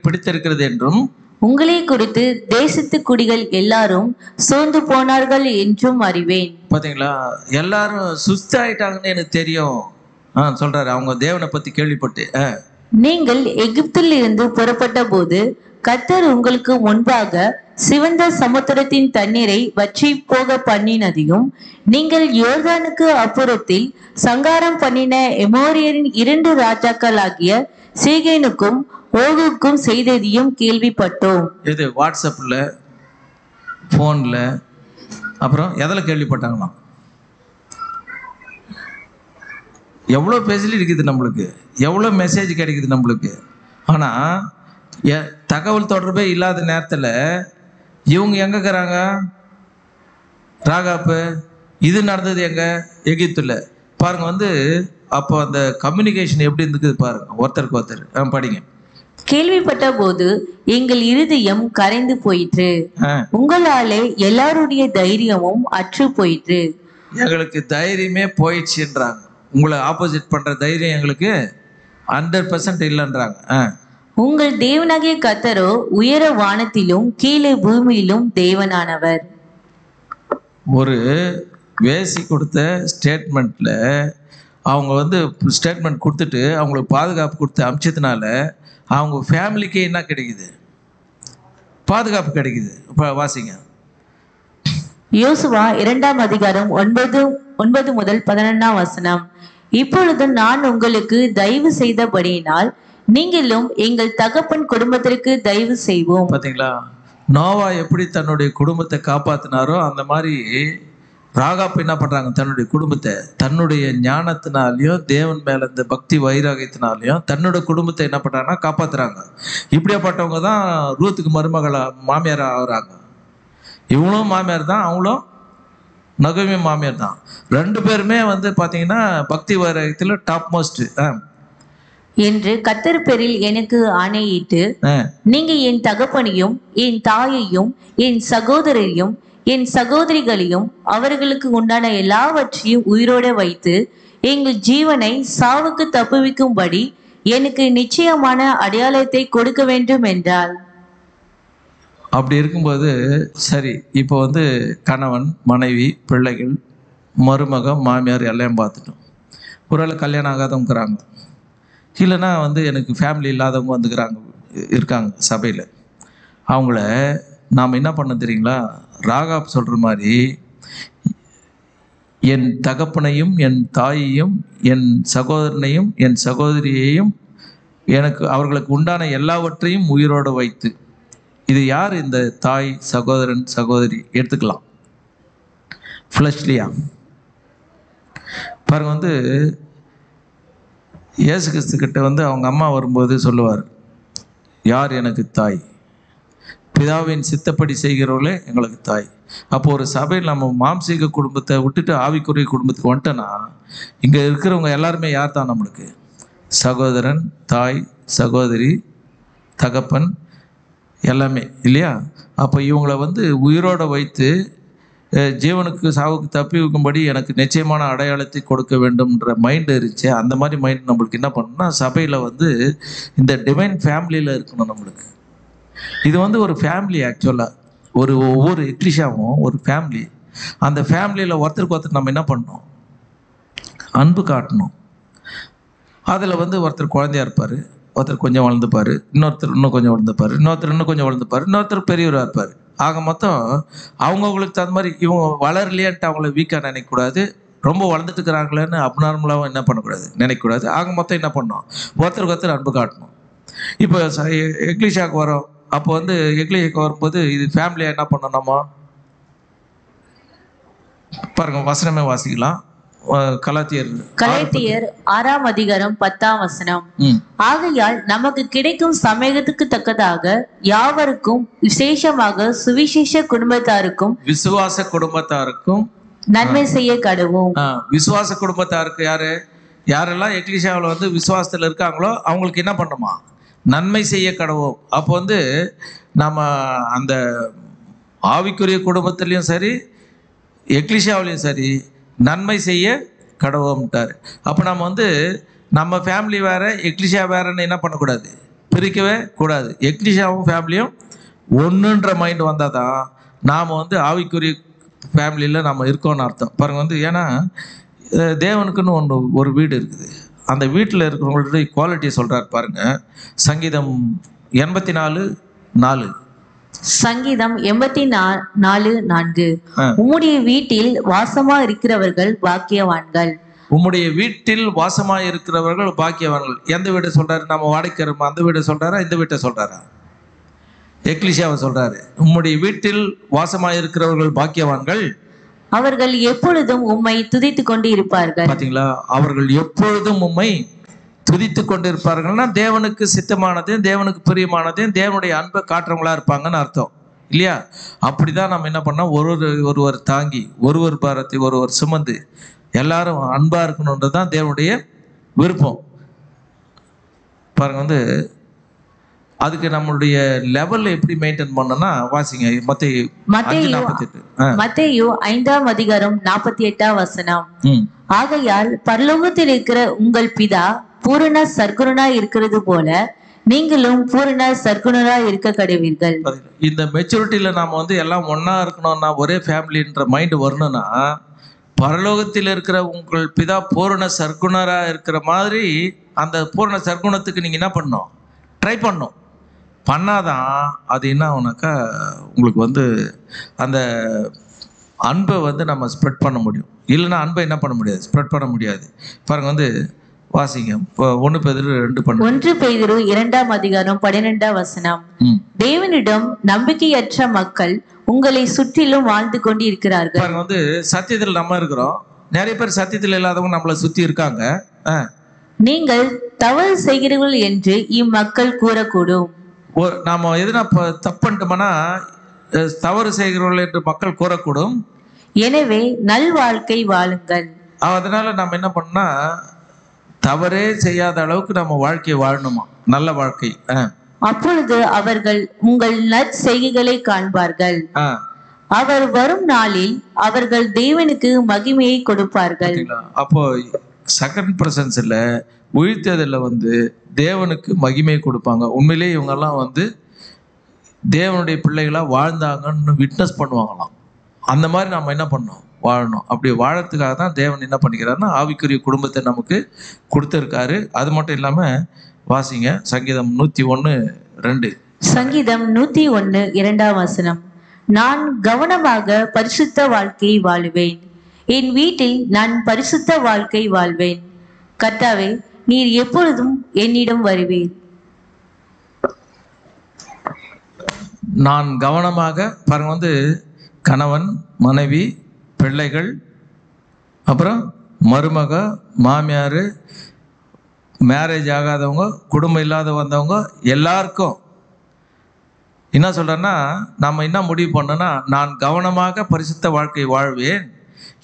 பிடித்திருக்கிறது என்றும், உங்களை குறித்து தேசத்து குடிகள் எல்லாரும் சோர்ந்து போனார்கள் என்றும் அறிவேன். பாத்தீங்களா, எல்லாரும் சுஸ்தாயிட்டாங்கன்னு எனக்கு தெரியும் சொல்றாரு. அவங்க தேவனை பத்தி கேள்விப்பட்டு. நீங்கள் எகிப்தில் இருந்து புறப்பட்ட போது கர்த்தர் உங்களுக்கு முன்பாக சிவந்த சமுத்திரத்தின் தண்ணீரை வற்றி போக பண்ணினதையும், நீங்கள் யோர்தானுக்கு அப்புறத்தில் சங்காரம் பண்ணின எமோரியரின் 2 ராஜாக்களாகிய சீகேனுக்கும் ஓகுக்கும் செய்ததையும் கேள்விப்பட்டோம். இது வாட்ஸ்அப்ல, போன்ல, அப்புறம் எதில் கேள்விப்பட்டாங்களாம்? எவ்வளோ ஃபெசிலிட்டி இருக்குது நம்மளுக்கு, எவ்வளோ மெசேஜ் கிடைக்குது நம்மளுக்கு. ஆனால் தகவல் தொடர்பே இல்லாத நேரத்தில் இவங்க எங்கே இருக்கிறாங்க? ராகாப்பு. இது நடந்தது எங்கே? எகிப்தில். பாருங்க வந்து அப்போ அந்த கம்யூனிகேஷன் எப்படி இருந்துக்குது பாருங்க, ஒருத்தருக்கு ஒருத்தர். படிங்க. கேள்விப்பட்ட போது எங்கள் இருதயம் கரைந்து போயிற்று, உங்களாலே எல்லாருடைய தைரியமும் அற்று போயிற்று. எங்களுக்கு தைரியமே போயிடுச்சுன்றாங்க. உங்களை ஆப்போசிட் பண்ற தைரியம் எங்களுக்கு 100% இல்லைன்றாங்க. உங்கள் தேவனாகிய கர்த்தரோ உயர வானத்திலும் கீழே பூமியிலும் தேவனானவர். ஒரு வேசி கொடுத்த ஸ்டேட்மெண்ட்ல அவங்க வந்து ஸ்டேட்மெண்ட் கொடுத்துட்டு அவங்களுக்கு பாதுகாப்பு கொடுத்து அமிச்சதுனால அவங்க ஃபேமிலிக்கே என்ன கிடைக்குது? பாதுகாப்பு கிடைக்குது. இப்போ வாசிங்க. யோசுவா 2ஆம் அதிகாரம் 9 முதல் 11ஆம் வசனம். இப்பொழுது நான் உங்களுக்கு தயவு செய்தபடியினால் நீங்களும் எங்கள் தகப்பன் குடும்பத்திற்கு தயவு செய்வோம். பாத்தீங்களா, நோவா எப்படி தன்னுடைய குடும்பத்தை காப்பாத்தினாரோ அந்த மாதிரி ராகாப் என்ன பண்றாங்க? தன்னுடைய குடும்பத்தை தன்னுடைய ஞானத்தினாலையும் தேவன் மேல இந்த பக்தி வைராகியத்தினாலையும் தன்னோட குடும்பத்தை என்ன பண்றாங்கன்னா காப்பாத்துறாங்க. இப்படியாப்பட்டவங்க தான் ரூத்துக்கு மருமகளா மாமியார் ஆகுறாங்க. இவங்களும் மாமியார் தான், அவங்களும் நகோமி மாமியார் தான். 2 பேருமே வந்து பாத்தீங்கன்னா பக்தி வைராகியத்துல டாப் மோஸ்ட். என்று கர்த்தர் பேரில் எனக்கு ஆணையிட்டு, நீங்க என் தகப்பனையும் என் தாயையும் என் சகோதரரையும் என் சகோதரிகளையும் அவர்களுக்கு உண்டான எல்லாவற்றையும் உயிரோட வைத்து எங்கள் ஜீவனை சாவுக்கு தப்புவிக்கும்படி எனக்கு நிச்சயமான அடையாளத்தை கொடுக்க வேண்டும் என்றாள். அப்படி இருக்கும்போது சரி, இப்போ வந்து கணவன், மனைவி, பிள்ளைகள், மருமகன், மாமியார் எல்லாம் பார்த்துட்டோம். ஒருவேளை கல்யாணம் ஆகாதவங்கிறாங்க, இல்லைன்னா வந்து எனக்கு ஃபேமிலி இல்லாதவங்க வந்துக்கிறாங்க, இருக்காங்க சபையில். அவங்கள நாம் என்ன பண்ண தெரியுங்களா? ராகாப் சொல்கிற மாதிரி என் தகப்பனையும் என் தாயையும் என் சகோதரனையும் என் சகோதரியையும் எனக்கு அவர்களுக்கு உண்டான எல்லாவற்றையும் உயிரோடு வைத்து. இது யார்? இந்த தாய், சகோதரன், சகோதரி எடுத்துக்கலாம். ஃப்ளஷ்லியா பாருங்க. வந்து இயேசு கிறிஸ்து கிட்ட வந்து அவங்க அம்மா வரும்போது சொல்லுவார், யார் எனக்கு தாய்? பிதாவின் சித்தப்படி செய்கிறவர்களே எங்களுக்கு தாய். அப்போ ஒரு சபையில் நம்ம மாம்சீக குடும்பத்தை விட்டுட்டு ஆவிக்குரிய குடும்பத்துக்கு வந்துட்டோன்னா, இங்கே இருக்கிறவங்க எல்லாருமே யார் தான் நம்மளுக்கு? சகோதரன், தாய், சகோதரி, தகப்பன், எல்லாமே இல்லையா? அப்போ இவங்களை வந்து உயிரோட வைத்து ஜீவனுக்கு சாவுக்கு தப்பி வைக்கும்படி எனக்கு நிச்சயமான அடையாளத்தை கொடுக்க வேண்டும்ன்ற மைண்டு இருந்துச்சு. அந்த மாதிரி மைண்ட் நம்மளுக்கு என்ன பண்ணணும்னா, சபையில் வந்து இந்த டிவைன் ஃபேமிலியில் இருக்கணும் நம்மளுக்கு. இது வந்து ஒரு ஃபேமிலி. ஆக்சுவலாக ஒவ்வொரு எக்லிஷாவும் ஒரு ஃபேமிலி. அந்த ஃபேமிலியில் ஒருத்தருக்கு ஒருத்தர் நம்ம என்ன பண்ணணும்? அன்பு காட்டணும். அதில் வந்து ஒருத்தர் குழந்தையாக இருப்பார், ஒருத்தர் கொஞ்சம் வளர்ந்துப்பார், இன்னொருத்தர் இன்னும் கொஞ்சம் வளர்ந்துப்பார், இன்னொருத்தர் இன்னும் கொஞ்சம் வளர்ந்துப்பார், இன்னொருத்தர் பெரியவராக இருப்பார். ஆக மொத்தம் அவங்கவுங்களுக்கு தகுந்த மாதிரி இவங்க வளரலையான்ட்டு அவங்கள வீக்காக நினைக்கக்கூடாது, ரொம்ப வளர்ந்துட்டு இருக்கிறாங்களேன்னு அப்நார்மலாகவும் என்ன பண்ணக்கூடாது, நினைக்கக்கூடாது. ஆக மொத்தம் என்ன பண்ணணும்? ஒருத்தருக்கு ஒருத்தர் அன்பு காட்டணும். இப்போ எக்லிஷாவுக்கு வரோம். அப்போ வந்து எக்லிஷாவுக்கு வரும்போது இது ஃபேமிலியாக என்ன பண்ணணும்? நம்ம பாருங்க, வசனமே வாசிக்கலாம். கலாத்தியர் 6ஆம் அதிகாரம் 10ஆம் வசனம். ஆகையால் நமக்கு கிடைக்கும் சமயத்துக்கு தக்கதாக யாவருக்கும், விசேஷமாக சுவிசேஷ குடும்பத்தாருக்கும், விசுவாச குடும்பத்தாருக்கும் நன்மை செய்ய கடவோம். விசுவாச குடும்பத்தாருக்கு யாரு? யாரெல்லாம் எக்லிஷாவில் வந்து விசுவாசத்தில் இருக்காங்களோ அவங்களுக்கு என்ன பண்ணுமா? நன்மை செய்ய கடவோம். அப்போ வந்து நம்ம அந்த ஆவிக்குரிய குடும்பத்துலேயும் சரி, எக்லிஷாவிலையும் சரி, நன்மை செய்ய கடவோம்ட்டார். அப்போ நம்ம வந்து நம்ம ஃபேமிலி வேறு, எக்லிஷா வேறுன்னு என்ன பண்ணக்கூடாது? பிரிக்கவே கூடாது. எக்லிஷாவும் ஃபேமிலியும் ஒன்றுன்ற மைண்ட் வந்தால் தான் நாம் வந்து ஆவிக்குரிய ஃபேமிலியில் நம்ம இருக்கோன்னு அர்த்தம். பாருங்கள் வந்து, ஏன்னா தேவனுக்குன்னு ஒரு வீடு இருக்குது. அந்த வீட்டில் இருக்கிறவங்களோட குவாலிட்டியை சொல்கிறார் பாருங்கள். சங்கீதம் 84:4. சங்கீதம் 84:4. உம்முடைய வீட்டில் வாசமா இருக்கிறவர்கள் பாக்கியவான்கள். உம்முடைய வீட்டில் வாசமா இருக்கிறவர்கள் பாக்கியவான்கள். எந்த வீட்டை சொல்றாரு? நம்ம வாடகைக்கிறோம் அந்த வீட்டை சொல்றாரா, இந்த வீட்டை சொல்றாரா? எக்லிஷாவை சொல்றாரு. உம்முடைய வீட்டில் வாசமா இருக்கிறவர்கள் பாக்கியவான்கள், அவர்கள் எப்பொழுதும் உம்மை துதித்து கொண்டு இருப்பார்கள். பாத்தீங்களா? அவர்கள் எப்பொழுதும் உம்மை துதித்து கொண்டு இருப்பார்கள்னா தேவனுக்கு சித்தமானதையும் தேவனுக்கு பிரியமானதையும் தேவனுடைய அன்பை காட்டுறவங்களா இருப்பாங்கன்னு அர்த்தம் இல்லையா? அப்படிதான் நம்ம என்ன பண்ணோம்? ஒருவர் தாங்கி, ஒருவர் பாரத்தை ஒருவர் சுமந்து எல்லாரும் அன்பா இருக்கணுன்றது தான் தேவனுடைய விருப்பம். பாருங்க வந்து, அதுக்கு நம்மளுடைய லெவல்ல எப்படி மெயின்டைன் பண்ணணும்னா வாசிங்க. மத்தேயு 5ஆம் அதிகாரம் 48ஆம் வசனம். ஆகையால் பரலோகத்தில் இருக்கிற உங்கள் பிதா பூரண சர்க்குணரா இருக்கிறது போல நீங்களும் பூரண சர்க்குணரா இருக்க கடவீர்கள். இந்த மெச்சூரிட்டியில நாம வந்து எல்லாம் ஒன்னா இருக்கணும்னா, ஒரே ஃபேமிலின்ற மைண்ட் வரணும்னா, பரலோகத்தில் இருக்கிற உங்கள் பிதா பூரண சர்க்குணரா இருக்கிற மாதிரி அந்த பூரண சர்க்குணத்துக்கு நீங்க என்ன பண்ணணும்? ட்ரை பண்ணணும். பண்ணாதான் அது என்ன ஆகுனாக்கா, உங்களுக்கு வந்து அந்த அன்பை வந்து நம்ம ஸ்ப்ரெட் பண்ண முடியும். இல்லைன்னா அன்பை என்ன பண்ண முடியாது? ஸ்ப்ரெட் பண்ண முடியாது. பாருங்க வந்து வாசிங்க. 1 பேதுரு 2ஆம் அதிகாரம் 12ஆம் வசனம். தேவனிடம் நம்பிக்கையற்ற மக்கள் உங்களை சுற்றிலும் வாழ்ந்து கொண்டு இருக்கிறார்கள். பாருங்க வந்து, சத்தியத்தில் நம்ம இருக்கிறோம், நிறைய பேர் சத்தியத்தில் இல்லாதவங்க நம்மளை சுத்தி இருக்காங்க. நீங்கள் தவறு செய்கிறீர்கள் என்று இம்மக்கள் கூறக்கூடும். நாம எதுனா தப்பு பண்ணிட்டோம்னா தவறு செய்கிறவர்கள் என்று மக்கள் கூறக்கூடும். எனவே நல் வாழ்க்கை வாழுங்கள். அதனால நம்ம என்ன பண்ணா, தவறே செய்யாத அளவுக்கு நம்ம வாழ்க்கையை வாழணுமா, நல்ல வாழ்க்கை. அப்பொழுது அவர்கள் உங்கள் நற்செய்கைகளை காண்பார்கள். அவர் வரும் நாளில் அவர்கள் தேவனுக்கு மகிமையை கொடுப்பார்கள். அப்போ செகண்ட் பிரசன்ஸ்ல உயிர்த்ததில் தேவனுக்கு மகிமை கொடுப்பாங்க. உண்மையிலேயே இவங்கெல்லாம் தேவனுடைய பிள்ளைகளா வாழ்ந்தாங்கன்னு விட்னஸ் பண்ணுவாங்களாம். அந்த மாதிரி நம்ம என்ன பண்ணோம், வாழணும். அப்படி வாழறதுக்காக தான் தேவன் என்ன பண்ணிக்கிறாருன்னா ஆவிக்குரிய குடும்பத்தை நமக்கு கொடுத்துருக்காரு. அது மட்டும் இல்லாம வாசிங்க சங்கீதம் 101:2. சங்கீதம் 101:2. நான் கவனமாக பரிசுத்த வாழ்க்கை வாழுவேன், என் வீட்டில் நான் பரிசுத்த வாழ்க்கை வாழ்வேன். கர்த்தாவே, நீர் எப்பொழுதும் என்னிடம் வருவீர். நான் கவனமாக பாருங்க, கணவன் மனைவி பிள்ளைகள் அப்புறம் மருமக மாமியார் மேரேஜ் ஆகாதவங்க குடும்பம் இல்லாத வந்தவங்க எல்லாருக்கும் என்ன சொல்றேன்னா, நம்ம என்ன முடிவு பண்ணோன்னா, நான் கவனமாக பரிசுத்த வாழ்க்கை வாழ்வேன்,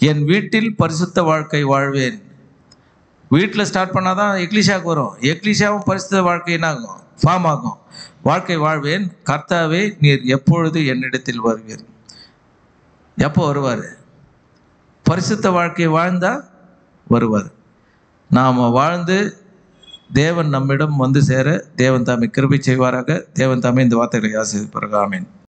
என் வீட்டில் பரிசுத்த வாழ்க்கை வாழ்வேன். வீட்டில் ஸ்டார்ட் பண்ணாதான் எக்லீஷியாவுக்கு வரும். எக்லீஷியாவும் பரிசுத்த வாழ்க்கை என்ன ஆகும், ஃபார்ம் ஆகும். வாழ்க்கை வாழ்வேன். கர்த்தாவே, நீர் எப்பொழுது என்னிடத்தில் வருவீர். எப்போ வருவார்? பரிசுத்த வாழ்க்கை வாழ்ந்தா வருவார். நாம் வாழ்ந்து தேவன் நம்மிடம் சேர தேவன் தாமே கிருபை செய்வாராக. தேவன் தாமே இந்த வார்த்தைகளை ஆசீர்வதிப்பாராக. ஆமென்.